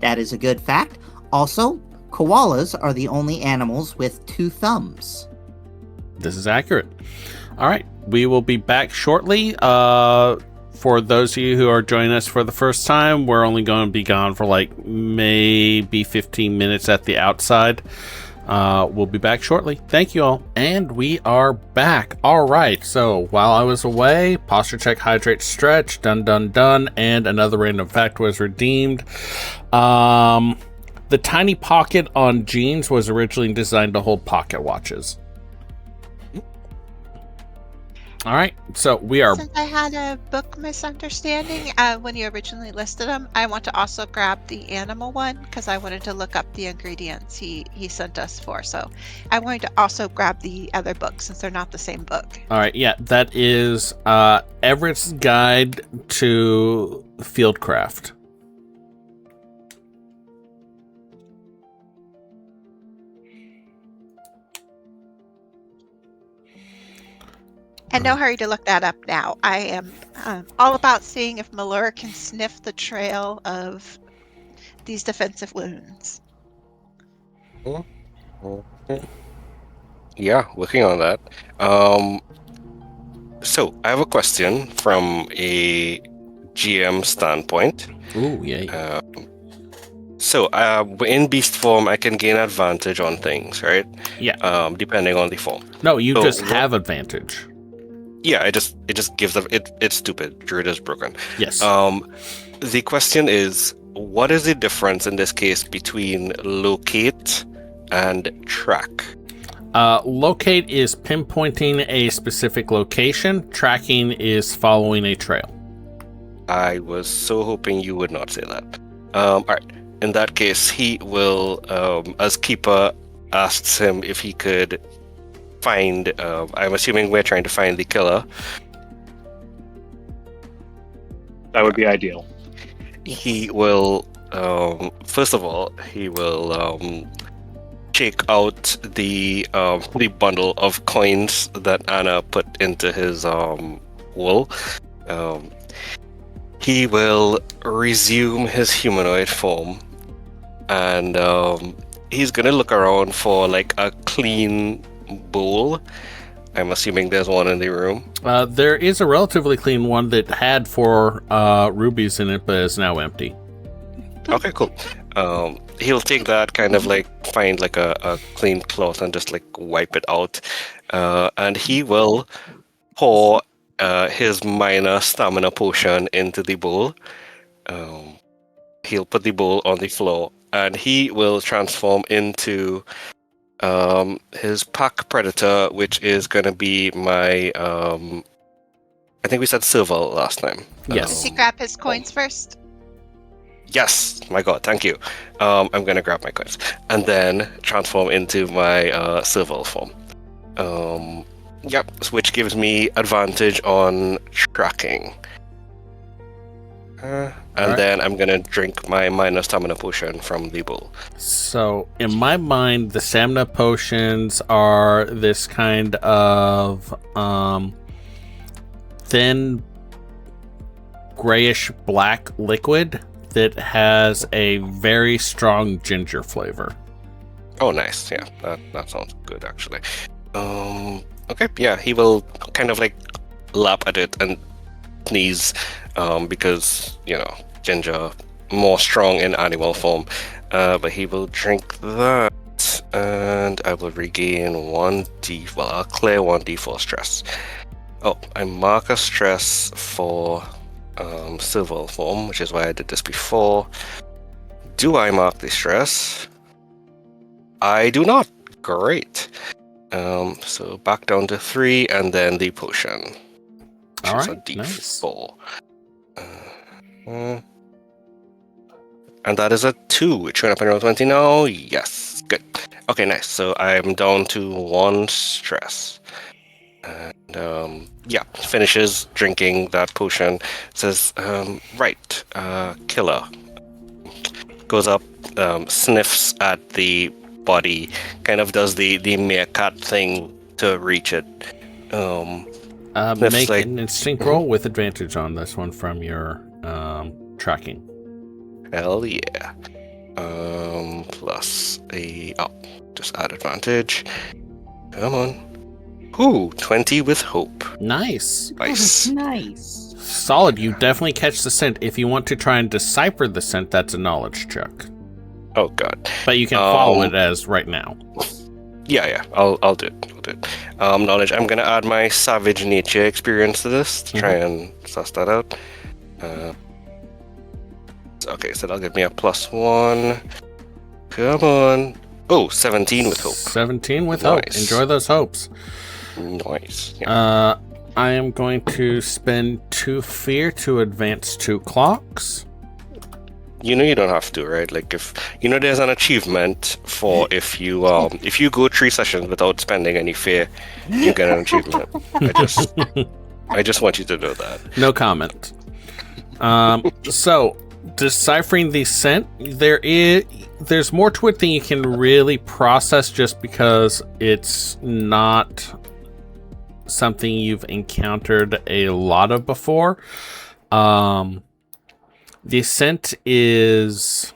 Speaker 2: That is a good fact. Also, koalas are the only animals with 2 thumbs.
Speaker 1: This is accurate. All right, we will be back shortly. For those of you who are joining us for the first time, we're only going to be gone for like maybe 15 minutes at the outside. We'll be back shortly. Thank you all. And we are back. All right. So while I was away, posture check, hydrate, stretch, done, and another random fact was redeemed. The tiny pocket on jeans was originally designed to hold pocket watches. All right. So we are.
Speaker 5: Since I had a book misunderstanding when you originally listed them, I want to also grab the animal one because I wanted to look up the ingredients he sent us for. So I wanted to also grab the other book since they're not the same book.
Speaker 1: All right. Yeah, that is Everett's Guide to Fieldcraft.
Speaker 5: And no hurry to look that up now. I am all about seeing if Malura can sniff the trail of these defensive wounds.
Speaker 4: Yeah, working on that. So I have a question from a GM standpoint.
Speaker 1: Ooh, yay.
Speaker 4: So in beast form, I can gain advantage on things, right?
Speaker 1: Yeah.
Speaker 4: Depending on the form.
Speaker 1: No, you
Speaker 4: So
Speaker 1: just
Speaker 4: what-
Speaker 1: have advantage.
Speaker 4: Yeah, it just gives it's stupid. Druid is broken.
Speaker 1: Yes.
Speaker 4: The question is, what is the difference in this case between locate and track?
Speaker 1: Locate is pinpointing a specific location. Tracking is following a trail.
Speaker 4: I was so hoping you would not say that. All right. In that case, he will, as Keeper asks him if he could find. I'm assuming we're trying to find the killer.
Speaker 3: That would be ideal.
Speaker 4: He will, first of all, he will check out the bundle of coins that Anna put into his wool. He will resume his humanoid form, and he's gonna look around for like a clean bowl. I'm assuming there's one in the room.
Speaker 1: There is a relatively clean one that had 4 rubies in it, but is now empty.
Speaker 4: Okay, cool. He'll take that, kind of like find like a clean cloth and just like wipe it out, and he will pour his minor stamina potion into the bowl. He'll put the bowl on the floor, and he will transform into his pack predator, which is gonna be my I think we said Silval last time.
Speaker 1: Yes.
Speaker 5: Does he grab his coins first?
Speaker 4: Yes, my god, thank you. I'm gonna grab my coins and then transform into my Silval form. Yep, which gives me advantage on tracking. And
Speaker 1: Alright.
Speaker 4: then I'm gonna drink my minor stamina potion from the bowl.
Speaker 1: So, in my mind, the stamina potions are this kind of thin, grayish black liquid that has a very strong ginger flavor.
Speaker 4: Oh, nice. Yeah, that sounds good actually. Okay, yeah, he will kind of like lap at it and sneeze, because Ginger more strong in animal form. But he will drink that, and I will regain 1d. Well, I'll clear 1d4 stress. Oh, I mark a stress for civil form, which is why I did this before. Do I mark the stress? I do not. Great. So back down to 3, and then the potion, which
Speaker 1: All
Speaker 4: is
Speaker 1: right,
Speaker 4: a
Speaker 1: nice.
Speaker 4: d4. And that is a 2. It's showing up in roll 20 now. Yes, good. Okay, nice. So I'm down to 1 stress. And yeah, finishes drinking that potion. Says, right, killer. Goes up, sniffs at the body, kind of does the meerkat thing to reach it.
Speaker 1: Make
Speaker 4: like-
Speaker 1: an instinct roll with advantage on this one from your tracking.
Speaker 4: Hell yeah. Plus just add advantage. Come on. Ooh, 20 with hope.
Speaker 1: Nice.
Speaker 4: Nice.
Speaker 2: Nice.
Speaker 1: Solid. You definitely catch the scent. If you want to try and decipher the scent, that's a knowledge check.
Speaker 4: Oh god.
Speaker 1: But you can follow it as right now.
Speaker 4: Yeah. I'll do it. Knowledge. I'm gonna add my savage nature experience to this to try and suss that out. Okay, so that'll give me a +1. Come on. Oh, 17 with hope.
Speaker 1: 17 with hope.
Speaker 4: Nice.
Speaker 1: Enjoy those hopes.
Speaker 4: Nice. Yeah.
Speaker 1: I am going to spend 2 fear to advance 2 clocks.
Speaker 4: You don't have to, right? Like if there's an achievement for if you go 3 sessions without spending any fear, you get an achievement. I just want you to know that.
Speaker 1: No comment. So deciphering the scent, there's more to it than you can really process just because it's not something you've encountered a lot of before. The scent is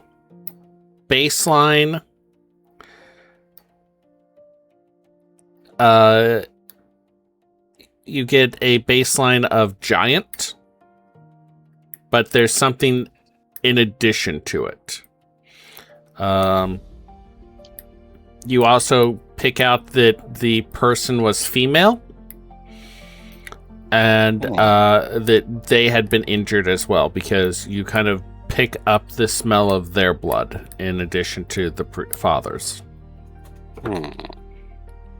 Speaker 1: baseline. You get a baseline of giant, but there's something in addition to it. You also pick out that the person was female and that they had been injured as well, because you kind of pick up the smell of their blood in addition to the father's.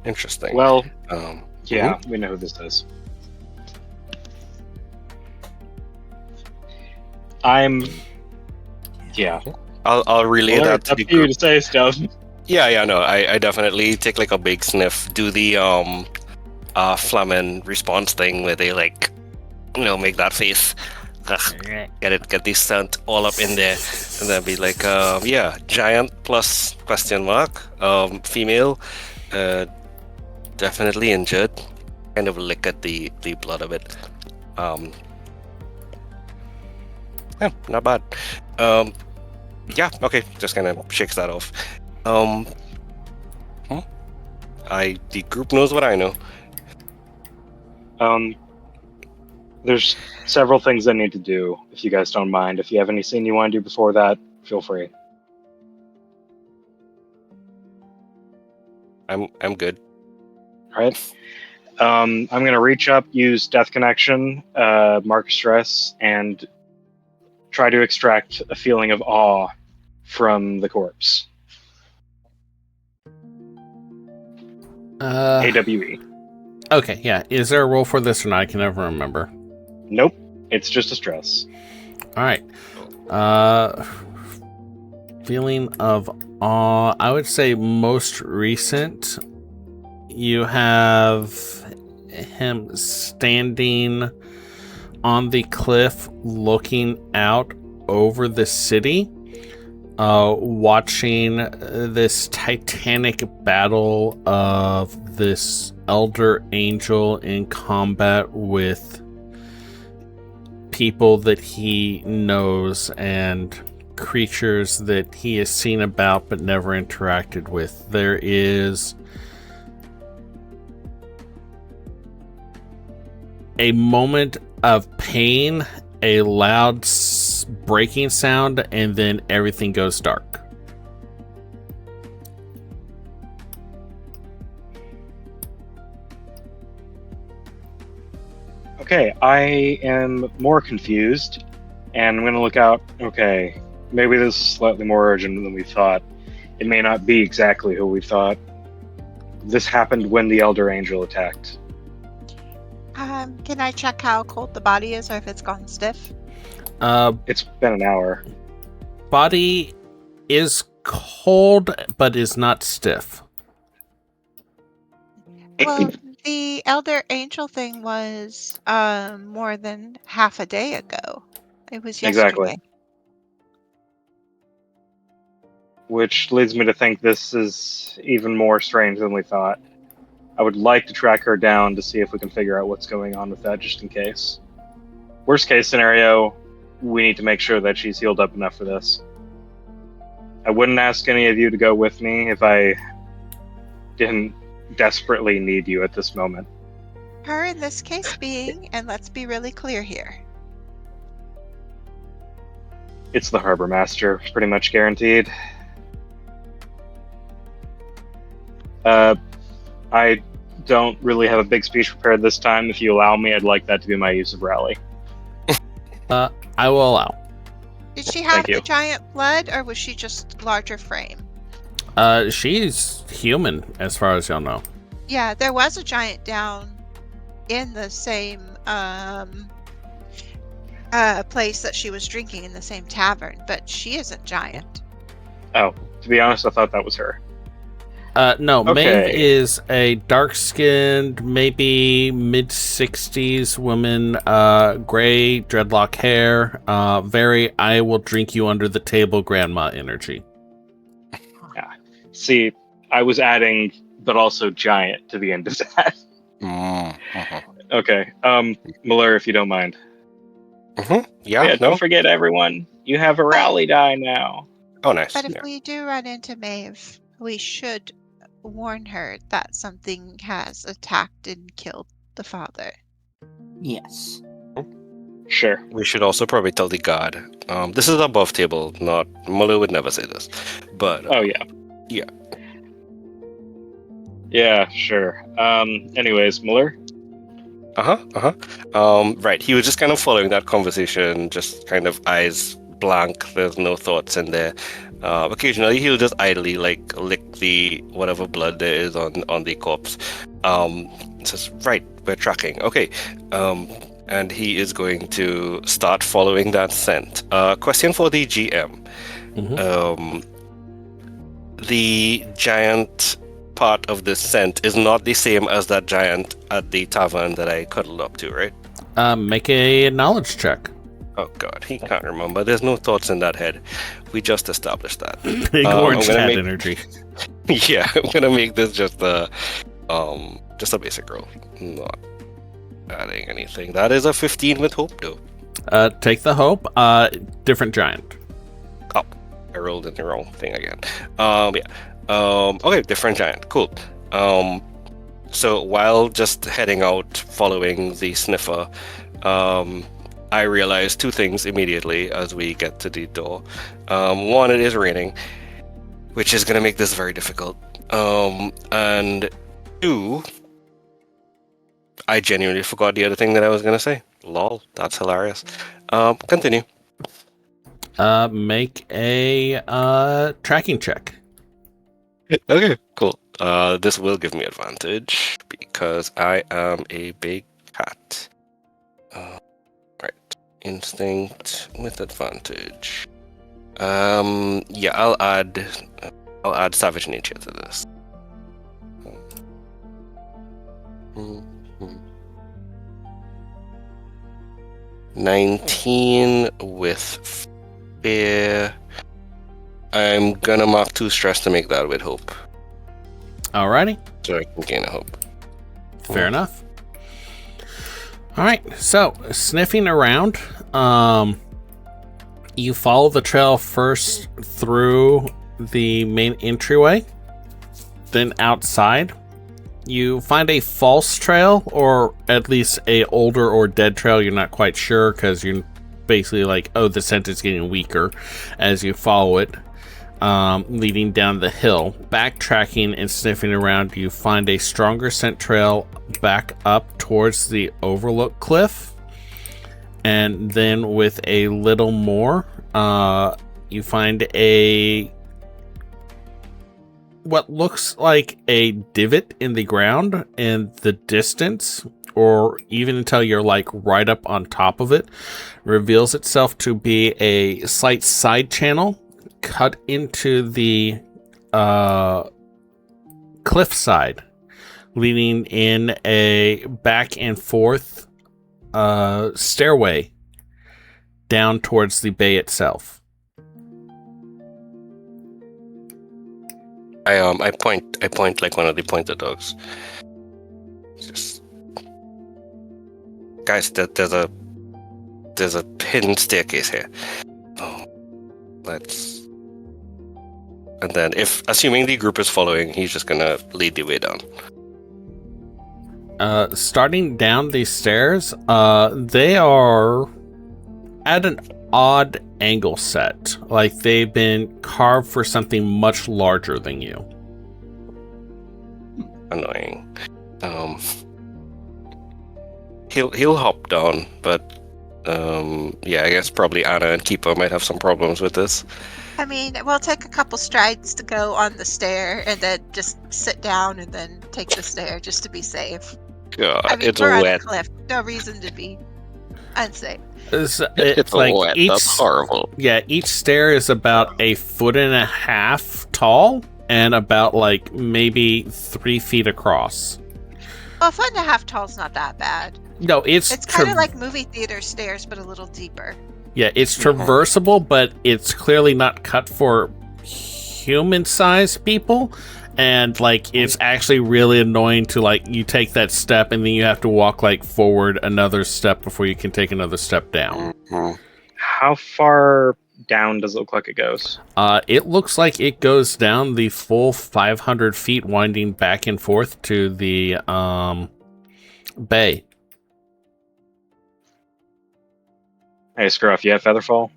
Speaker 4: Interesting.
Speaker 3: Well,
Speaker 4: Mm-hmm.
Speaker 3: yeah, we know who this is. Yeah.
Speaker 4: I'll relay
Speaker 3: Well,
Speaker 4: that
Speaker 3: it's
Speaker 4: to
Speaker 3: up
Speaker 4: the
Speaker 3: to you
Speaker 4: group.
Speaker 3: to say stuff.
Speaker 4: Yeah, no, I definitely take like a big sniff, do the Flamen response thing where they like, make that face, get the scent all up in there, and then be like, yeah, giant plus question mark, female, definitely injured, kind of lick at the blood of it, yeah, not bad, yeah, okay, just kind of shakes that off. The group knows what I know.
Speaker 3: There's several things I need to do, if you guys don't mind. If you have any scene you want to do before that, feel free.
Speaker 4: I'm good.
Speaker 3: All right. I'm gonna reach up, use Death Connection, mark stress, and try to extract a feeling of awe from the corpse. AWE.
Speaker 1: Okay, yeah. Is there a roll for this or not? I can never remember.
Speaker 3: Nope. It's just a stress.
Speaker 1: All right. Feeling of awe. I would say most recent. You have him standing on the cliff, looking out over the city, watching this titanic battle of this elder angel in combat with people that he knows and creatures that he has seen about but never interacted with. There is a moment of pain, a loud breaking sound, and then everything goes dark.
Speaker 3: Okay, I am more confused, and I'm going to look out. Okay, maybe this is slightly more urgent than we thought. It may not be exactly who we thought. This happened when the Elder Angel attacked.
Speaker 5: Can I check how cold the body is or if it's gone stiff?
Speaker 3: It's been an hour.
Speaker 1: Body is cold, but is not stiff.
Speaker 5: Well, the Elder Angel thing was more than half a day ago. It was yesterday.
Speaker 3: Exactly. Which leads me to think this is even more strange than we thought. I would like to track her down to see if we can figure out what's going on with that, just in case. Worst case scenario, we need to make sure that she's healed up enough for this. I wouldn't ask any of you to go with me if I didn't desperately need you at this moment.
Speaker 5: Her in this case being, and let's be really clear here.
Speaker 3: It's the Harbor Master, pretty much guaranteed. I don't really have a big speech prepared this time. If you allow me, I'd like that to be my use of rally.
Speaker 1: I will allow.
Speaker 5: Did she have
Speaker 3: Thank you.
Speaker 5: the giant blood or was she just larger frame?
Speaker 1: She's human, as far as y'all know.
Speaker 5: Yeah, there was a giant down in the same place that she was drinking in the same tavern, but she isn't giant.
Speaker 3: Oh, to be honest, I thought that was her.
Speaker 1: No,
Speaker 3: Okay.
Speaker 1: Maeve is a dark-skinned, maybe mid-60s woman, gray dreadlock hair, very I will drink you under the table grandma energy.
Speaker 3: See, I was adding, but also giant to the end of that. Okay, Miller, if you don't mind.
Speaker 4: Yeah,
Speaker 3: Don't forget, everyone, you have a rally die now.
Speaker 4: Oh, nice.
Speaker 5: But if
Speaker 4: Yeah.
Speaker 5: we do run into Maeve, we should warn her that something has attacked and killed the father.
Speaker 2: Yes.
Speaker 3: Sure.
Speaker 4: We should also probably tell the god. This is above table, not Muller would never say this. But
Speaker 3: Oh, yeah.
Speaker 4: Yeah.
Speaker 3: Yeah, sure. Anyways, Muller?
Speaker 4: Right. He was just kind of following that conversation, just kind of eyes blank. There's no thoughts in there. Occasionally, he'll just idly lick the whatever blood there is on the corpse. Says, right, we're tracking. Okay. And he is going to start following that scent. Question for the GM. The giant part of this scent is not the same as that giant at the tavern that I cuddled up to, right?
Speaker 1: Make a knowledge check.
Speaker 4: Oh god, he can't remember. There's no thoughts in that head. We just established that.
Speaker 1: Big orange hat energy.
Speaker 4: Yeah, I'm gonna make this just a basic roll. Not adding anything. That is a 15 with hope, though.
Speaker 1: Take the hope. Different giant.
Speaker 4: Oh, I rolled in the wrong thing again. Okay, different giant. Cool. So while just heading out following the sniffer, I realized two things immediately as we get to the door. One, it is raining, which is going to make this very difficult. And two, I genuinely forgot the other thing that I was going to say. Lol, that's hilarious. Continue.
Speaker 1: Make a tracking check.
Speaker 4: Okay, cool. This will give me advantage because I am a big cat. Right. Instinct with advantage. Yeah, I'll add Savage Nature to this. 19 with fear. I'm gonna mark 2 stress to make that with hope.
Speaker 1: Alrighty.
Speaker 4: So I can gain a hope.
Speaker 1: Fair enough. Alright, so sniffing around, You follow the trail first through the main entryway, then outside. You find a false trail, or at least a older or dead trail. You're not quite sure because you're basically like, oh, the scent is getting weaker as you follow it, leading down the hill. Backtracking and sniffing around, you find a stronger scent trail back up towards the overlook cliff. And then with a little more, you find what looks like a divot in the ground in the distance, or even until you're like right up on top of it, reveals itself to be a slight side channel cut into the cliffside, leading in a back and forth stairway down towards the bay itself.
Speaker 4: I point like one of the pointer dogs. Just guys, there's a hidden staircase here. Oh, and then assuming the group is following, he's just gonna lead the way down.
Speaker 1: Starting down these stairs, they are at an odd angle set, like they've been carved for something much larger than you.
Speaker 4: Annoying. He'll hop down, but yeah, I guess probably Anna and Keeper might have some problems with this.
Speaker 5: I mean, we'll take a couple strides to go on the stair and then just sit down and then take the stair just to be safe.
Speaker 4: God,
Speaker 5: I mean,
Speaker 4: it's
Speaker 5: we're on
Speaker 4: wet.
Speaker 5: the cliff. No reason to be unsafe.
Speaker 1: It's like
Speaker 4: wet.
Speaker 1: each,
Speaker 4: That's horrible.
Speaker 1: yeah, each stair is about 1.5 feet tall and about like maybe 3 feet across.
Speaker 5: Well, 1.5 tall is not that bad.
Speaker 1: No, it's
Speaker 5: kind of like movie theater stairs, but a little deeper.
Speaker 1: Yeah, it's traversable, but it's clearly not cut for human-sized people. And, like, it's actually really annoying to, like, you take that step and then you have to walk, like, forward another step before you can take another step down.
Speaker 4: Mhm.
Speaker 3: How far down does it look like it goes?
Speaker 1: It looks like it goes down the full 500 feet, winding back and forth to the bay.
Speaker 3: Hey, Scruff, you have Featherfall?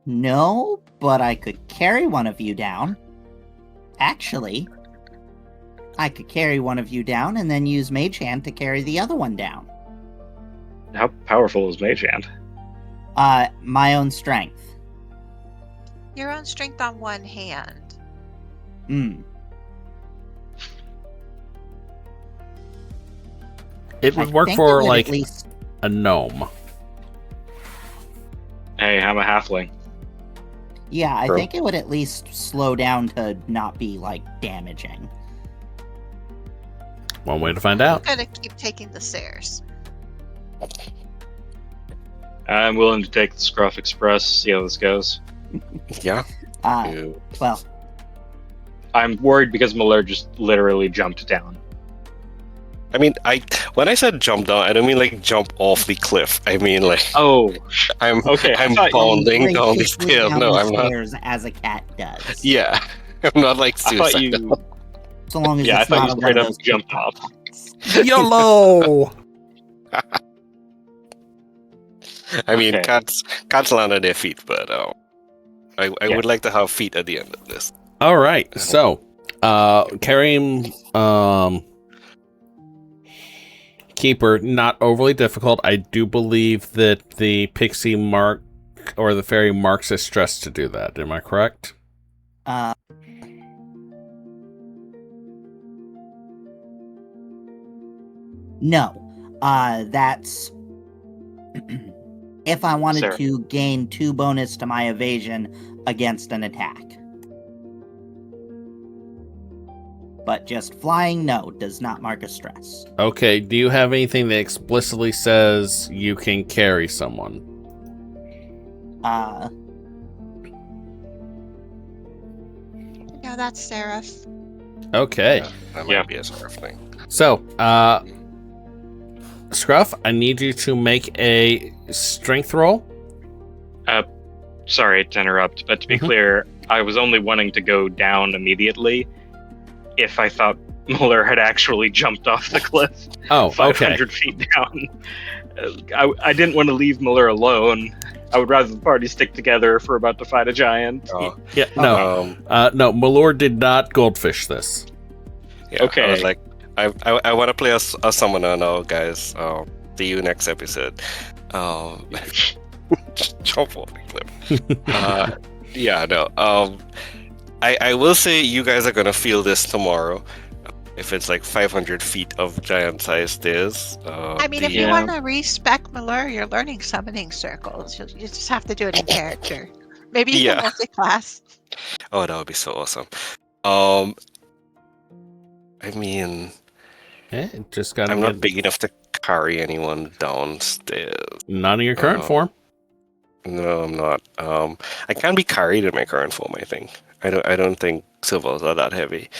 Speaker 2: No, but I could carry one of you down. Actually, I could carry one of you down and then use Mage Hand to carry the other one down.
Speaker 3: How powerful is Mage Hand?
Speaker 2: My own strength.
Speaker 5: Your own strength on one hand.
Speaker 1: It would work for, like, a gnome.
Speaker 3: Hey, I'm a halfling.
Speaker 2: Yeah, I
Speaker 3: True.
Speaker 2: think it would at least slow down to not be, like, damaging.
Speaker 1: One way to find out.
Speaker 5: I'm gonna keep taking the stairs.
Speaker 3: I'm willing to take the Scruff Express, see how this goes.
Speaker 4: Yeah.
Speaker 2: Well,
Speaker 3: I'm worried because Miller just literally jumped down.
Speaker 4: I mean, when I said jump down, I don't mean like jump off the cliff. I mean like
Speaker 3: Oh,
Speaker 4: I'm
Speaker 3: okay, I
Speaker 4: I'm
Speaker 3: thought you
Speaker 4: bounding down the
Speaker 2: graciously
Speaker 4: stairs.
Speaker 2: down
Speaker 4: No,
Speaker 2: the
Speaker 4: I'm not.
Speaker 2: stairs as a cat does.
Speaker 4: Yeah, I'm not like
Speaker 3: I thought
Speaker 4: suicidal.
Speaker 3: you.
Speaker 2: So long as
Speaker 3: Yeah, I
Speaker 2: it's
Speaker 3: thought
Speaker 2: not
Speaker 3: you
Speaker 2: one
Speaker 3: straight
Speaker 2: of
Speaker 3: up
Speaker 2: those
Speaker 3: jumped
Speaker 2: TikTok
Speaker 3: off.
Speaker 2: bots.
Speaker 1: YOLO!
Speaker 4: I mean,
Speaker 3: Okay.
Speaker 4: cats land on their feet, but I
Speaker 3: Yeah.
Speaker 4: would like to have feet at the end of this.
Speaker 1: All right, so carrying Keeper, not overly difficult. I do believe that the pixie mark or the fairy marks a stress to do that. Am I correct?
Speaker 2: No. That's if I wanted
Speaker 3: Sarah.
Speaker 2: to gain 2 bonus to my evasion against an attack. But just flying, no, does not mark a stress.
Speaker 1: Okay, do you have anything that explicitly says you can carry someone?
Speaker 5: No, that's Seraph.
Speaker 1: Okay.
Speaker 4: Yeah, that might
Speaker 3: Yeah.
Speaker 4: be a sort of thing.
Speaker 1: So, Scruff, I need you to make a strength roll.
Speaker 3: Sorry to interrupt, but to be
Speaker 1: Mhm.
Speaker 3: clear, I was only wanting to go down immediately if I thought Muller had actually jumped off the cliff
Speaker 1: Oh, okay.
Speaker 3: 500 feet down. I didn't want to leave Muller alone. I would rather the party stick together if we're about to fight a giant.
Speaker 1: Yeah, no. No, Malor did not goldfish this.
Speaker 4: Yeah,
Speaker 3: Okay.
Speaker 4: I was like, I want to play a summoner now, guys. See you next episode. Jump off the cliff. Yeah, no. I will say you guys are gonna feel this tomorrow. If it's like 500 feet of giant-sized stairs.
Speaker 5: I mean, if you want to respec Malur, you're learning summoning circles. You just have to do it in character. Maybe you can multi-class.
Speaker 4: Oh, that would be so awesome. I mean,
Speaker 1: Just gotta
Speaker 4: I'm not big enough to carry anyone downstairs.
Speaker 1: Not in your current form.
Speaker 4: No, I'm not. I can be carried in my current form, I think. I don't think civils are that heavy.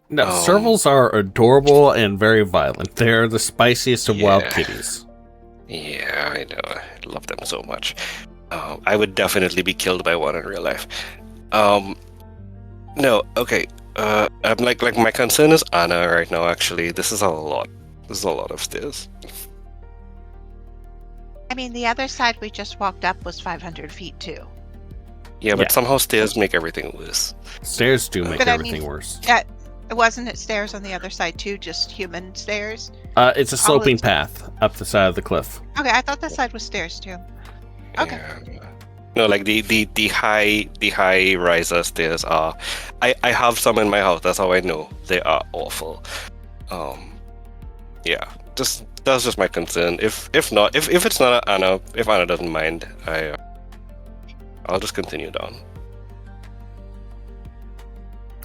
Speaker 1: No, servals are adorable and very violent. They're the spiciest of wild kitties.
Speaker 4: Yeah, I know. I love them so much. I would definitely be killed by one in real life. No, okay. I'm like my concern is Anna right now. Actually, this is a lot. This is a lot of stairs.
Speaker 5: I mean, the other side we just walked up was 500 feet too.
Speaker 4: Yeah, but somehow stairs make everything worse.
Speaker 1: Stairs do make everything worse.
Speaker 5: Yeah, wasn't it stairs on the other side too? Just human stairs?
Speaker 1: It's a sloping path up the side of the cliff.
Speaker 5: Okay, I thought that side was stairs too. Okay.
Speaker 4: Yeah. No, like the high riser stairs are. I have some in my house. That's how I know they are awful. Yeah, that's just my concern. If it's not Anna, if Anna doesn't mind, I'll just continue down.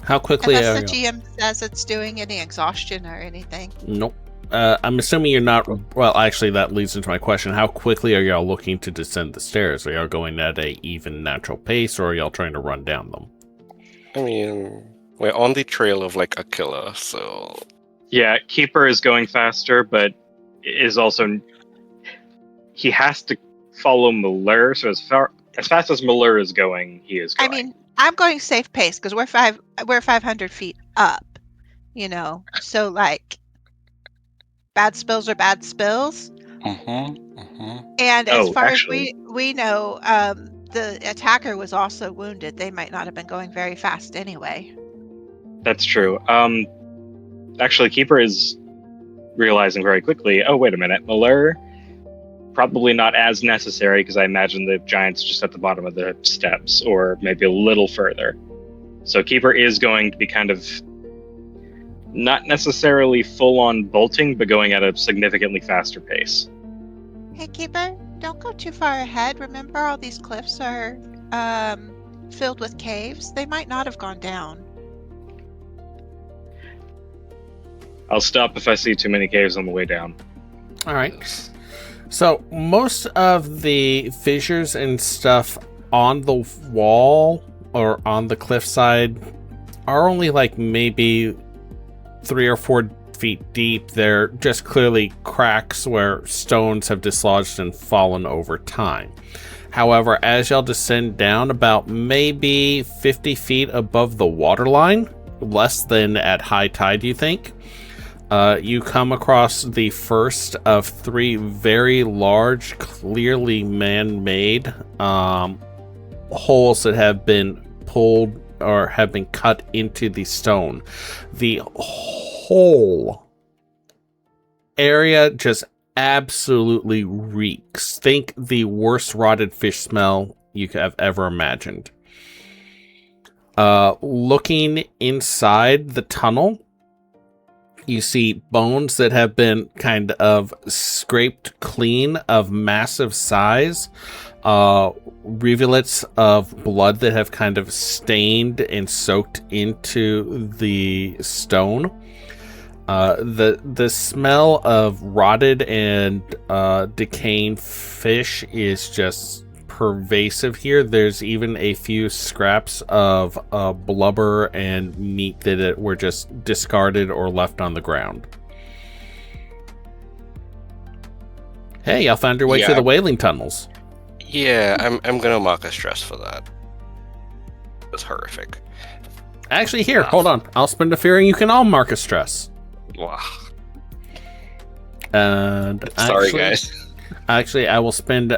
Speaker 1: How quickly
Speaker 5: Unless the GM says it's doing any exhaustion or anything.
Speaker 1: Nope. I'm assuming you're not. Well, actually, that leads into my question. How quickly are y'all looking to descend the stairs? Are y'all going at a even natural pace, or are y'all trying to run down them?
Speaker 4: I mean, we're on the trail of like a killer, so.
Speaker 3: Yeah, Keeper is going faster, but is also he has to follow Muller. So as fast as Muller is going, he is going.
Speaker 5: I mean, I'm going safe pace because we're 500 feet up, so like bad spills are bad spills. And as far as we know, the attacker was also wounded. They might not have been going very fast anyway.
Speaker 3: That's true. Actually, Keeper is realizing very quickly, oh, wait a minute, Muller, probably not as necessary because I imagine the giant's just at the bottom of the steps or maybe a little further. So Keeper is going to be kind of not necessarily full-on bolting, but going at a significantly faster pace.
Speaker 5: Hey, Keeper, don't go too far ahead. Remember, all these cliffs are filled with caves. They might not have gone down.
Speaker 3: I'll stop if I see too many caves on the way down.
Speaker 1: All right. So most of the fissures and stuff on the wall or on the cliffside are only like maybe 3 or 4 feet deep. They're just clearly cracks where stones have dislodged and fallen over time. However, as y'all descend down about maybe 50 feet above the waterline, less than at high tide, you think, you come across the first of 3 very large, clearly man-made holes that have been pulled or have been cut into the stone. The whole area just absolutely reeks. Think the worst rotted fish smell you could have ever imagined. Looking inside the tunnel, you see bones that have been kind of scraped clean of massive size. Rivulets of blood that have kind of stained and soaked into the stone. The smell of rotted and decaying fish is just pervasive here. There's even a few scraps of blubber and meat that were just discarded or left on the ground. Hey, y'all found your way
Speaker 4: Yeah.
Speaker 1: to the whaling tunnels.
Speaker 4: Yeah, I'm gonna mark a stress for that. That's horrific.
Speaker 1: Actually, here, hold on. I'll spend a fear and you can all mark a stress.
Speaker 4: Wow.
Speaker 1: And
Speaker 4: Sorry, guys.
Speaker 1: Actually, I will spend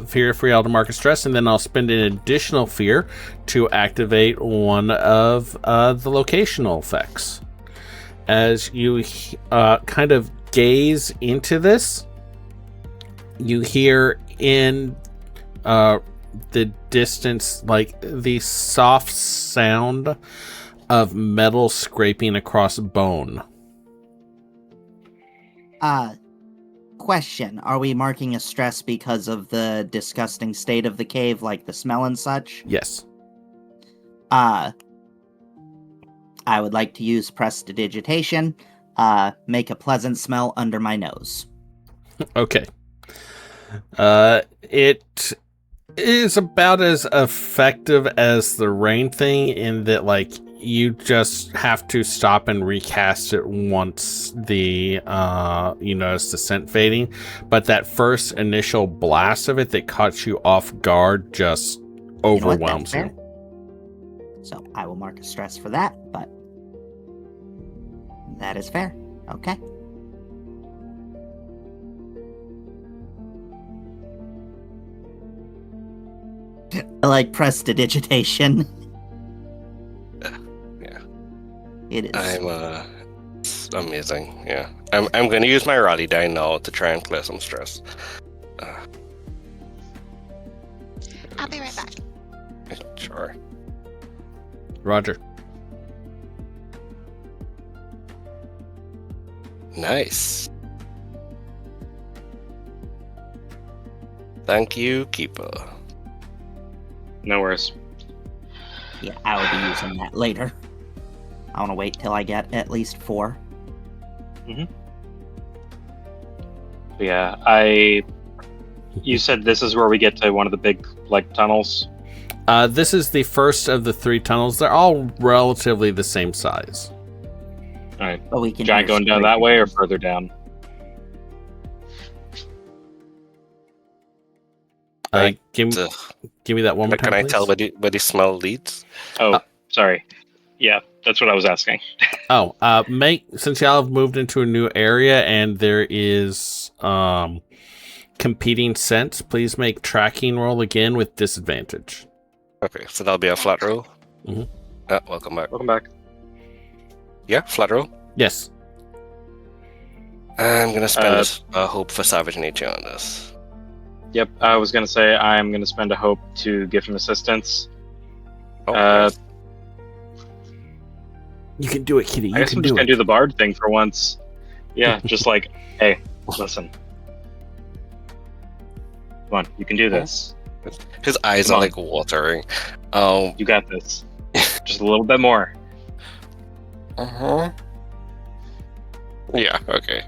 Speaker 1: fear for y'all to mark a stress, and then I'll spend an additional fear to activate one of the locational effects. As you kind of gaze into this, you hear in the distance, like the soft sound of metal scraping across bone.
Speaker 2: Question. Are we marking a stress because of the disgusting state of the cave, like the smell and such?
Speaker 1: Yes.
Speaker 2: I would like to use prestidigitation, make a pleasant smell under my nose.
Speaker 1: Okay. It is about as effective as the rain thing in that, like, you just have to stop and recast it once the you notice the scent fading, but that first initial blast of it that caught you off guard just overwhelms
Speaker 2: That's
Speaker 1: you.
Speaker 2: fair. So I will mark a stress for that, but that is fair. Okay. I like prestidigitation.
Speaker 4: Yeah.
Speaker 2: It is.
Speaker 4: It's amazing. Yeah. I'm gonna use my rally die now to try and clear some stress.
Speaker 5: I'll be right back.
Speaker 4: Sure.
Speaker 1: Roger.
Speaker 4: Nice. Thank you, Keeper.
Speaker 3: No worries.
Speaker 2: Yeah, I will be using that later. I want to wait till I get at least 4.
Speaker 3: Yeah, you said this is where we get to one of the big, like, tunnels?
Speaker 1: This is the first of the 3 tunnels. They're all relatively the same size.
Speaker 3: Alright.
Speaker 2: But we can
Speaker 3: Giant going down that way or further down?
Speaker 1: Give me that one more time,
Speaker 4: Can I
Speaker 1: please.
Speaker 4: tell where the smell leads?
Speaker 3: Oh, sorry. Yeah, that's what I was asking.
Speaker 1: Since y'all have moved into a new area and there is competing scents, please make tracking roll again with disadvantage.
Speaker 4: Okay, so that'll be a flat roll.
Speaker 1: Mhm.
Speaker 4: Welcome back.
Speaker 3: Welcome back.
Speaker 4: Yeah, flat roll.
Speaker 1: Yes.
Speaker 4: I'm gonna spend a hope for savage nature on this.
Speaker 3: Yep, I was gonna say I'm gonna spend a hope to give him assistance.
Speaker 4: Oh,
Speaker 3: Nice.
Speaker 1: You can do it, Kitty.
Speaker 3: I guess I'm just gonna do the bard thing for once. Yeah, just like, hey, listen. Come on, you can do this.
Speaker 4: His eyes
Speaker 3: Come
Speaker 4: are
Speaker 3: on.
Speaker 4: like watering.
Speaker 3: You got this. Just a little bit more.
Speaker 4: Yeah, okay.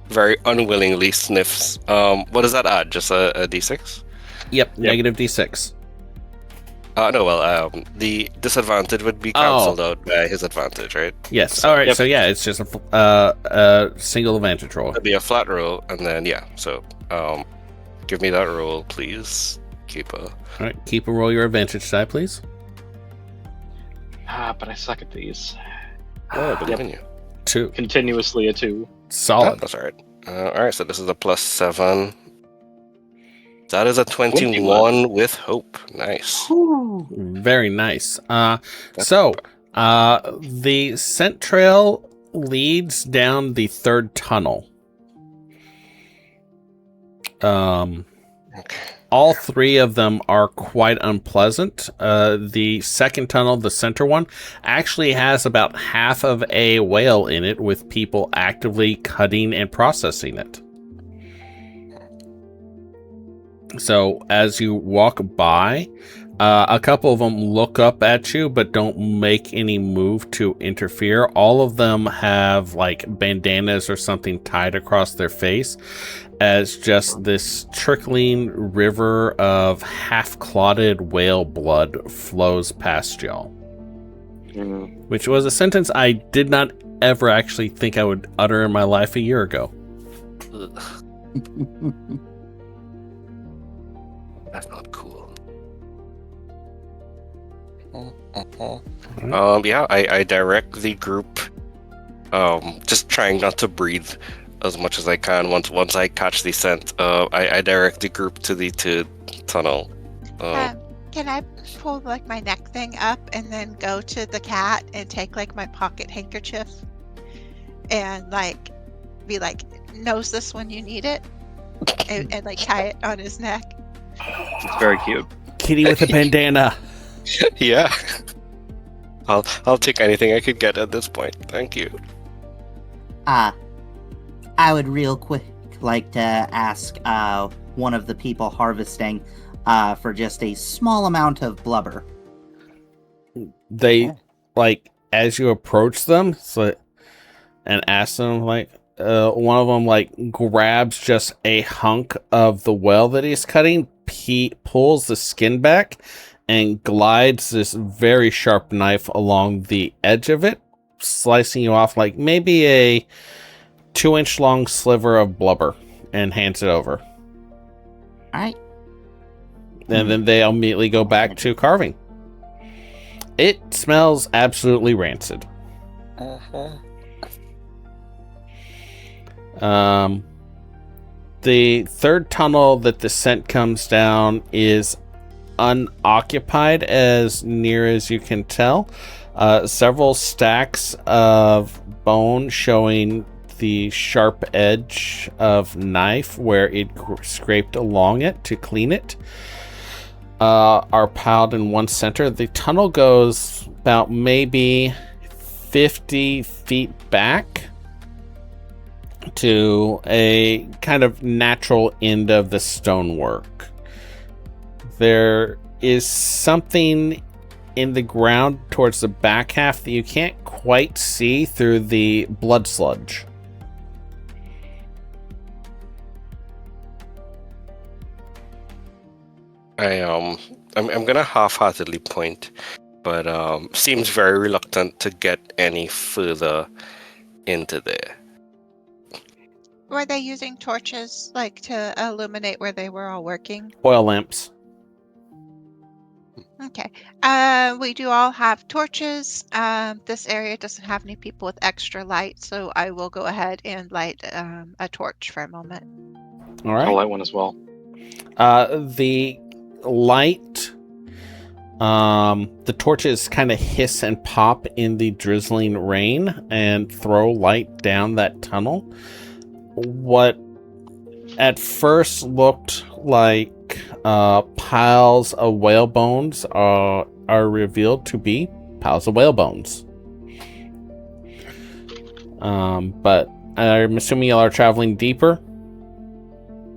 Speaker 4: Very unwillingly sniffs. What does that add? Just a d6?
Speaker 1: Yep, negative d6.
Speaker 4: No, well, the disadvantage would be cancelled out by his advantage, right?
Speaker 1: Yes. All right.
Speaker 3: Yep.
Speaker 1: So yeah, it's just a single advantage roll.
Speaker 4: It'd be a flat roll, and then yeah. So, give me that roll, please, Keeper.
Speaker 1: All right, keep a roll your advantage die, please.
Speaker 3: But I suck at these.
Speaker 4: Oh, I believe in you.
Speaker 1: 2.
Speaker 3: Continuously a 2.
Speaker 1: Solid.
Speaker 4: That's all right. All right. So this is a +7. That is a 21 with hope. Nice.
Speaker 1: Very nice. So the scent trail leads down the 3rd tunnel.
Speaker 4: Okay.
Speaker 1: All 3 of them are quite unpleasant. The 2nd tunnel, the center one, actually has about half of a whale in it with people actively cutting and processing it. So as you walk by, a couple of them look up at you but don't make any move to interfere. All of them have like bandanas or something tied across their face as just this trickling river of half-clotted whale blood flows past y'all. Which was a sentence I did not ever actually think I would utter in my life a year ago.
Speaker 4: Ugh. That's not cool.
Speaker 1: Alright.
Speaker 4: Yeah, I direct the group, just trying not to breathe as much as I can. Once I catch the scent, I direct the group to the tunnel.
Speaker 5: Can I pull like my neck thing up and then go to the cat and take like my pocket handkerchief and like be like, knows this when you need it, and like tie it on his neck.
Speaker 3: It's very cute.
Speaker 1: Kitty with a bandana.
Speaker 4: Yeah. I'll take anything I could get at this point. Thank you.
Speaker 2: I would real quick like to ask one of the people harvesting for just a small amount of blubber.
Speaker 1: They, like, as you approach them, and ask them, like, one of them, like, grabs just a hunk of the well that he's cutting, pulls the skin back, and glides this very sharp knife along the edge of it, slicing you off like maybe a 2-inch long sliver of blubber, and hands it over.
Speaker 2: All right.
Speaker 1: And then they immediately go back to carving. It smells absolutely rancid. The third tunnel that the scent comes down is unoccupied as near as you can tell. Several stacks of bone showing the sharp edge of knife where it scraped along it to clean it are piled in one center. The tunnel goes about maybe 50 feet back to a kind of natural end of the stonework. There is something in the ground towards the back half that you can't quite see through the blood sludge.
Speaker 4: I'm gonna half-heartedly point, but seems very reluctant to get any further into there.
Speaker 5: Were they using torches like to illuminate where they were all working?
Speaker 1: Oil lamps.
Speaker 5: Okay. We do all have torches. This area doesn't have any people with extra light, so I will go ahead and light a torch for a moment.
Speaker 1: All right.
Speaker 3: I'll light one as well.
Speaker 1: The light, the torches kind of hiss and pop in the drizzling rain and throw light down that tunnel. What at first looked like piles of whale bones are revealed to be piles of whale bones. But I'm assuming y'all are traveling deeper.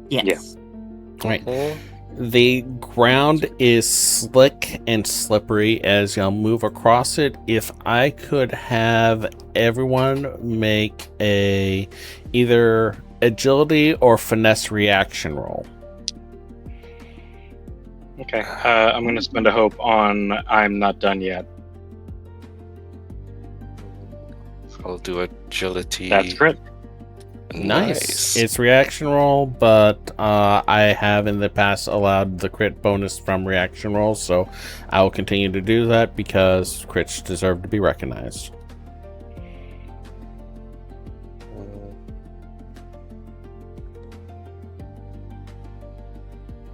Speaker 2: Yes.
Speaker 1: Right. The ground is slick and slippery as y'all move across it. If I could have everyone make a either agility or finesse reaction roll.
Speaker 3: Okay. I'm going to spend a hope on I'm not done yet.
Speaker 4: I'll do agility.
Speaker 3: That's crit.
Speaker 1: Nice. It's reaction roll, but I have in the past allowed the crit bonus from reaction rolls, so I will continue to do that because crits deserve to be recognized.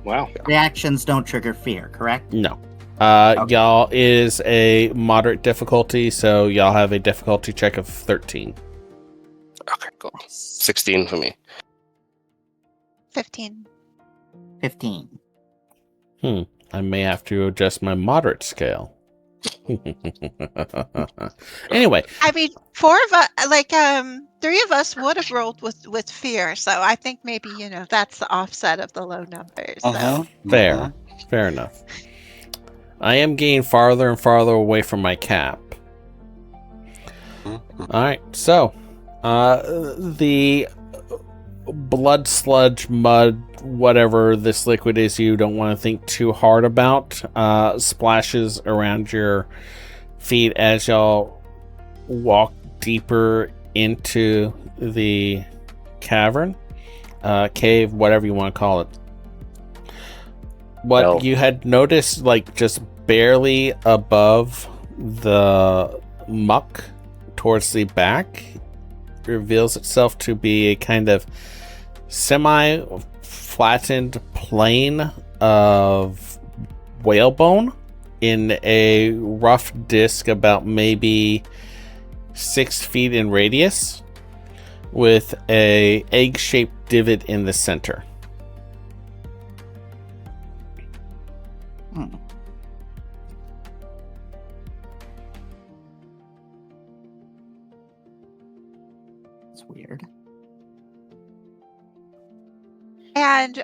Speaker 3: Wow.
Speaker 2: Reactions don't trigger fear, correct?
Speaker 1: No.
Speaker 2: Okay.
Speaker 1: Y'all is a moderate difficulty, so y'all have a difficulty check of 13.
Speaker 4: Okay, cool. 16 for me.
Speaker 5: 15.
Speaker 2: 15.
Speaker 1: I may have to adjust my moderate scale. Anyway,
Speaker 5: I mean, 4 of us, like 3 of us would have rolled with fear, so I think maybe that's the offset of the low numbers. So.
Speaker 1: fair enough. I am getting farther and farther away from my cap. All right, so the blood sludge, mud, whatever this liquid is you don't want to think too hard about, splashes around your feet as y'all walk deeper into the cavern. cave, whatever you want to call it. What
Speaker 4: Well-
Speaker 1: you had noticed, like just barely above the muck towards the back, reveals itself to be a kind of semi-flattened plane of whalebone in a rough disc about maybe 6 feet in radius, with a egg-shaped divot in the center.
Speaker 2: Hmm. It's weird.
Speaker 5: And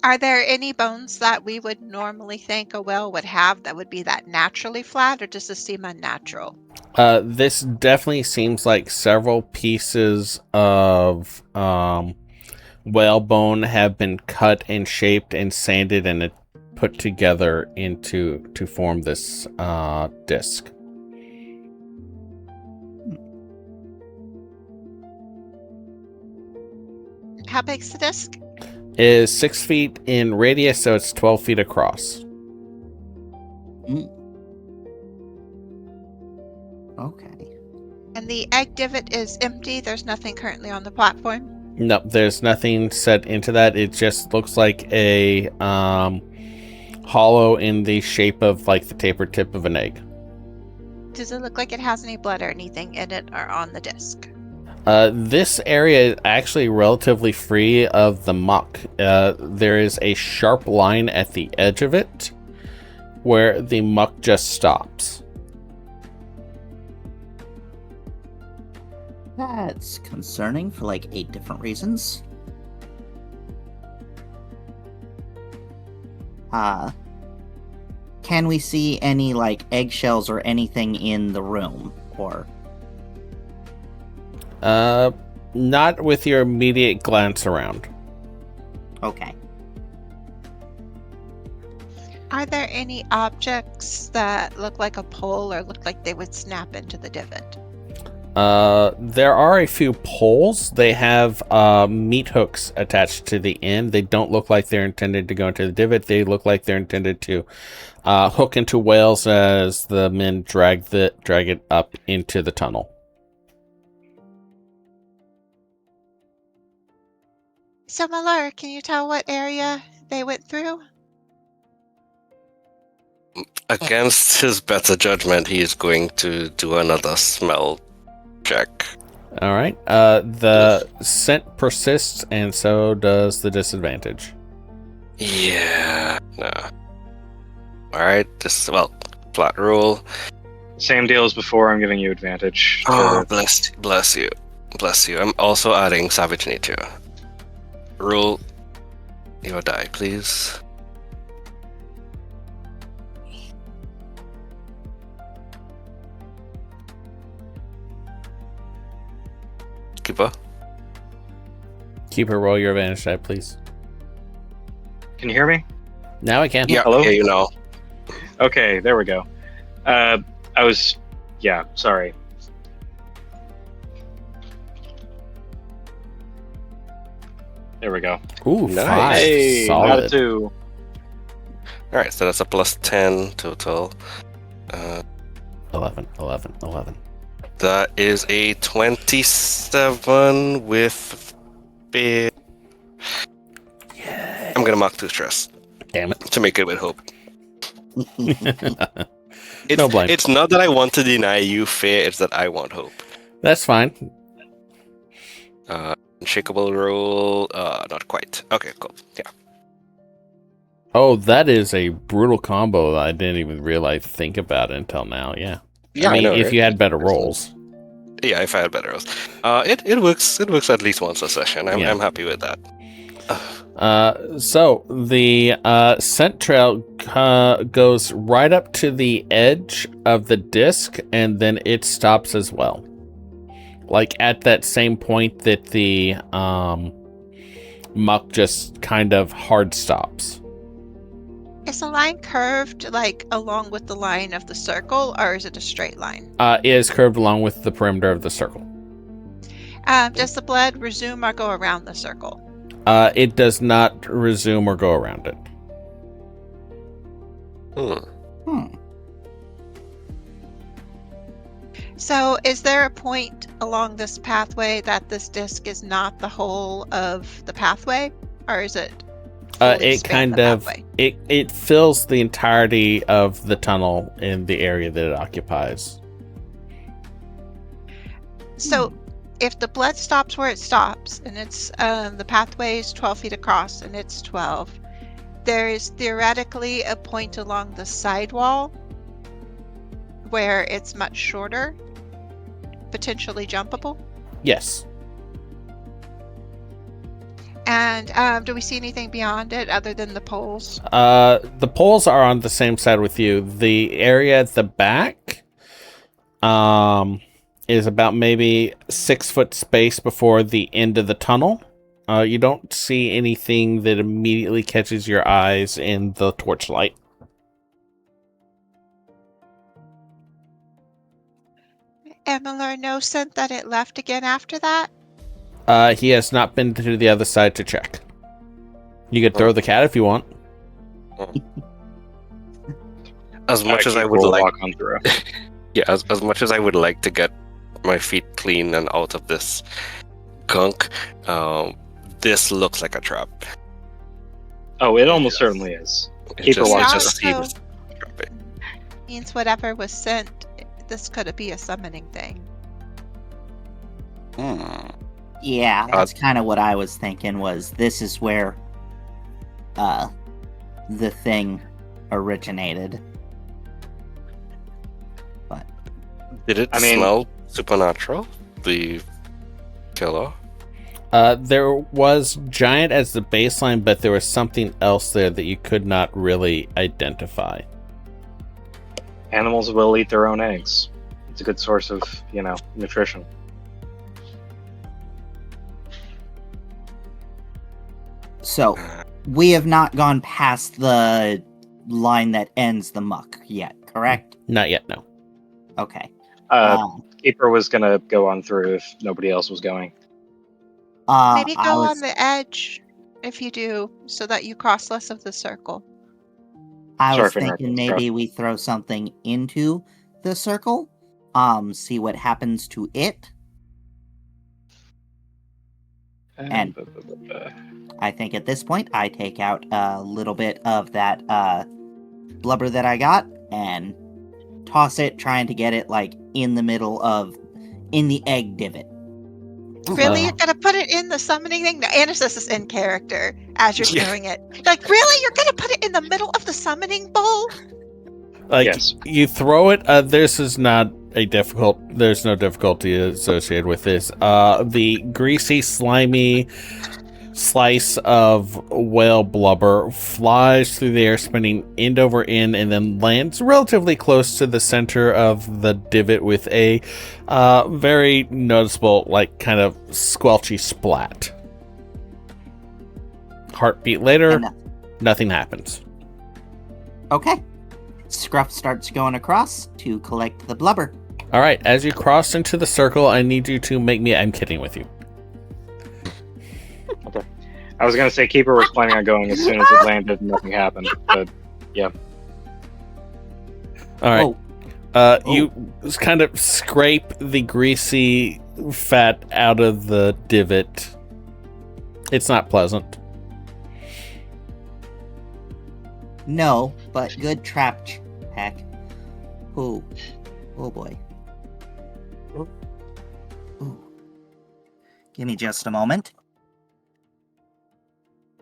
Speaker 5: are there any bones that we would normally think a whale would have that would be that naturally flat, or does this seem unnatural?
Speaker 1: This definitely seems like several pieces of whalebone have been cut and shaped and sanded and put together to form this disc.
Speaker 5: How big's the disc?
Speaker 1: Is 6 feet in radius, so it's 12 feet across.
Speaker 2: Okay.
Speaker 5: And the egg divot is empty. There's nothing currently on the platform.
Speaker 1: Nope, there's nothing set into that. It just looks like a hollow in the shape of like the tapered tip of an egg.
Speaker 5: Does it look like it has any blood or anything in it or on the disc?
Speaker 1: This area is actually relatively free of the muck. There is a sharp line at the edge of it where the muck just stops.
Speaker 2: That's concerning for like 8 different reasons. Can we see any like eggshells or anything in the room? Or
Speaker 1: Not with your immediate glance around.
Speaker 2: okay.
Speaker 5: Are there any objects that look like a pole or look like they would snap into the divot?
Speaker 1: There are a few poles. They have meat hooks attached to the end. They don't look like they're intended to go into the divot. They look like they're intended to hook into whales as the men drag it up into the tunnel.
Speaker 5: So, Malor, can you tell what area they went through?
Speaker 4: Against his better judgment, he is going to do another smell check.
Speaker 1: All right. The scent persists, and so does the disadvantage.
Speaker 4: Yeah. No. Alright, just, flat roll.
Speaker 3: Same deal as before. I'm giving you advantage.
Speaker 4: Oh,
Speaker 3: for-
Speaker 4: bless you. I'm also adding Savage Nature. Roll your die, please. Keeper.
Speaker 1: Keeper, roll your advantage die, please.
Speaker 3: Can you hear me?
Speaker 1: Now I can.
Speaker 4: Yeah,
Speaker 3: Hello?
Speaker 4: you know.
Speaker 3: Okay, there we go. Sorry. There we go.
Speaker 1: Ooh,
Speaker 4: Nice.
Speaker 1: 5.
Speaker 3: Hey,
Speaker 1: Solid.
Speaker 3: not a 2.
Speaker 4: Alright, so that's a plus 10 total.
Speaker 1: 11.
Speaker 4: That is a 27 with big.
Speaker 1: Yeah.
Speaker 4: I'm gonna mark 2 stress
Speaker 1: Damn it.
Speaker 4: to make it with hope. It's,
Speaker 1: No blame.
Speaker 4: It's not that I want to deny you fear, it's that I want hope.
Speaker 1: That's fine.
Speaker 4: Unshakable roll, not quite. Okay, cool. Yeah.
Speaker 1: Oh, that is a brutal combo that I didn't even think about it until now. Yeah.
Speaker 4: Yeah,
Speaker 1: I mean,
Speaker 4: know,
Speaker 1: if
Speaker 4: right?
Speaker 1: you had better rolls.
Speaker 4: Yeah, if I had better rolls. It works at least once a session.
Speaker 1: Yeah.
Speaker 4: I'm happy with that.
Speaker 1: So the scent trail goes right up to the edge of the disc, and then it stops as well. Like at that same point that the muck just kind of hard stops.
Speaker 5: Is the line curved like along with the line of the circle, or is it a straight line?
Speaker 1: It is curved along with the perimeter of the circle.
Speaker 5: Does the blood resume or go around the circle?
Speaker 1: It does not resume or go around it.
Speaker 2: Hmm.
Speaker 5: So, is there a point along this pathway that this disc is not the whole of the pathway, or is it? fully
Speaker 1: It
Speaker 5: span
Speaker 1: kind
Speaker 5: the
Speaker 1: of
Speaker 5: pathway?
Speaker 1: it fills the entirety of the tunnel in the area that it occupies.
Speaker 5: So, if the blood stops where it stops, and it's the pathway is 12 feet across, and it's 12, there is theoretically a point along the sidewall where it's much shorter, potentially jumpable.
Speaker 1: Yes.
Speaker 5: And do we see anything beyond it other than the poles?
Speaker 1: The poles are on the same side with you. The area at the back is about maybe 6 foot space before the end of the tunnel. You don't see anything that immediately catches your eyes in the torchlight.
Speaker 5: And Miller, no scent that it left again after that?
Speaker 1: He has not been to the other side to check. You could throw the cat if you want.
Speaker 4: As much as I would
Speaker 3: Keeper will
Speaker 4: like,
Speaker 3: walk on through.
Speaker 4: yeah, as much as I would like to get my feet clean and out of this gunk, this looks like a trap.
Speaker 3: Oh, it almost certainly is.
Speaker 4: It
Speaker 3: Keeper
Speaker 4: just,
Speaker 3: walks
Speaker 4: it just
Speaker 5: through.
Speaker 4: seems trappy.
Speaker 5: Means whatever was sent, this could be a summoning thing.
Speaker 2: Yeah, that's kind of what I was thinking. Was this is where the thing originated? But
Speaker 4: Did it
Speaker 3: I mean-
Speaker 4: smell supernatural? The killer?
Speaker 1: There was giant as the baseline, but there was something else there that you could not really identify.
Speaker 3: Animals will eat their own eggs. It's a good source of, nutrition.
Speaker 2: so we have not gone past the line that ends the muck yet, correct?
Speaker 1: Not yet, no.
Speaker 2: Okay.
Speaker 3: Keeper was gonna go on through if nobody else was going.
Speaker 5: Maybe
Speaker 2: I
Speaker 5: go
Speaker 2: was,
Speaker 5: on the edge if you do, so that you cross less of the circle.
Speaker 2: I
Speaker 3: Sorry
Speaker 2: was
Speaker 3: for
Speaker 2: thinking
Speaker 3: interrupting,
Speaker 2: maybe we throw something into the circle, see what happens to it. And- I think at this point, I take out a little bit of that blubber that I got and toss it, trying to get it like in the egg divot.
Speaker 5: Really,
Speaker 1: Uh,
Speaker 5: you're gonna put it in the summoning thing? No, Anna says this in character as you're
Speaker 4: Yeah.
Speaker 5: throwing it. Like, really, you're gonna put it in the middle of the summoning bowl?
Speaker 1: Like,
Speaker 3: Yes.
Speaker 1: you throw it, this is not there's no difficulty associated with this. The greasy, slimy slice of whale blubber flies through the air, spinning end over end, and then lands relatively close to the center of the divot with a very noticeable, like, kind of squelchy splat. Heartbeat later,
Speaker 2: And,
Speaker 1: nothing happens.
Speaker 2: okay. Scruff starts going across to collect the blubber.
Speaker 1: All right, as you cross into the circle, I need you to make me. I'm kidding with you.
Speaker 3: I was gonna say Keeper was planning on going as soon as it landed and nothing happened, but
Speaker 1: All right.
Speaker 2: Oh,
Speaker 1: You kind of scrape the greasy fat out of the divot. It's not pleasant.
Speaker 2: no, but good trap heck. Oh boy. Ooh. Give me just a moment.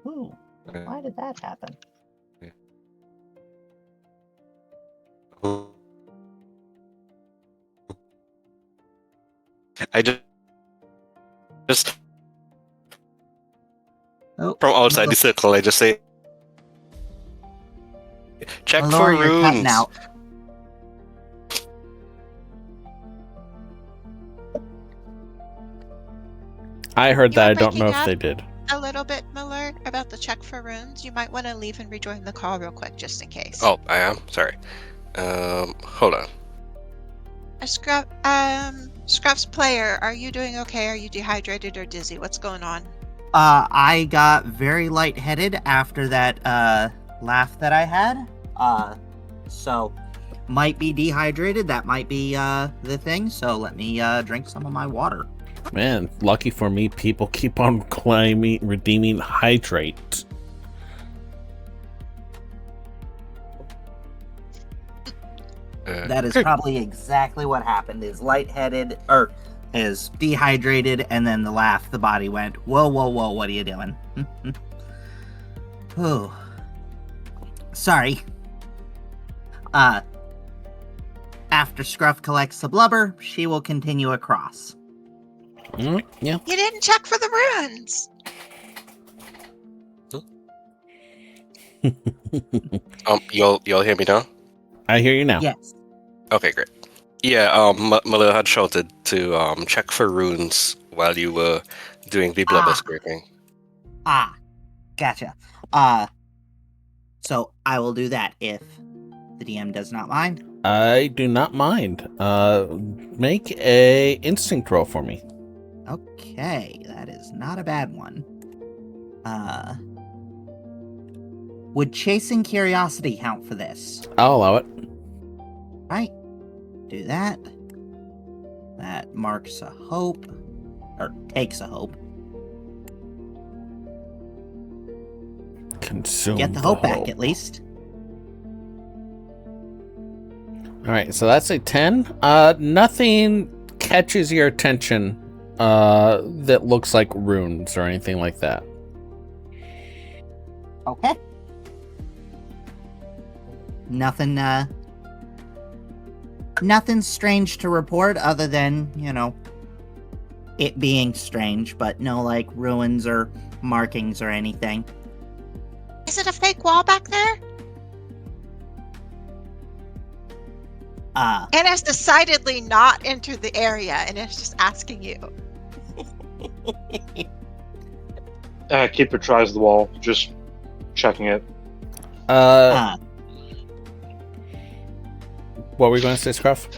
Speaker 2: Ooh, why did that happen?
Speaker 4: I just
Speaker 2: Oh,
Speaker 4: from outside the circle, I just say, check for
Speaker 2: Laura, you're cutting
Speaker 4: runes.
Speaker 2: out.
Speaker 1: I heard
Speaker 5: You
Speaker 1: that.
Speaker 5: were
Speaker 1: I don't know
Speaker 5: breaking
Speaker 1: if they
Speaker 5: up.
Speaker 1: did.
Speaker 5: A little bit, Miller, about the check for runes. You might want to leave and rejoin the call real quick, just in case.
Speaker 4: Oh, I am sorry. Hold on.
Speaker 5: Scrub, Scruff's player, are you doing okay? Are you dehydrated or dizzy? What's going on?
Speaker 2: I got very lightheaded after that laugh that I had. So might be dehydrated. That might be the thing. So let me drink some of my water.
Speaker 1: Man, lucky for me, people keep on redeeming hydrate.
Speaker 2: That is probably exactly what happened. Is lightheaded or is dehydrated, and then the body went, whoa, what are you doing? Oh, sorry. After Scruff collects the blubber, she will continue across.
Speaker 1: Yeah.
Speaker 5: You didn't check for the ruins.
Speaker 4: Y'all hear me now?
Speaker 1: I hear you now.
Speaker 2: Yes.
Speaker 4: Okay, great. Yeah, Malil had shouted to check for runes while you were doing the blubber scraping.
Speaker 2: Gotcha. So I will do that if the DM does not mind.
Speaker 1: I do not mind. Make a instinct roll for me.
Speaker 2: Okay, that is not a bad one. Would chasing curiosity count for this?
Speaker 1: I'll allow it.
Speaker 2: Right. Do that. That marks a hope. Or takes a hope.
Speaker 1: Consume
Speaker 2: Get the hope back at least.
Speaker 1: All right, so that's a 10. Nothing catches your attention that looks like runes or anything like that.
Speaker 2: Okay. Nothing, nothing strange to report other than, it being strange, but no, like, ruins or markings or anything.
Speaker 5: Is it a fake wall back there? And it's decidedly not entered the area, and it's just asking you.
Speaker 3: Keeper tries the wall, just checking it.
Speaker 1: What were you going to say, Scruff?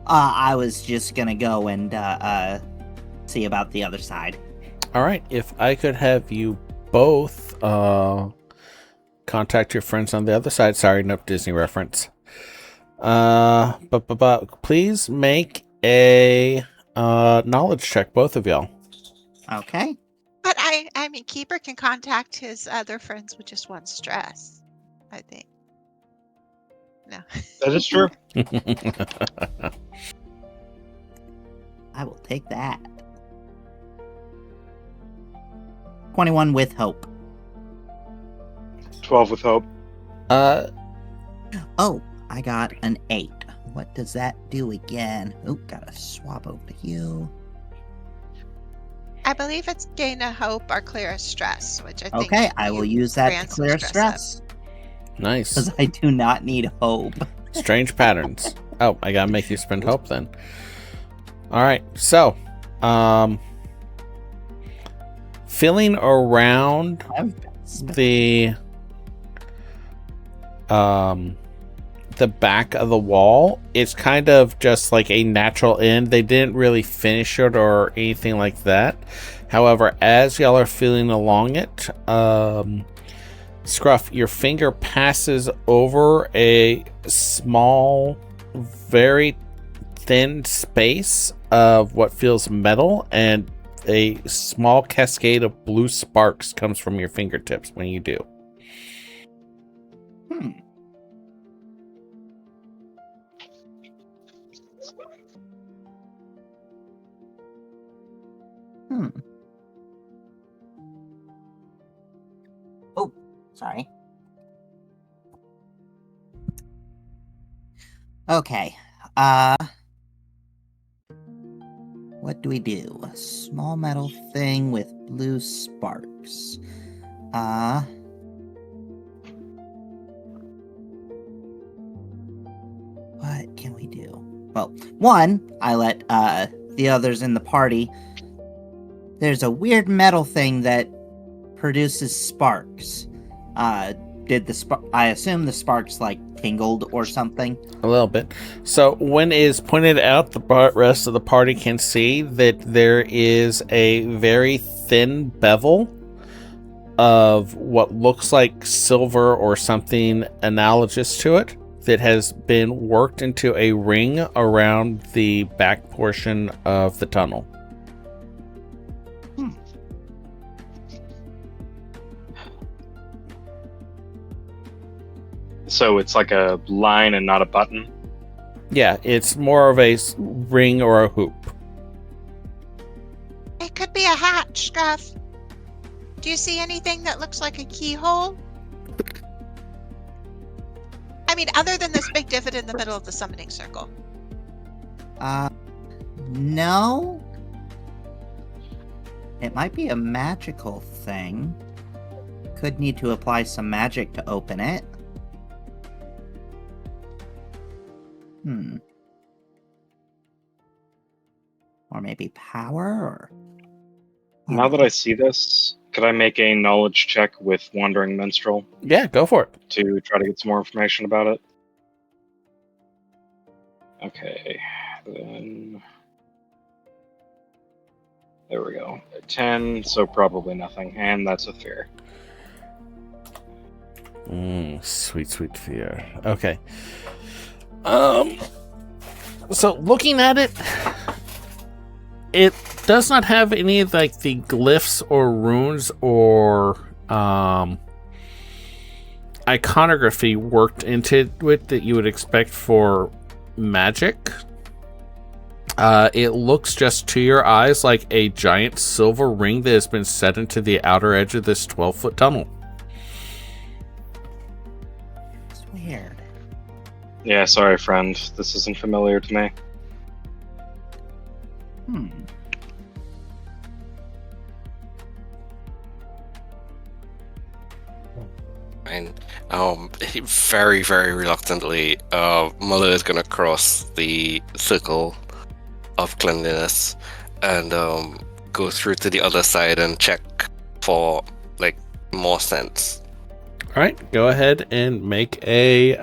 Speaker 2: I was just gonna go and, see about the other side.
Speaker 1: All right, if I could have you both contact your friends on the other side. Sorry, no Disney reference. But please make a knowledge check, both of y'all.
Speaker 2: Okay.
Speaker 5: But I mean, Keeper can contact his other friends with just one stress, I think. No.
Speaker 3: That is true.
Speaker 2: I will take that. 21 with hope.
Speaker 3: 12 with hope.
Speaker 2: Oh, I got an 8. What does that do again? Oh, gotta swap over to you.
Speaker 5: I believe it's gain a hope or clear a stress, which I think.
Speaker 2: Okay, I will use that to
Speaker 5: ran some
Speaker 2: clear
Speaker 5: stress
Speaker 2: stress.
Speaker 1: Nice.
Speaker 2: Because I do not need hope.
Speaker 1: Strange patterns. Oh, I gotta make you spend hope then. All right, so, filling around the back of the wall, it's kind of just like a natural end. They didn't really finish it or anything like that. However, as y'all are feeling along it, Scruff, your finger passes over a small, very thin space of what feels metal, and a small cascade of blue sparks comes from your fingertips when you do.
Speaker 2: Oh, sorry. Okay. What do we do? A small metal thing with blue sparks. What can we do? Well, one, I let the others in the party. There's a weird metal thing that produces sparks. did I assume the sparks like tingled or something?
Speaker 1: A little bit. So when it is pointed out, the rest of the party can see that there is a very thin bevel of what looks like silver or something analogous to it that has been worked into a ring around the back portion of the tunnel.
Speaker 3: So it's like a line and not a button?
Speaker 1: Yeah, it's more of a ring or a hoop.
Speaker 5: It could be a hatch, Scruff. Do you see anything that looks like a keyhole? I mean, other than this big divot in the middle of the summoning circle.
Speaker 2: No. It might be a magical thing. Could need to apply some magic to open it. Or maybe power, or...
Speaker 3: Now that I see this, could I make a knowledge check with Wandering Minstrel
Speaker 1: Yeah, go for it.
Speaker 3: to try to get some more information about it? Okay, then... There we go. 10, so probably nothing, and that's a fear.
Speaker 1: Sweet, sweet fear. Okay. So looking at it, it does not have any of like the glyphs or runes or iconography worked into it that you would expect for magic. It looks just to your eyes like a giant silver ring that has been set into the outer edge of this 12-foot tunnel.
Speaker 2: It's weird.
Speaker 3: Yeah, sorry, friend. This isn't familiar to me.
Speaker 4: And very, very reluctantly, Muller is gonna cross the circle of cleanliness and go through to the other side and check for like more scents.
Speaker 1: All right, go ahead and make a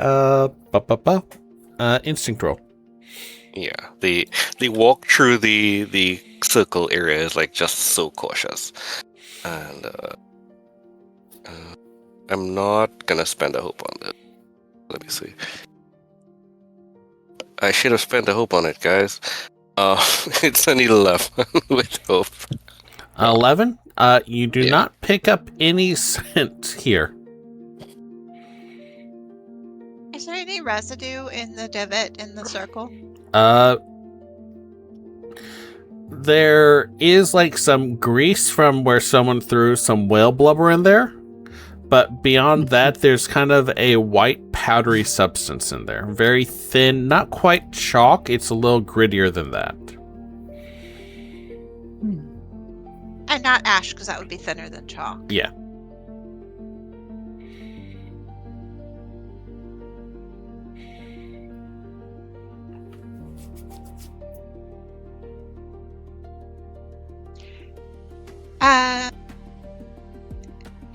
Speaker 1: instinct roll.
Speaker 4: Yeah, the walk through the circle area is like just so cautious, and I'm not gonna spend a hope on this. Let me see. I should have spent a hope on it, guys. It's an 11 with hope.
Speaker 1: 11. You do not pick up any scent here.
Speaker 5: Is there any residue in the divot in the circle?
Speaker 1: There is like some grease from where someone threw some whale blubber in there, but beyond that, there's kind of a white powdery substance in there. Very thin, not quite chalk. It's a little grittier than that.
Speaker 5: And not ash, because that would be thinner than chalk.
Speaker 1: Yeah.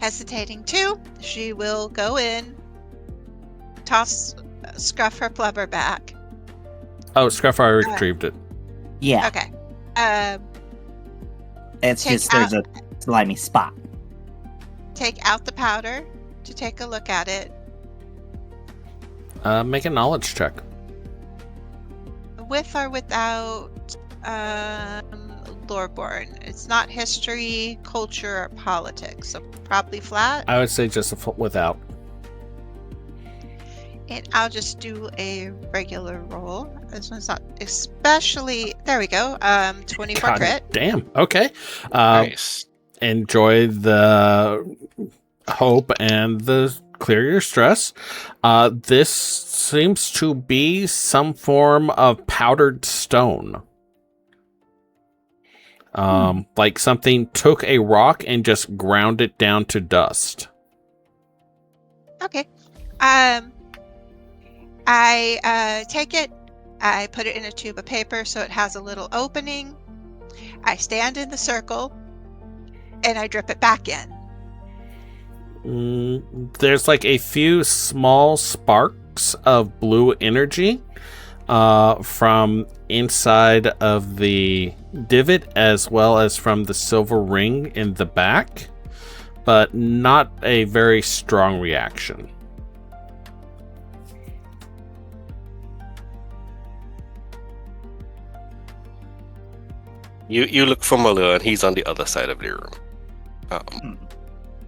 Speaker 5: Hesitating too, she will go in, toss Scruff her blubber back.
Speaker 1: Oh, Scruff already retrieved it.
Speaker 2: Yeah,
Speaker 5: Okay.
Speaker 2: it's
Speaker 5: take
Speaker 2: just there's a slimy spot.
Speaker 5: Take out the powder to take a look at it.
Speaker 1: Make a knowledge check.
Speaker 5: With or without Loreborn. It's not history, culture, or politics, so probably flat.
Speaker 1: I would say just without.
Speaker 5: And I'll just do a regular roll. This one's not especially... There we go. 24
Speaker 1: God
Speaker 5: crit.
Speaker 1: damn. Okay.
Speaker 4: Nice.
Speaker 1: Enjoy the hope and the clear your stress. This seems to be some form of powdered stone. Like something took a rock and just ground it down to dust.
Speaker 5: Okay. I take it, I put it in a tube of paper so it has a little opening. I stand in the circle, and I drip it back in.
Speaker 1: There's like a few small sparks of blue energy from inside of the divot as well as from the silver ring in the back, but not a very strong reaction.
Speaker 4: You look for Malur, and he's on the other side of the room.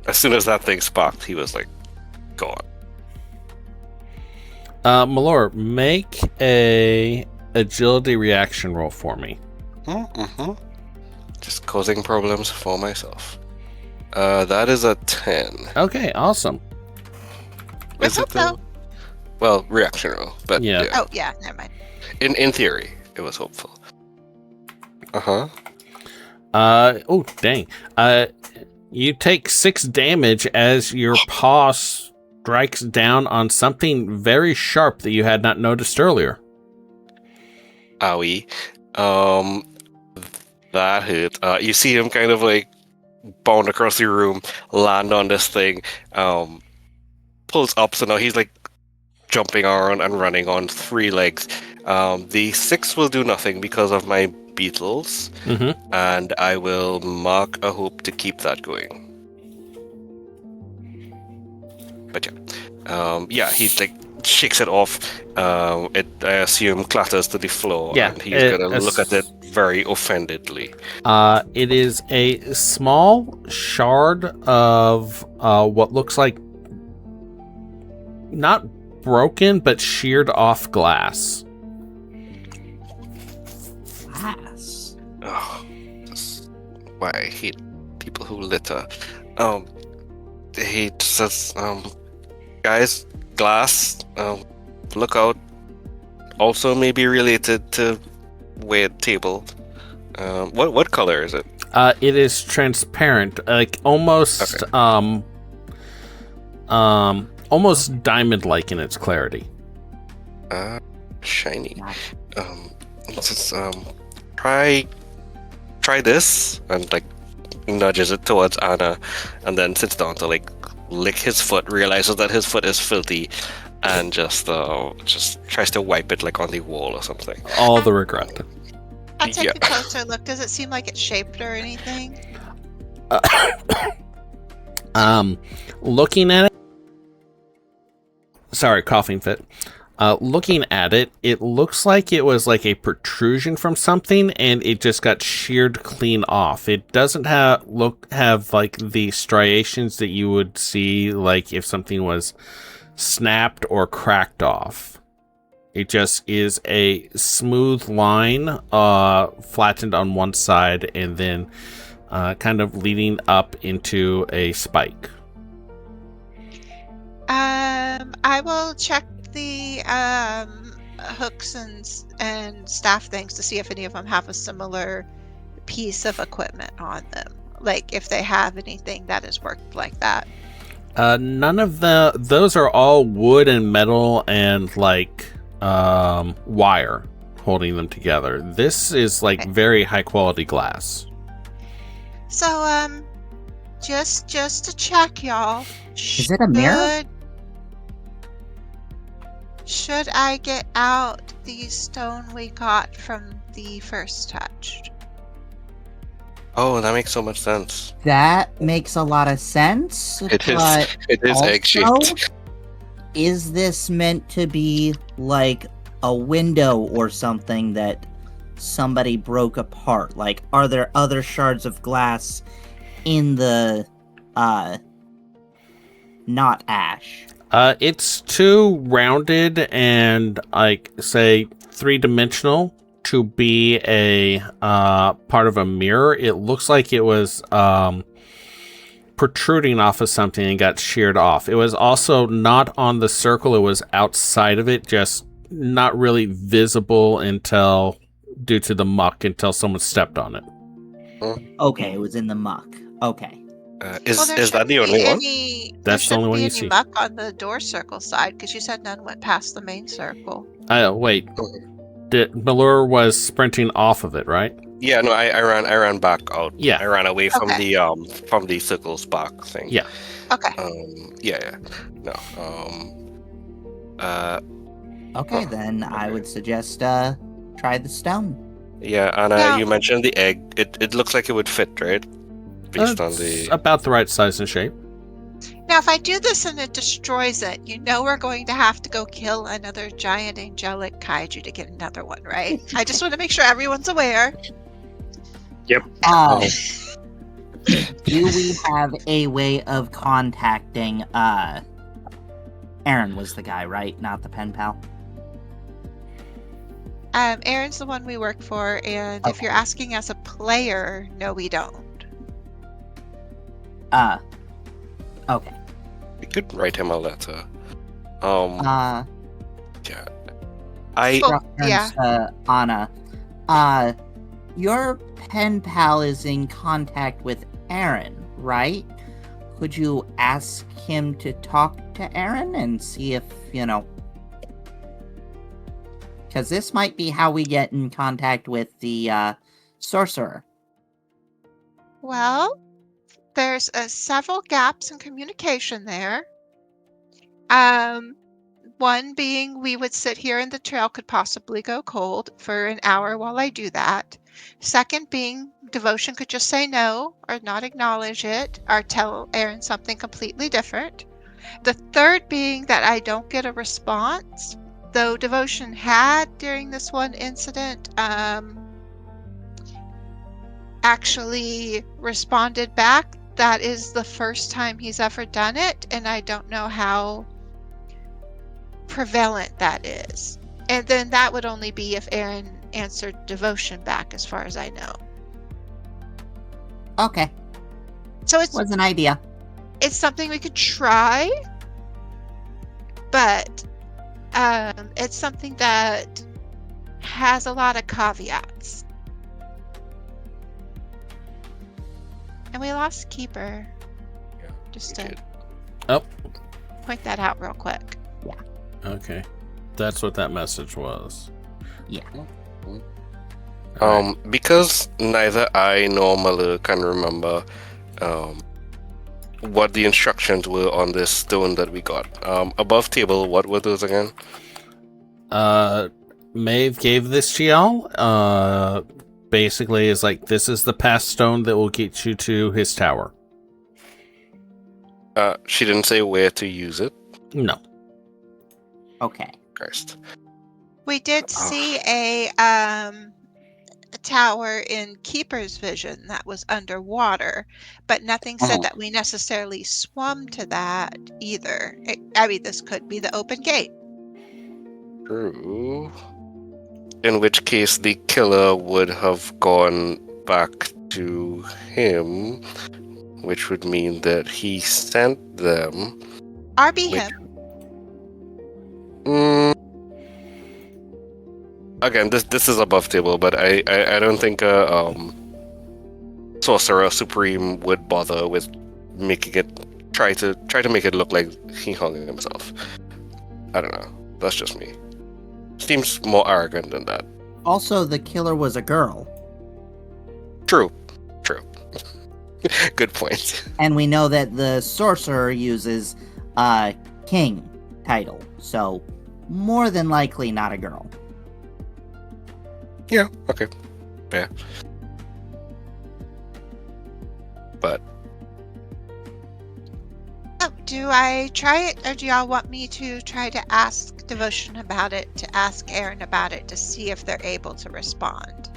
Speaker 4: As soon as that thing sparked, he was like, gone.
Speaker 1: Malor, make a agility reaction roll for me.
Speaker 4: Mm-hmm. Just causing problems for myself. That is a 10.
Speaker 1: Okay, awesome.
Speaker 4: Is it though? Well, reaction roll, but
Speaker 1: Yeah.
Speaker 5: Oh, yeah, never mind.
Speaker 4: In theory, it was hopeful. Uh-huh.
Speaker 1: Oh, dang. You take 6 damage as your paw strikes down on something very sharp that you had not noticed earlier.
Speaker 4: Owie. That hit. You see him kind of like bound across the room, land on this thing, pulls up, so now he's like jumping around and running on 3 legs. The 6 will do nothing because of my beetles, and I will mark a hope to keep that going. But yeah, he like shakes it off. It, I assume, clatters to the floor,
Speaker 1: Yeah,
Speaker 4: and he's gonna look at it very offendedly.
Speaker 1: It is a small shard of what looks like not broken, but sheared off glass.
Speaker 2: Glass.
Speaker 4: Oh, that's why I hate people who litter. He says, guys, glass, look out. Also may be related to weight table. What color is it?
Speaker 1: It is transparent, like almost, almost diamond-like in its clarity.
Speaker 4: Shiny. Let's try this, and like nudges it towards Anna, and then sits down to like lick his foot, realizes that his foot is filthy, and just tries to wipe it like on the wall or something.
Speaker 1: All the regret.
Speaker 5: I'll take a closer look. Does it seem like it's shaped or anything?
Speaker 1: Looking at it. Sorry, coughing fit. Looking at it, it looks like it was like a protrusion from something, and it just got sheared clean off. It doesn't have like the striations that you would see like if something was snapped or cracked off. It just is a smooth line, flattened on one side, and then kind of leading up into a spike.
Speaker 5: I will check the hooks and staff things to see if any of them have a similar piece of equipment on them. Like if they have anything that has worked like that.
Speaker 1: None of those are all wood and metal and like wire holding them together. This is like very high quality glass.
Speaker 5: So just to check, y'all.
Speaker 2: Is it a mirror?
Speaker 5: Should I get out the stone we got from the first touch?
Speaker 4: Oh, that makes so much sense.
Speaker 2: That makes a lot of sense.
Speaker 4: It
Speaker 2: but
Speaker 4: is egg-shaped.
Speaker 2: Is this meant to be like a window or something that somebody broke apart? Like, are there other shards of glass in the not ash?
Speaker 1: It's too rounded and like say 3-dimensional to be a part of a mirror. It looks like it was protruding off of something and got sheared off. It was also not on the circle, it was outside of it, just not really visible until due to the muck until someone stepped on it.
Speaker 2: Okay, it was in the muck. Okay.
Speaker 4: Is that the only one?
Speaker 1: That's the only one you see.
Speaker 5: Muck on the door circle side, because you said none went past the main circle.
Speaker 1: Wait. Malur was sprinting off of it, right?
Speaker 4: Yeah, no, I ran back out.
Speaker 1: Yeah.
Speaker 4: I ran away from the circle spark thing.
Speaker 1: Yeah.
Speaker 5: Okay.
Speaker 4: Yeah. No.
Speaker 2: Okay,
Speaker 4: Huh,
Speaker 2: then I
Speaker 4: okay.
Speaker 2: would suggest try the stone.
Speaker 4: Yeah, Anna,
Speaker 5: Now-
Speaker 4: you mentioned the egg. It looks like it would fit, right? Based on
Speaker 1: It's
Speaker 4: the.
Speaker 1: about the right size and shape.
Speaker 5: Now, if I do this and it destroys it, we're going to have to go kill another giant angelic kaiju to get another one, right? I just want to make sure everyone's aware.
Speaker 2: Uh, do we have a way of contacting Aaron was the guy, right? Not the pen pal?
Speaker 5: Aaron's the one we work for, and if you're asking as a player, no, we don't.
Speaker 2: Okay.
Speaker 4: We could write him a letter.
Speaker 2: Uh,
Speaker 4: Yeah. I.
Speaker 5: Well,
Speaker 2: Scruff turns to Anna. Your pen pal is in contact with Aaron, right? Could you ask him to talk to Aaron and see if, because this might be how we get in contact with the sorcerer.
Speaker 5: Well, there's several gaps in communication there. One being we would sit here and the trail could possibly go cold for an hour while I do that. Second being Devotion could just say no or not acknowledge it or tell Aaron something completely different. The third being that I don't get a response, though Devotion had during this one incident actually responded back. That is the first time he's ever done it, and I don't know how prevalent that is. And then that would only be if Aaron answered Devotion back, as far as I know.
Speaker 2: Okay,
Speaker 5: So it's
Speaker 2: was an idea.
Speaker 5: something we could try, but it's something that has a lot of caveats. And we lost Keeper.
Speaker 4: Yeah,
Speaker 5: Just
Speaker 4: we
Speaker 5: to
Speaker 4: did.
Speaker 1: Oh,
Speaker 5: point that out real quick.
Speaker 1: okay. That's what that message was.
Speaker 2: Yeah.
Speaker 4: Because neither I nor Malur can remember what the instructions were on this stone that we got. Above table, what were those again?
Speaker 1: Maeve gave this to y'all. Basically, is like, this is the pass stone that will get you to his tower.
Speaker 4: She didn't say where to use it.
Speaker 1: No.
Speaker 2: Okay.
Speaker 4: Christ.
Speaker 5: We did
Speaker 4: Oh.
Speaker 5: see a tower in Keeper's vision that was underwater, but nothing said that we necessarily swum to that either. This could be the open gate.
Speaker 4: True. In which case, the killer would have gone back to him, which would mean that he sent them.
Speaker 5: RB
Speaker 4: Which-
Speaker 5: him.
Speaker 4: Again, this is above table, but I don't think Sorcerer Supreme would bother with making it try to make it look like he hung himself. I don't know. That's just me. Seems more arrogant than that.
Speaker 2: Also, the killer was a girl,
Speaker 4: True. Good point.
Speaker 2: and we know that the sorcerer uses king title, so more than likely not a girl.
Speaker 4: Yeah. Okay. Yeah. But
Speaker 5: Oh, do I try it, or do y'all want me to try to ask Devotion about it, to ask Aaron about it, to see if they're able to respond?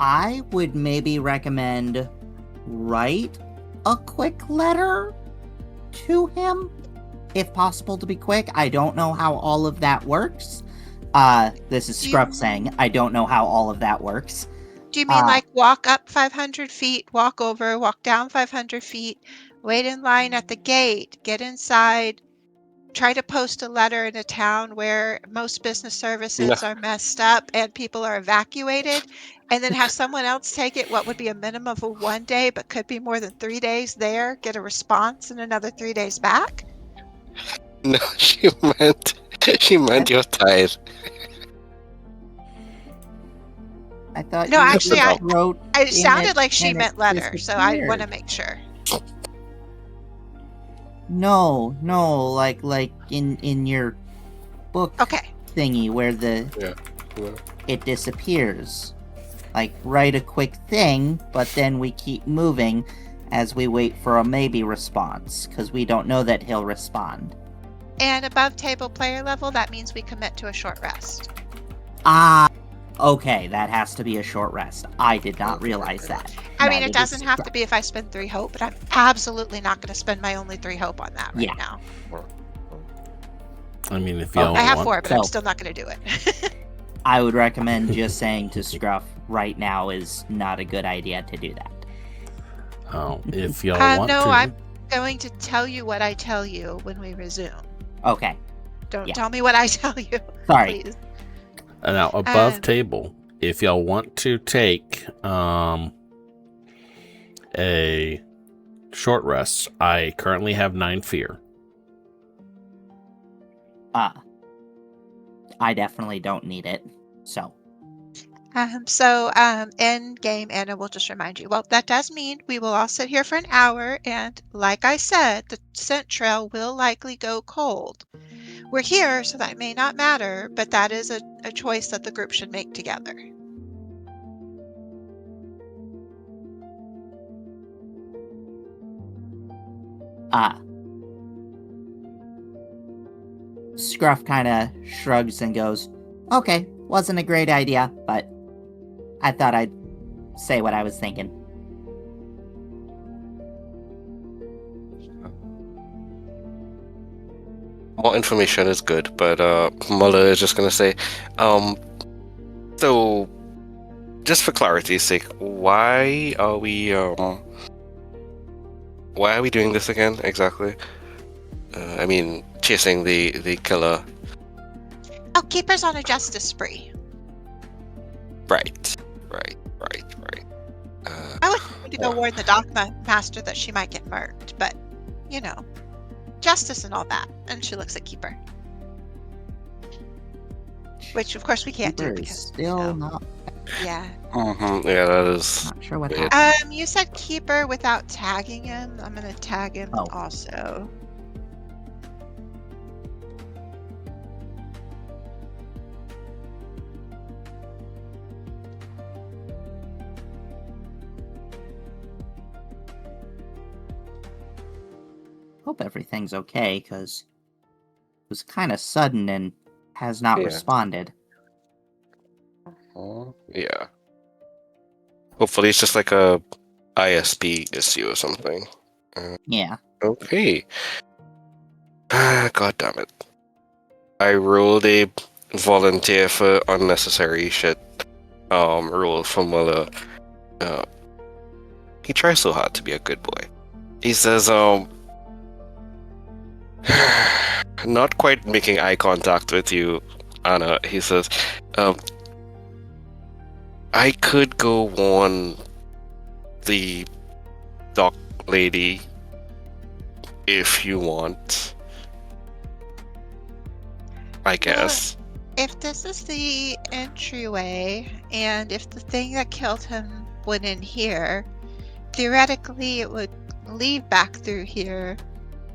Speaker 2: I would maybe recommend write a quick letter to him, if possible to be quick. I don't know how all of that works. This is Scruff saying, I don't know how all of that works.
Speaker 5: Do you mean like walk up 500 feet, walk over, walk down 500 feet, wait in line at the gate, get inside, try to post a letter in a town where most business services are messed up and people are evacuated, and then have someone else take it, what would be a minimum of 1 day, but could be more than 3 days there, get a response, and another 3 days back?
Speaker 4: no, she meant your tithe.
Speaker 2: I thought
Speaker 5: No,
Speaker 2: you
Speaker 5: actually,
Speaker 2: just wrote
Speaker 5: it
Speaker 2: in
Speaker 5: sounded
Speaker 2: it
Speaker 5: like she
Speaker 2: and
Speaker 5: meant
Speaker 2: it
Speaker 5: letter, so I want to
Speaker 2: disappeared.
Speaker 5: make sure.
Speaker 2: No, like in your book
Speaker 5: Okay.
Speaker 2: thingy where
Speaker 4: Yeah.
Speaker 2: it disappears. Like, write a quick thing, but then we keep moving as we wait for a maybe response, because we don't know that he'll respond.
Speaker 5: And above table player level, that means we commit to a short rest.
Speaker 2: Okay, that has to be a short rest. I did not realize that.
Speaker 5: I mean,
Speaker 2: Neither
Speaker 5: it doesn't
Speaker 2: did
Speaker 5: have to be if I spend 3 hope, but I'm absolutely not going to spend my only 3 hope on that right
Speaker 2: Yeah.
Speaker 5: now.
Speaker 1: I mean, if y'all
Speaker 5: I have
Speaker 1: want
Speaker 5: 4, but I'm
Speaker 2: So-
Speaker 5: still not going to do it.
Speaker 2: I would recommend just saying to Scruff right now is not a good idea to do that.
Speaker 1: Oh, if y'all want
Speaker 5: no,
Speaker 1: to.
Speaker 5: I'm going to tell you what I tell you when we resume.
Speaker 2: Okay,
Speaker 5: Don't
Speaker 2: Yeah.
Speaker 5: tell me what I tell you.
Speaker 2: sorry.
Speaker 5: Please.
Speaker 1: Now, above
Speaker 5: Um,
Speaker 1: table, if y'all want to take a short rest, I currently have 9 fear.
Speaker 2: I definitely don't need it. So,
Speaker 5: in game, Anna will just remind you. Well, that does mean we will all sit here for an hour, and like I said, the scent trail will likely go cold. We're here, so that may not matter, but that is a choice that the group should make together.
Speaker 2: Scruff kind of shrugs and goes, okay, wasn't a great idea, but I thought I'd say what I was thinking.
Speaker 4: More information is good, but Muller is just gonna say, so just for clarity's sake, why are we doing this again exactly? I mean, chasing the killer.
Speaker 5: Oh, Keeper's on a justice spree.
Speaker 4: Right.
Speaker 5: I would need to go warn the dock master that she might get murked, but, you know, justice and all that. And she looks at Keeper. Which, of course, we can't do
Speaker 2: Keeper is
Speaker 5: because,
Speaker 2: still not
Speaker 5: yeah.
Speaker 4: Yeah, that is.
Speaker 2: not sure what
Speaker 4: Weird.
Speaker 2: happened.
Speaker 5: You said Keeper without tagging him. I'm going to tag him
Speaker 2: Oh.
Speaker 5: also.
Speaker 2: Hope everything's okay, because it was kind of sudden and has not
Speaker 4: Yeah.
Speaker 2: responded.
Speaker 4: Yeah. Hopefully, it's just like a ISP issue or something.
Speaker 2: Yeah.
Speaker 4: Okay. God damn it. I rolled a volunteer for unnecessary shit. Roll for Muller. He tries so hard to be a good boy. He says, not quite making eye contact with you, Anna. He says, I could go warn the dock lady if you want. I guess.
Speaker 5: If this is the entryway, and if the thing that killed him went in here, theoretically it would lead back through here.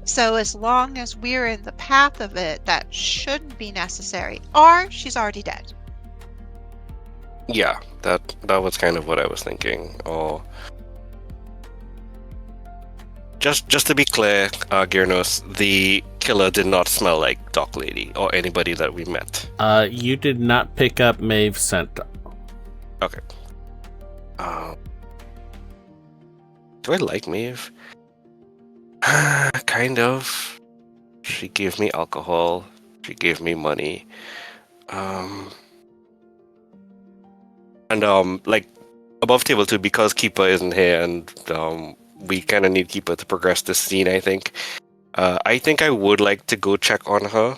Speaker 5: So as long as we're in the path of it, that shouldn't be necessary. Or she's already dead.
Speaker 4: Yeah, that was kind of what I was thinking. Or just to be clear, Girnos, the killer did not smell like Dock Lady or anybody that we met.
Speaker 1: You did not pick up Maeve's scent.
Speaker 4: Okay. Do I like Maeve? Kind of. She gave me alcohol. She gave me money. And like above table too, because Keeper isn't here, and we kind of need Keeper to progress this scene. I think I would like to go check on her.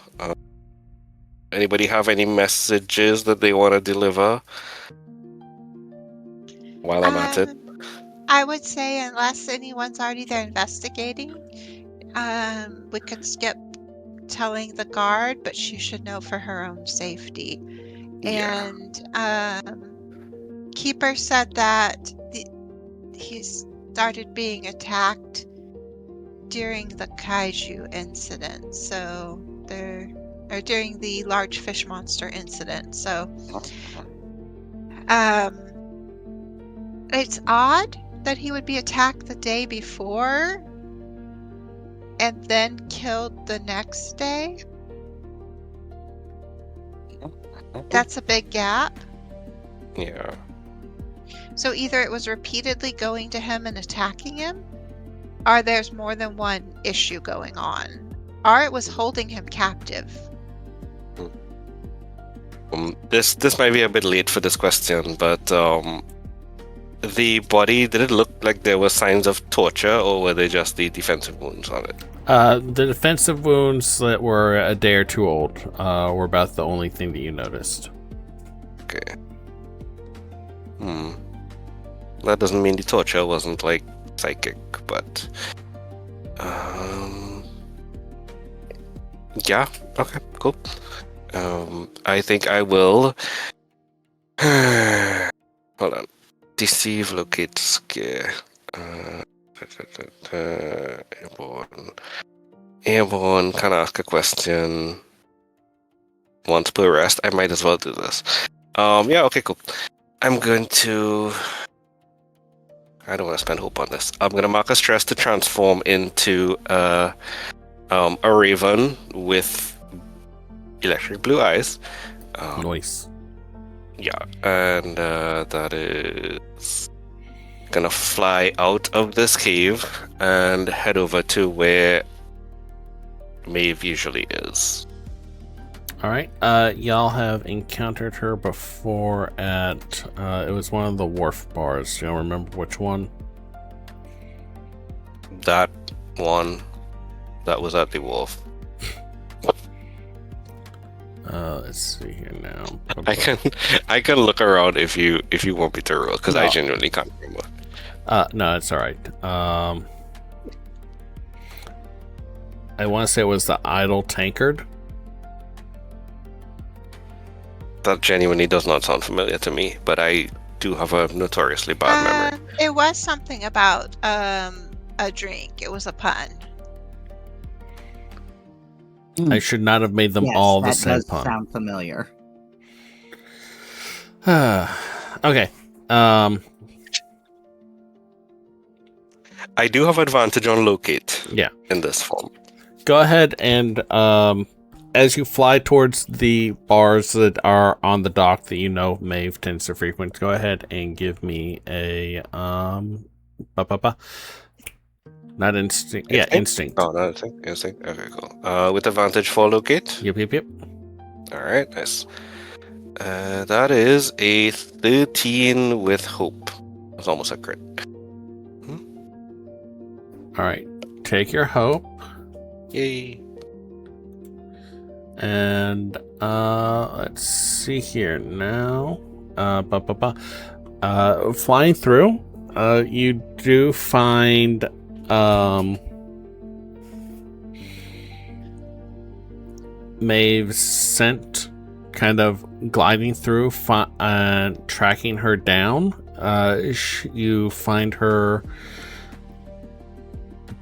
Speaker 4: Anybody have any messages that they want to deliver while I'm at it?
Speaker 5: I would say unless anyone's already there investigating, we could skip telling the guard, but she should know for her own safety.
Speaker 4: Yeah.
Speaker 5: And Keeper said that he started being attacked during the kaiju incident, or during the large fish monster incident. So, it's odd that he would be attacked the day before and then killed the next day. That's a big gap.
Speaker 4: Yeah.
Speaker 5: So either it was repeatedly going to him and attacking him, or there's more than one issue going on, or it was holding him captive.
Speaker 4: This might be a bit late for this question, but the body, did it look like there were signs of torture, or were they just the defensive wounds on it?
Speaker 1: The defensive wounds that were a day or two old were about the only thing that you noticed.
Speaker 4: Okay. That doesn't mean the torture wasn't like psychic, but yeah. Okay. Cool. I think I will. Hold on. Deceive, locate, scare. Airborne. Can I ask a question? Once per rest. I might as well do this. Yeah. Okay. Cool. I'm going to. I don't want to spend hope on this. I'm going to mark a stress to transform into a raven with electric blue eyes.
Speaker 1: Nice.
Speaker 4: Yeah, and that is gonna fly out of this cave and head over to where Maeve usually is.
Speaker 1: All right. Y'all have encountered her before at it was one of the wharf bars. Do you remember which one?
Speaker 4: That one that was at the wharf.
Speaker 1: Let's see here now.
Speaker 4: I can look around if you want me to roll, because I
Speaker 1: No.
Speaker 4: genuinely can't remember.
Speaker 1: No, it's all right. I want to say it was the Idle Tankard.
Speaker 4: That genuinely does not sound familiar to me, but I do have a notoriously bad memory.
Speaker 5: It was something about a drink. It was a pun.
Speaker 1: I should not have made them
Speaker 2: Yes,
Speaker 1: all the
Speaker 2: that
Speaker 1: same
Speaker 2: does
Speaker 1: pun.
Speaker 2: sound familiar.
Speaker 1: Okay.
Speaker 4: I do have advantage on locate.
Speaker 1: Yeah.
Speaker 4: In this form.
Speaker 1: Go ahead and as you fly towards the bars that are on the dock that you know Maeve tends to frequent, go ahead and give me a not instinct. Yeah, instinct.
Speaker 4: Oh, no, instinct. Okay, cool. With advantage for locate.
Speaker 1: Yep.
Speaker 4: All right, nice. That is a 13 with hope. It's almost a crit.
Speaker 1: All right. Take your hope.
Speaker 4: Yay.
Speaker 1: And let's see here now. Flying through, you do find Maeve's scent kind of gliding through, tracking her down. You find her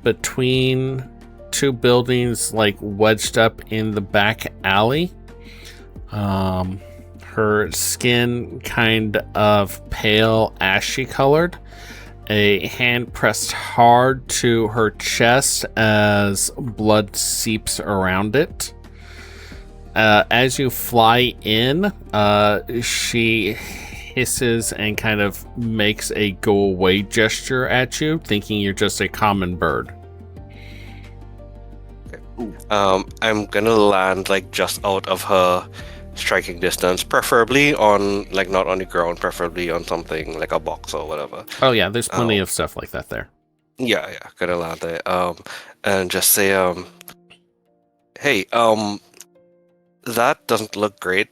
Speaker 1: between two buildings, like wedged up in the back alley. Her skin kind of pale, ashy colored. A hand pressed hard to her chest as blood seeps around it. As you fly in, she hisses and kind of makes a go away gesture at you, thinking you're just a common bird.
Speaker 4: I'm gonna land like just out of her striking distance, preferably on like not on the ground, preferably on something like a box or whatever.
Speaker 1: Oh yeah, there's plenty of stuff like that there.
Speaker 4: Yeah, gonna land there. And just say, hey, that doesn't look great.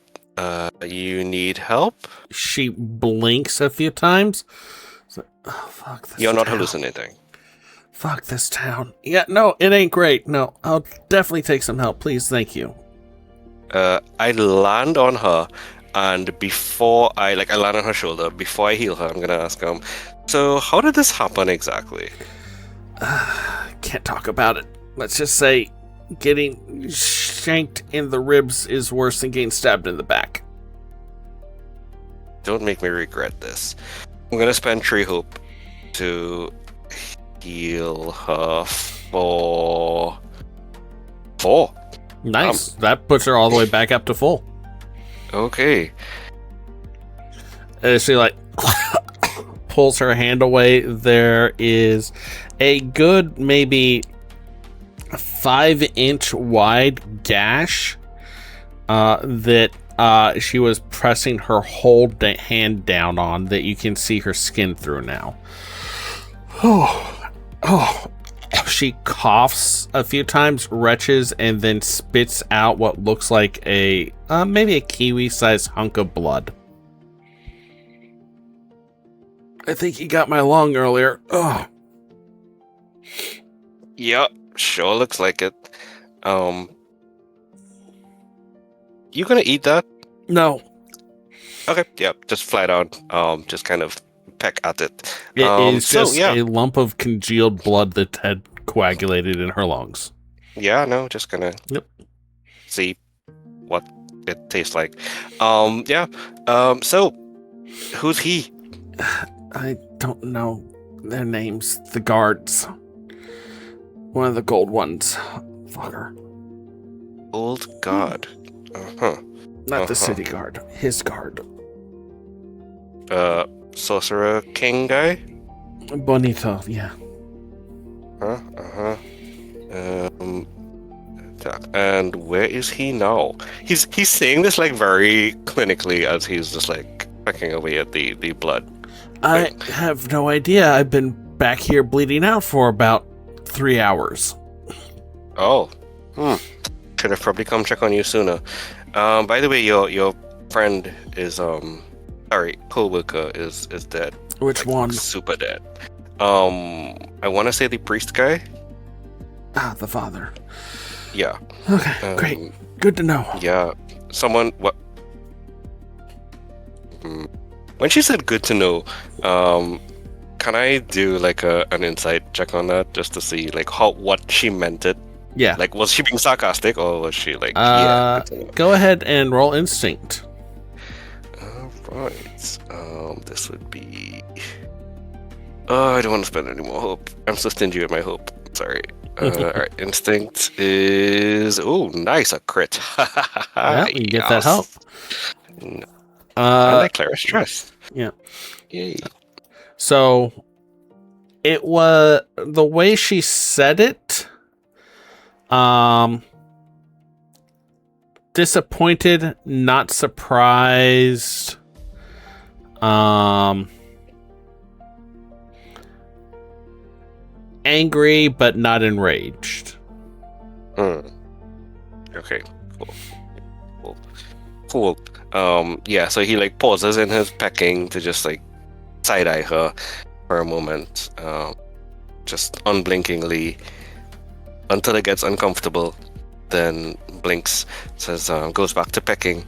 Speaker 4: You need help?
Speaker 1: She blinks a few times. Oh, fuck this
Speaker 4: You're not
Speaker 1: town.
Speaker 4: hallucinating.
Speaker 1: Fuck this town. Yeah, no, it ain't great. No, I'll definitely take some help. Please, thank you.
Speaker 4: I land on her, And before I land on her shoulder, before I heal her, I'm gonna ask so how did this happen exactly?
Speaker 1: Can't talk about it. Let's just say getting shanked in the ribs is worse than getting stabbed in the back.
Speaker 4: Don't make me regret this. I'm gonna spend Tree Hope to heal her for 4.
Speaker 1: Nice. That puts her all the way back up to full.
Speaker 4: Okay.
Speaker 1: She like pulls her hand away. There is a good maybe 5-inch wide gash that she was pressing her whole hand down on that you can see her skin through now. She coughs a few times, retches, and then spits out what looks like a maybe a kiwi-sized hunk of blood. I think he got my lung earlier. Oh.
Speaker 4: Yep, sure looks like it. You gonna eat that?
Speaker 1: No.
Speaker 4: Okay, yep, just flat out, just kind of peck at it.
Speaker 1: It is just a lump of congealed blood that had coagulated in her lungs.
Speaker 4: Yeah, no, just gonna see what it tastes like. So who's he?
Speaker 1: I don't know their names. The guards. One of the gold ones. Fucker.
Speaker 4: Old guard.
Speaker 1: Not the city guard. His guard.
Speaker 4: Sorcerer King guy?
Speaker 1: Bonito, yeah.
Speaker 4: And where is he now? He's saying this like very clinically as he's just like pecking away at the blood.
Speaker 1: I have no idea. I've been back here bleeding out for about 3 hours.
Speaker 4: Oh. Should have probably come check on you sooner. By the way, your friend is co-worker is dead.
Speaker 1: Which one?
Speaker 4: Super dead. I want to say the priest guy.
Speaker 1: Ah, the father.
Speaker 4: Yeah.
Speaker 1: Okay, great. Good to know.
Speaker 4: Yeah. Someone. What? When she said "good to know," can I do like an insight check on that just to see like what she meant it?
Speaker 1: Yeah.
Speaker 4: Like, was she being sarcastic or was she like?
Speaker 1: Go ahead and roll instinct.
Speaker 4: All right. This would be. Oh, I don't want to spend any more hope. I'm so stingy with my hope. Sorry. All right. Instinct is nice, a crit.
Speaker 1: Yeah, you get that help.
Speaker 4: I like Clara's stress.
Speaker 1: Yeah.
Speaker 4: Yay.
Speaker 1: So it was the way she said it. Disappointed, not surprised. Angry, but not enraged.
Speaker 4: Okay. Cool. Yeah, so he like pauses in his pecking to just like side-eye her for a moment. Just unblinkingly until it gets uncomfortable, then blinks, says, goes back to pecking.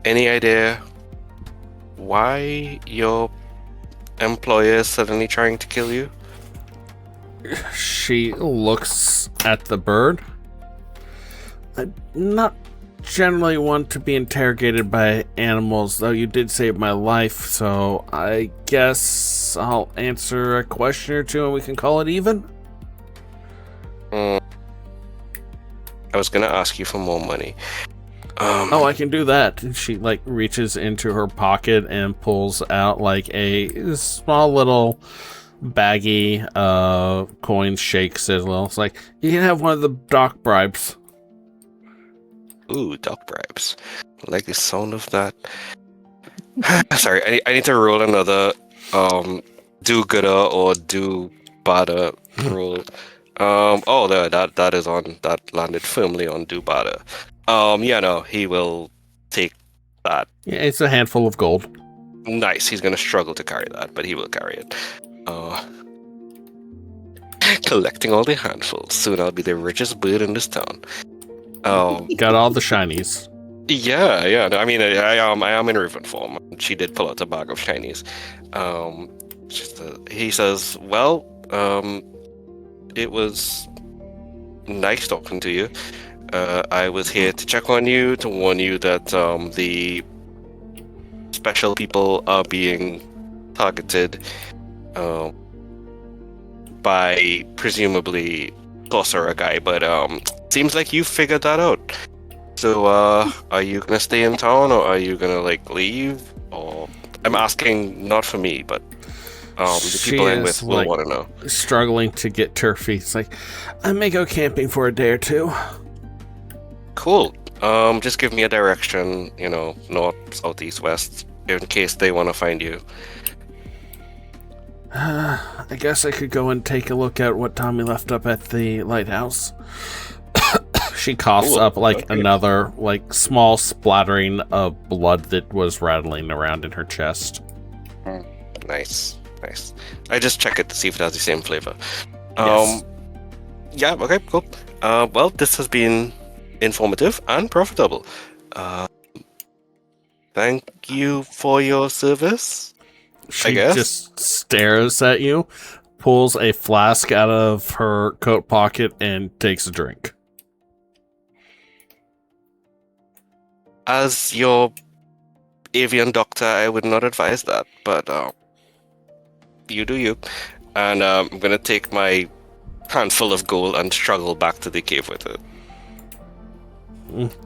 Speaker 4: Any idea why your employer is suddenly trying to kill you?
Speaker 1: She looks at the bird. I'm not generally one to be interrogated by animals, though you did save my life, so I guess I'll answer a question or two and we can call it even.
Speaker 4: I was gonna ask you for more money.
Speaker 1: I can do that. She like reaches into her pocket and pulls out like a small little baggie of coins, shakes it a little. It's like, you can have one of the dock bribes.
Speaker 4: Ooh, dock bribes. I like the sound of that. Sorry, I need to roll another do-gooder or do-bada roll. That is on. That landed firmly on do-bada. He will take that.
Speaker 1: Yeah, it's a handful of gold.
Speaker 4: Nice. He's gonna struggle to carry that, but he will carry it. Collecting all the handfuls. Soon I'll be the richest bird in this town.
Speaker 1: Got all the shinies.
Speaker 4: Yeah. No, I mean, I am in Riven form. She did pull out a bag of shinies. He says, "Well, it was nice talking to you. I was here to check on you, to warn you that the special people are being targeted by presumably Sorcerer guy, but seems like you figured that out. So, are you gonna stay in town, or are you gonna like leave? Or I'm asking not for me, but the
Speaker 1: She
Speaker 4: people I'm
Speaker 1: is,
Speaker 4: with will
Speaker 1: like,
Speaker 4: want to know.
Speaker 1: struggling to get to her feet. It's like, I may go camping for a day or two.
Speaker 4: Cool. Just give me a direction, north, south, east, west, in case they want to find you.
Speaker 1: I guess I could go and take a look at what Tommy left up at the lighthouse. She coughs
Speaker 4: Cool.
Speaker 1: up like
Speaker 4: Okay.
Speaker 1: another like small splattering of blood that was rattling around in her chest.
Speaker 4: Nice. I just check it to see if it has the same flavor.
Speaker 1: Yes.
Speaker 4: Yeah, okay, cool. Well, this has been informative and profitable. Thank you for your service.
Speaker 1: She
Speaker 4: guess.
Speaker 1: just stares at you, pulls a flask out of her coat pocket, and takes a drink.
Speaker 4: As your avian doctor, I would not advise that, but you do you. And I'm gonna take my handful of gold and struggle back to the cave with it.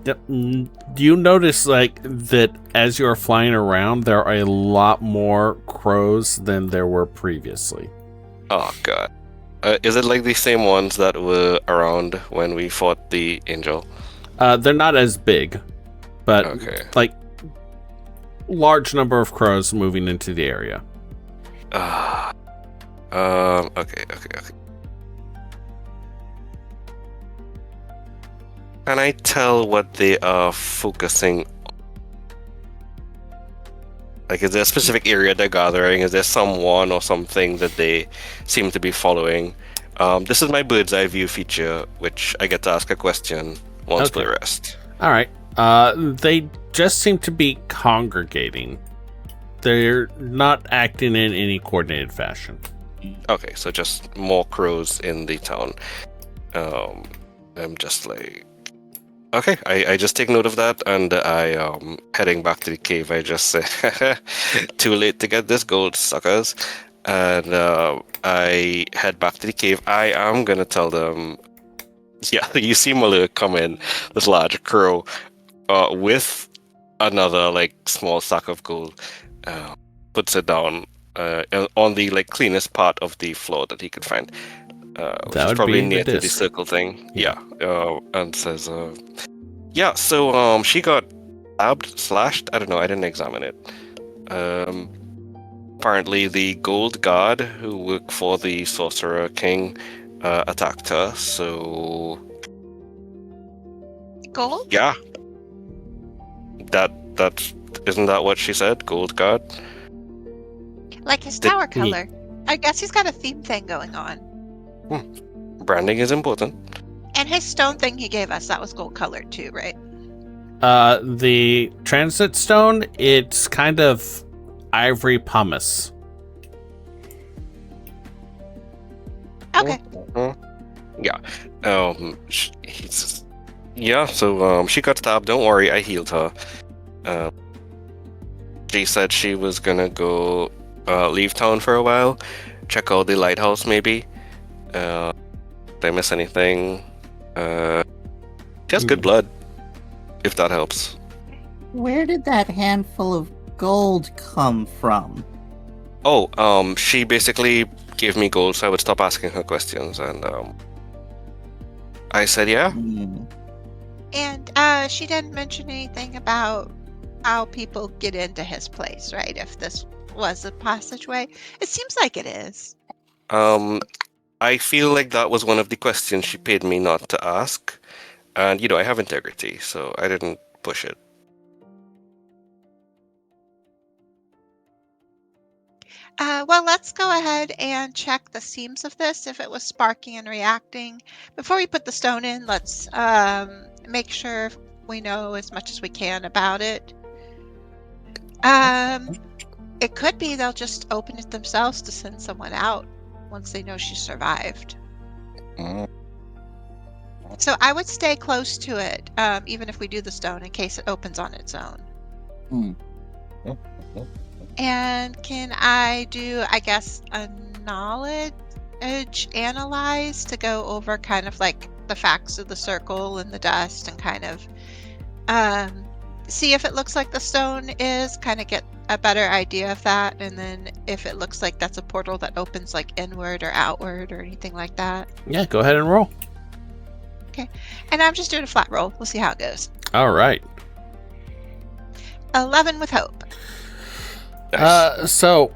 Speaker 1: Yep. Do you notice like that as you're flying around, there are a lot more crows than there were previously?
Speaker 4: Oh god. Is it like the same ones that were around when we fought the angel?
Speaker 1: They're not as big, but
Speaker 4: Okay.
Speaker 1: like large number of crows moving into the area.
Speaker 4: Okay. Can I tell what they are focusing on? Like, is there a specific area they're gathering? Is there someone or something that they seem to be following? This is my bird's eye view feature, which I get to ask a question once per
Speaker 1: Okay.
Speaker 4: rest.
Speaker 1: All right. They just seem to be congregating. They're not acting in any coordinated fashion.
Speaker 4: Okay, so just more crows in the town. I'm just like, okay, I just take note of that, and I heading back to the cave. I just say, too late to get this gold, suckers, and I head back to the cave. I am gonna tell them, yeah, you see Malur come in, this large crow, with another like small sack of gold, puts it down on the like cleanest part of the floor that he could find. Which
Speaker 1: That
Speaker 4: is
Speaker 1: would
Speaker 4: probably
Speaker 1: be the
Speaker 4: near to the
Speaker 1: disc.
Speaker 4: circle thing.
Speaker 1: Yeah.
Speaker 4: And says, yeah, so she got stabbed, slashed. I don't know, I didn't examine it. Apparently the gold guard who worked for the Sorcerer King attacked her, so
Speaker 5: Gold?
Speaker 4: yeah. That isn't that what she said? Gold guard?
Speaker 5: Like his
Speaker 4: Did
Speaker 5: tower
Speaker 1: he-
Speaker 5: color. I guess he's got a theme thing going on.
Speaker 4: Branding is important.
Speaker 5: And his stone thing he gave us, that was gold colored too, right?
Speaker 1: The transit stone, it's kind of ivory pumice.
Speaker 5: Okay.
Speaker 4: Yeah. He says, yeah, so she got stabbed. Don't worry, I healed her. She said she was gonna go leave town for a while, check out the lighthouse maybe. Did I miss anything? She has good blood, if that helps.
Speaker 2: Where did that handful of gold come from?
Speaker 4: Oh, she basically gave me gold so I would stop asking her questions, and I said yeah.
Speaker 2: Hmm.
Speaker 5: And she didn't mention anything about how people get into his place, right? If this was a passageway. It seems like it is.
Speaker 4: I feel like that was one of the questions she paid me not to ask, and I have integrity, so I didn't push it.
Speaker 5: Well, let's go ahead and check the seams of this, if it was sparking and reacting. Before we put the stone in, let's make sure we know as much as we can about it. It could be they'll just open it themselves to send someone out once they know she survived.
Speaker 4: Mm.
Speaker 5: So I would stay close to it, even if we do the stone, in case it opens on its own.
Speaker 2: Hmm.
Speaker 5: And can I do, I guess, a knowledge analyze to go over kind of like the facts of the circle and the dust and kind of see if it looks like the stone is, kind of get a better idea of that, and then if it looks like that's a portal that opens like inward or outward or anything like that.
Speaker 1: Yeah, go ahead and roll.
Speaker 5: And I'm just doing a flat roll. We'll see how it goes.
Speaker 1: All right.
Speaker 5: 11 with hope.
Speaker 4: Nice.
Speaker 1: So,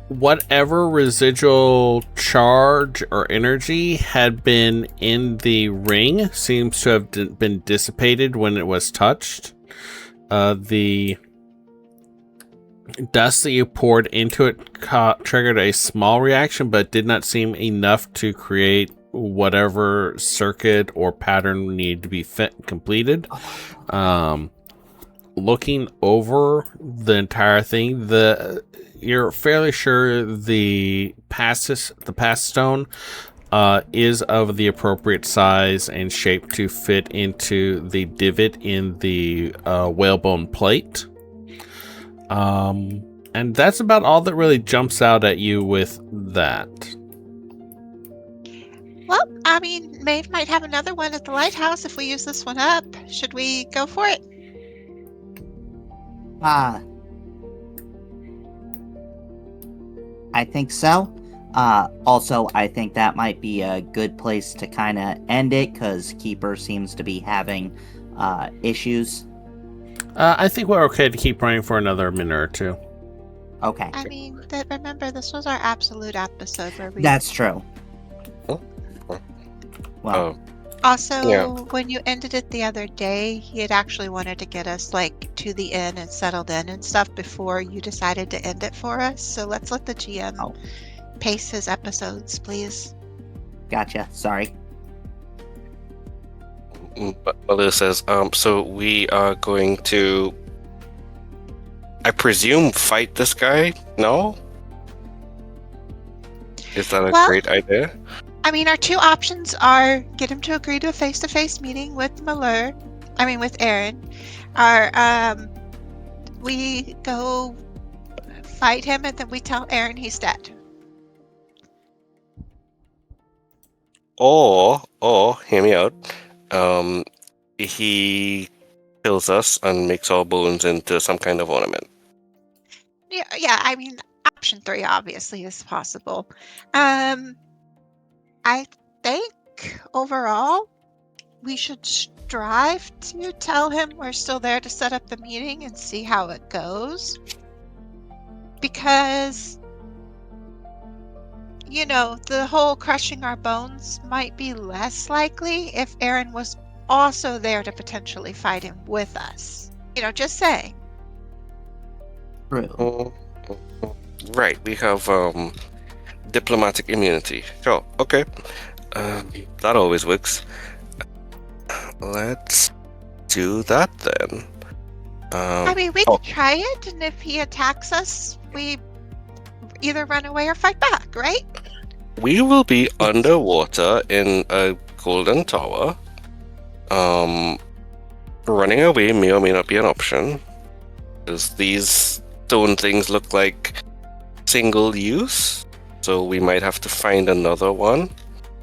Speaker 1: whatever residual charge or energy had been in the ring seems to have been dissipated when it was touched. The dust that you poured into it triggered a small reaction, but did not seem enough to create whatever circuit or pattern needed to be completed. Looking over the entire thing, you're fairly sure the pass stone is of the appropriate size and shape to fit into the divot in the whalebone plate. And that's about all that really jumps out at you with that.
Speaker 5: Well, I mean, Maeve might have another one at the lighthouse if we use this one up. Should we go for it?
Speaker 2: I think so. Also, I think that might be a good place to kind of end it, because Keeper seems to be having issues.
Speaker 1: I think we're okay to keep running for another minute or two.
Speaker 2: Okay.
Speaker 5: I mean, remember, this was our absolute episode where we...
Speaker 2: That's true.
Speaker 4: Oh.
Speaker 2: Well,
Speaker 5: Also,
Speaker 4: Yeah.
Speaker 5: when you ended it the other day, he had actually wanted to get us like to the inn and settled in and stuff before you decided to end it for us. So let's let the GM pace his episodes, please.
Speaker 2: gotcha. Sorry.
Speaker 4: Mother says, so we are going to, I presume, fight this guy? No? Is that a
Speaker 5: Well-
Speaker 4: great idea?
Speaker 5: I mean, our two options are get him to agree to a face-to-face meeting with with Aaron. We go fight him and then we tell Aaron he's dead.
Speaker 4: Or, hear me out, he kills us and makes our bones into some kind of ornament.
Speaker 5: Yeah, I mean, option 3 obviously is possible. I think overall we should strive to tell him we're still there to set up the meeting and see how it goes. Because, the whole crushing our bones might be less likely if Aaron was also there to potentially fight him with us. Just saying.
Speaker 2: True.
Speaker 4: Right, we have diplomatic immunity. Sure, okay. That always works. Let's do that then.
Speaker 5: I mean, we could try it, and if he attacks us, we either run away or fight back, right?
Speaker 4: We will be underwater in a golden tower. Running away may or may not be an option, because these stone things look like single use, so we might have to find another one.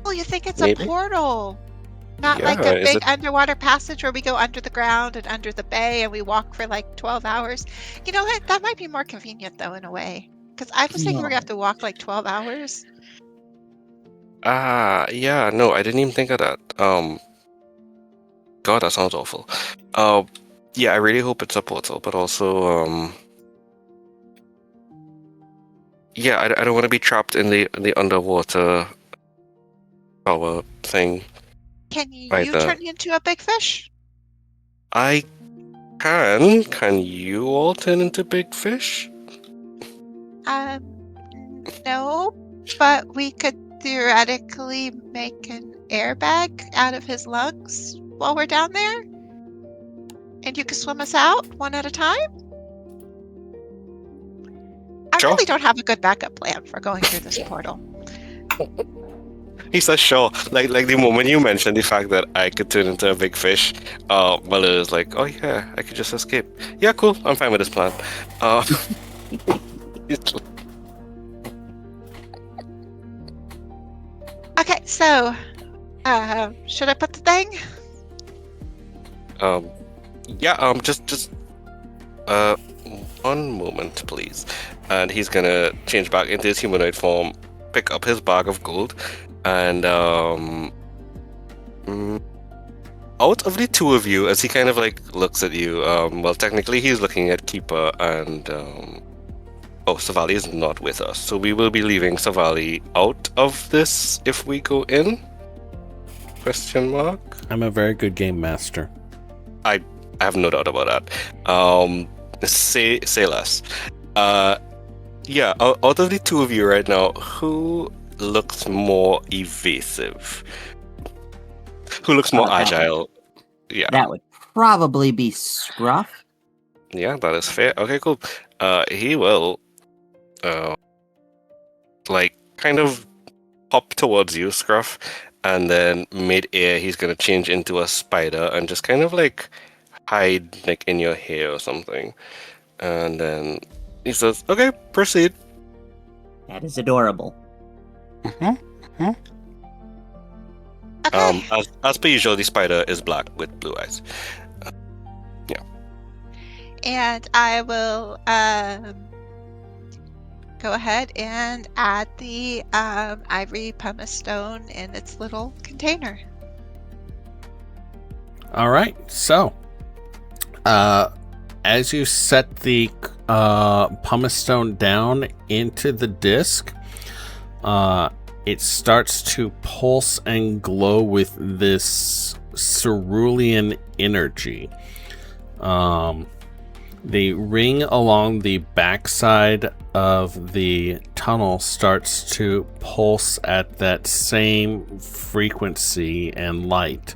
Speaker 5: Well, you think it's
Speaker 4: Maybe.
Speaker 5: a portal, not
Speaker 4: Yeah,
Speaker 5: like a
Speaker 4: is
Speaker 5: big
Speaker 4: it-
Speaker 5: underwater passage where we go under the ground and under the bay and we walk for like 12 hours. You know what? That might be more convenient, though, in a way. Because I was thinking we're going to have to walk like 12 hours.
Speaker 4: Yeah, no, I didn't even think of that. God, that sounds awful. Yeah, I really hope it's a portal, but also, yeah, I don't want to be trapped in the underwater tower thing.
Speaker 5: Can you
Speaker 4: Either.
Speaker 5: turn into a big fish?
Speaker 4: I can. Can you all turn into big fish?
Speaker 5: No, but we could theoretically make an airbag out of his lungs while we're down there? And you can swim us out one at a time? I
Speaker 4: Sure.
Speaker 5: really don't have a good backup plan for going through this portal.
Speaker 4: He says, sure. Like the moment you mentioned the fact that I could turn into a big fish, Muller is like, oh yeah, I could just escape. Yeah, cool. I'm fine with this plan.
Speaker 5: Okay, so should I put the thing?
Speaker 4: Just one moment, please. And he's gonna change back into his humanoid form, pick up his bag of gold, and out of the two of you, as he kind of like looks at you, well, technically he's looking at Keeper and Savali is not with us, so we will be leaving Savali out of this if we go in? Question mark.
Speaker 1: I'm a very good game master.
Speaker 4: I have no doubt about that. Say less. Yeah, out of the two of you right now, who looks more evasive? Who looks more agile? Yeah.
Speaker 2: That would probably be Scruff.
Speaker 4: Yeah, that is fair. Okay, cool. He will, kind of hop towards you, Scruff, and then mid-air he's gonna change into a spider and just kind of like hide like in your hair or something. And then he says, "Okay, proceed."
Speaker 2: That is adorable.
Speaker 5: Okay.
Speaker 4: As per usual, the spider is black with blue eyes.
Speaker 5: And I will go ahead and add the ivory pumice stone in its little container.
Speaker 1: All right, so as you set the pumice stone down into the disc, it starts to pulse and glow with this cerulean energy. The ring along the backside of the tunnel starts to pulse at that same frequency and light.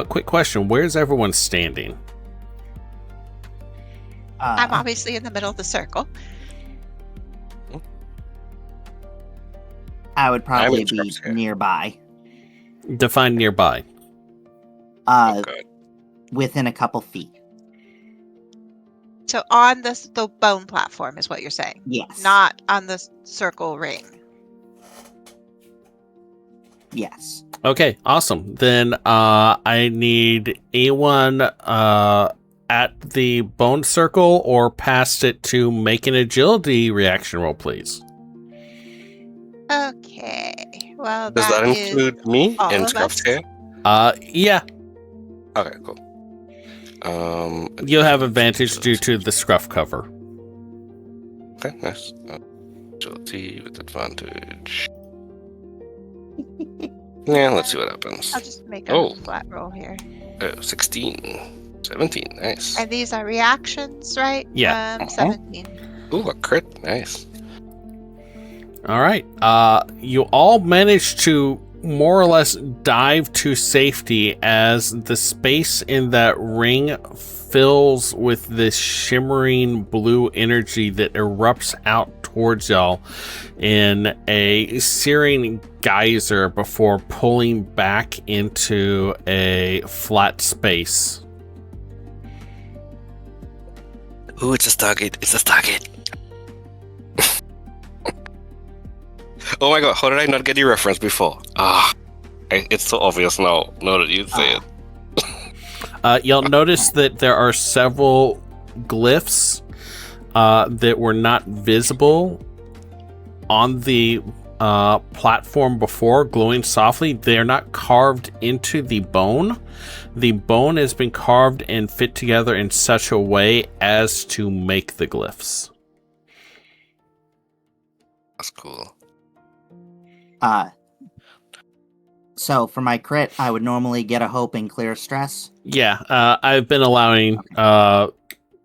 Speaker 1: Quick question, where's everyone standing?
Speaker 5: I'm obviously in the middle of the circle.
Speaker 2: I would probably
Speaker 4: in
Speaker 2: be
Speaker 4: Scruff's hair.
Speaker 2: nearby.
Speaker 1: Define nearby.
Speaker 4: Okay.
Speaker 2: Within a couple feet.
Speaker 5: So on the bone platform is what you're saying,
Speaker 2: Yes.
Speaker 5: not on the circle ring.
Speaker 2: Yes.
Speaker 1: Okay, awesome. Then I need anyone at the bone circle or past it to make an agility reaction roll, please.
Speaker 5: Okay. Well,
Speaker 4: Does that
Speaker 5: is
Speaker 4: include me
Speaker 5: all
Speaker 4: in
Speaker 5: of
Speaker 4: Scruff's
Speaker 5: us?
Speaker 4: hair?
Speaker 1: Yeah,
Speaker 4: Okay, cool.
Speaker 1: you'll have advantage due to the scruff cover.
Speaker 4: Okay, nice. Agility with advantage. Yeah, let's see what happens.
Speaker 5: I'll just make a
Speaker 4: Oh.
Speaker 5: flat roll here.
Speaker 4: 16. 17, nice.
Speaker 5: And these are reactions, right?
Speaker 1: Yeah.
Speaker 5: 17.
Speaker 4: Ooh, a crit, nice.
Speaker 1: All right. You all managed to more or less dive to safety as the space in that ring fills with this shimmering blue energy that erupts out towards y'all in a searing geyser before pulling back into a flat space.
Speaker 4: Ooh, it's a Stargate. It's a Stargate. Oh my god, how did I not get the reference before? It's so obvious now that you say it.
Speaker 1: You'll notice that there are several glyphs that were not visible on the platform before, glowing softly. They're not carved into the bone. The bone has been carved and fit together in such a way as to make the glyphs.
Speaker 4: That's cool.
Speaker 2: So for my crit, I would normally get a hope and clear stress.
Speaker 1: Yeah, I've been allowing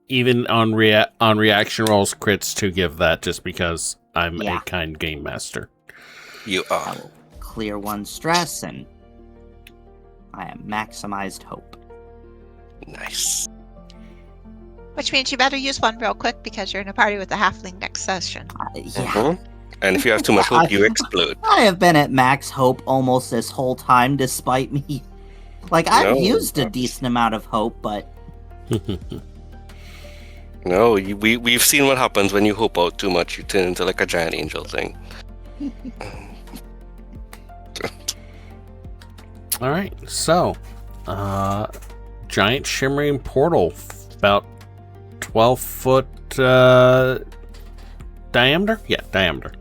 Speaker 1: even on reaction rolls crits to give that just because I'm
Speaker 2: Yeah.
Speaker 1: a kind game master.
Speaker 4: You are.
Speaker 2: clear one stress, and I am maximized hope.
Speaker 4: Nice.
Speaker 5: Which means you better use one real quick because you're in a party with a halfling next session.
Speaker 2: Yeah.
Speaker 4: Mhm. And if you have too much hope, you explode.
Speaker 2: I have been at max hope almost this whole time, despite me. Like, I've
Speaker 4: No,
Speaker 2: used a
Speaker 4: that's-
Speaker 2: decent amount of hope, but
Speaker 4: No, we've seen what happens when you hope out too much. You turn into like a giant angel thing.
Speaker 1: All right, so giant shimmering portal, about 12-foot diameter. Yeah, diameter.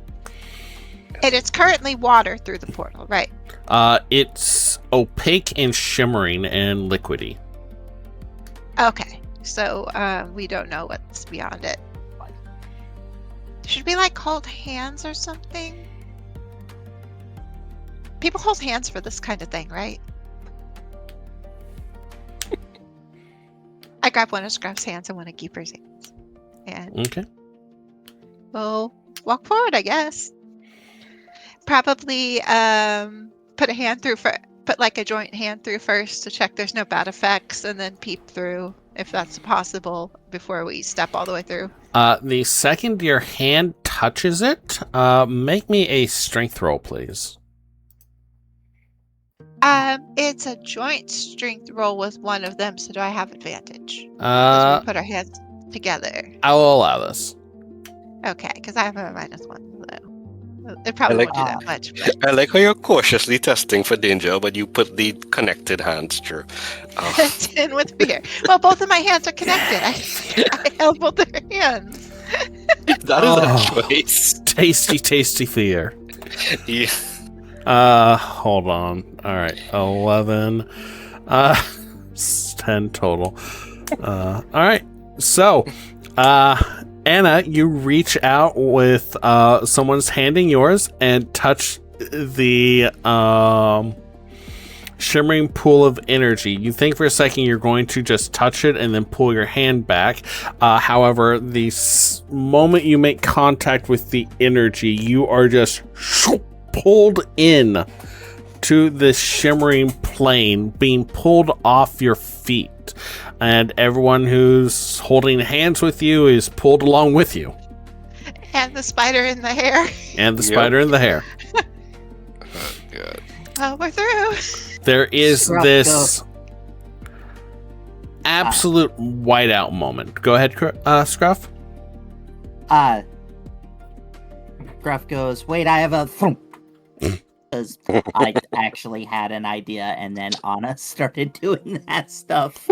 Speaker 5: And it's currently water through the portal, right?
Speaker 1: It's opaque and shimmering and liquidy.
Speaker 5: Okay, so we don't know what's beyond it. Should we like hold hands or something? People hold hands for this kind of thing, right? I grab one of Scruff's hands and one of Keeper's hands. And
Speaker 1: Okay.
Speaker 5: we'll walk forward, I guess. Probably put a hand through put like a joint hand through first to check there's no bad effects, and then peep through if that's possible before we step all the way through.
Speaker 1: The second your hand touches it, make me a strength roll, please.
Speaker 5: It's a joint strength roll with one of them, so do I have advantage? Because we put our hands together.
Speaker 1: I will allow this.
Speaker 5: Okay, because I have a -1, so it probably
Speaker 4: like-
Speaker 5: won't do that much. But
Speaker 4: I like how you're cautiously testing for danger, but you put the connected hands through.
Speaker 5: 10 with fear. Well, both of my hands are connected. I held both their hands.
Speaker 4: That is
Speaker 1: Oh.
Speaker 4: a choice.
Speaker 1: Tasty, tasty fear.
Speaker 4: Yeah.
Speaker 1: Hold on. All right, 11. 10 total. All right. So, Anna, you reach out with someone's handing yours and touch the shimmering pool of energy. You think for a second you're going to just touch it and then pull your hand back. However, the moment you make contact with the energy, you are just pulled in to this shimmering plane, being pulled off your feet, and everyone who's holding hands with you is pulled along with you,
Speaker 5: And the spider in the hair.
Speaker 1: and the
Speaker 4: Yep.
Speaker 1: spider in the hair.
Speaker 4: Oh, God.
Speaker 5: Oh, we're through.
Speaker 1: There is
Speaker 2: Scruff,
Speaker 1: this absolute whiteout moment. Go ahead, Scruff.
Speaker 2: Gruff goes, wait, I have a because I actually had an idea, and then Anna started doing that stuff.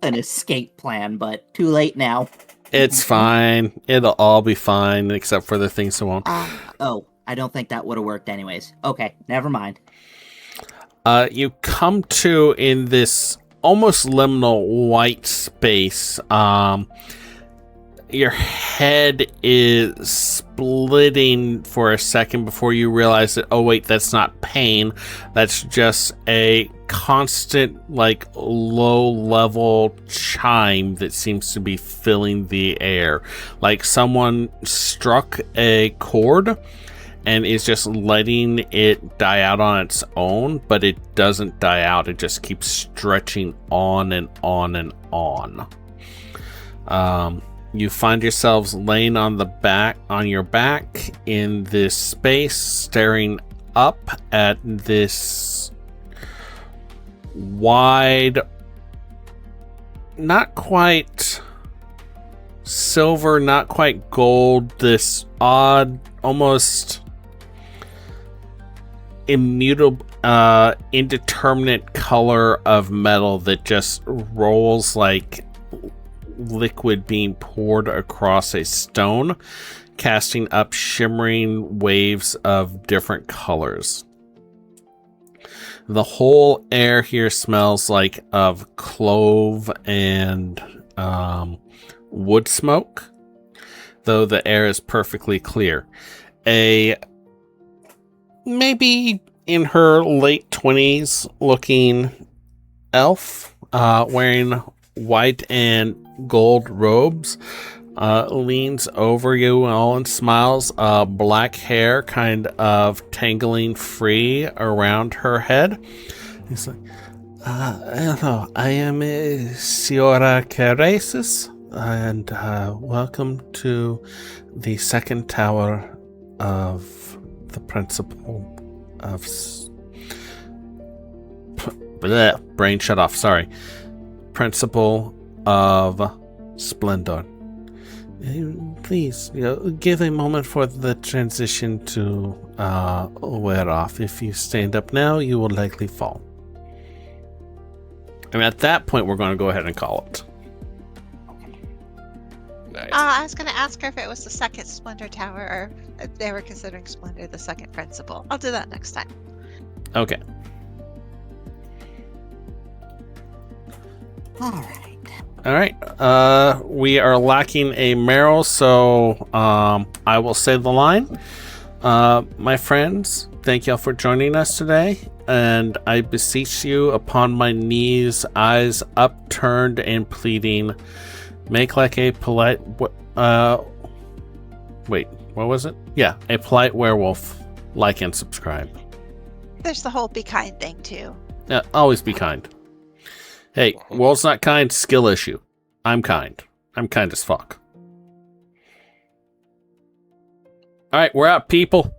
Speaker 2: An escape plan, but too late now.
Speaker 1: It's fine. It'll all be fine, except for the things that won't.
Speaker 2: Oh, I don't think that would have worked anyways. Okay, never mind.
Speaker 1: You come to in this almost liminal white space. Your head is splitting for a second before you realize that, oh wait, that's not pain. That's just a constant, like, low-level chime that seems to be filling the air. Like someone struck a chord and is just letting it die out on its own, but it doesn't die out. It just keeps stretching on and on and on. You find yourselves laying on your back in this space, staring up at this wide, not quite silver, not quite gold, this odd, almost immutable, indeterminate color of metal that just rolls like liquid being poured across a stone, casting up shimmering waves of different colors. The whole air here smells like of clove and wood smoke, though the air is perfectly clear. A maybe in her late 20s looking elf, wearing white and gold robes, leans over you all and smiles, black hair kind of tangling free around her head. He's like, hello, I am Siora Caresis, and welcome to the second tower of the Principal of... brain shut off, sorry. Principal of Splendor. Please, give a moment for the transition to wear off. If you stand up now, you will likely fall. And at that point, we're going to go ahead and call it.
Speaker 4: Nice.
Speaker 5: I was going to ask her if it was the second Splendor Tower or if they were considering Splendor the second principal. I'll do that next time.
Speaker 1: Okay.
Speaker 2: All right.
Speaker 1: All right. We are lacking a Meryl, so I will say the line. My friends, thank y'all for joining us today, and I beseech you upon my knees, eyes upturned and pleading, make like a polite... wait, what was it? Yeah, a polite werewolf. Like and subscribe.
Speaker 5: There's the whole be kind thing, too.
Speaker 1: Always be kind. Hey, world's not kind, skill issue. I'm kind. I'm kind as fuck. Alright, we're out, people.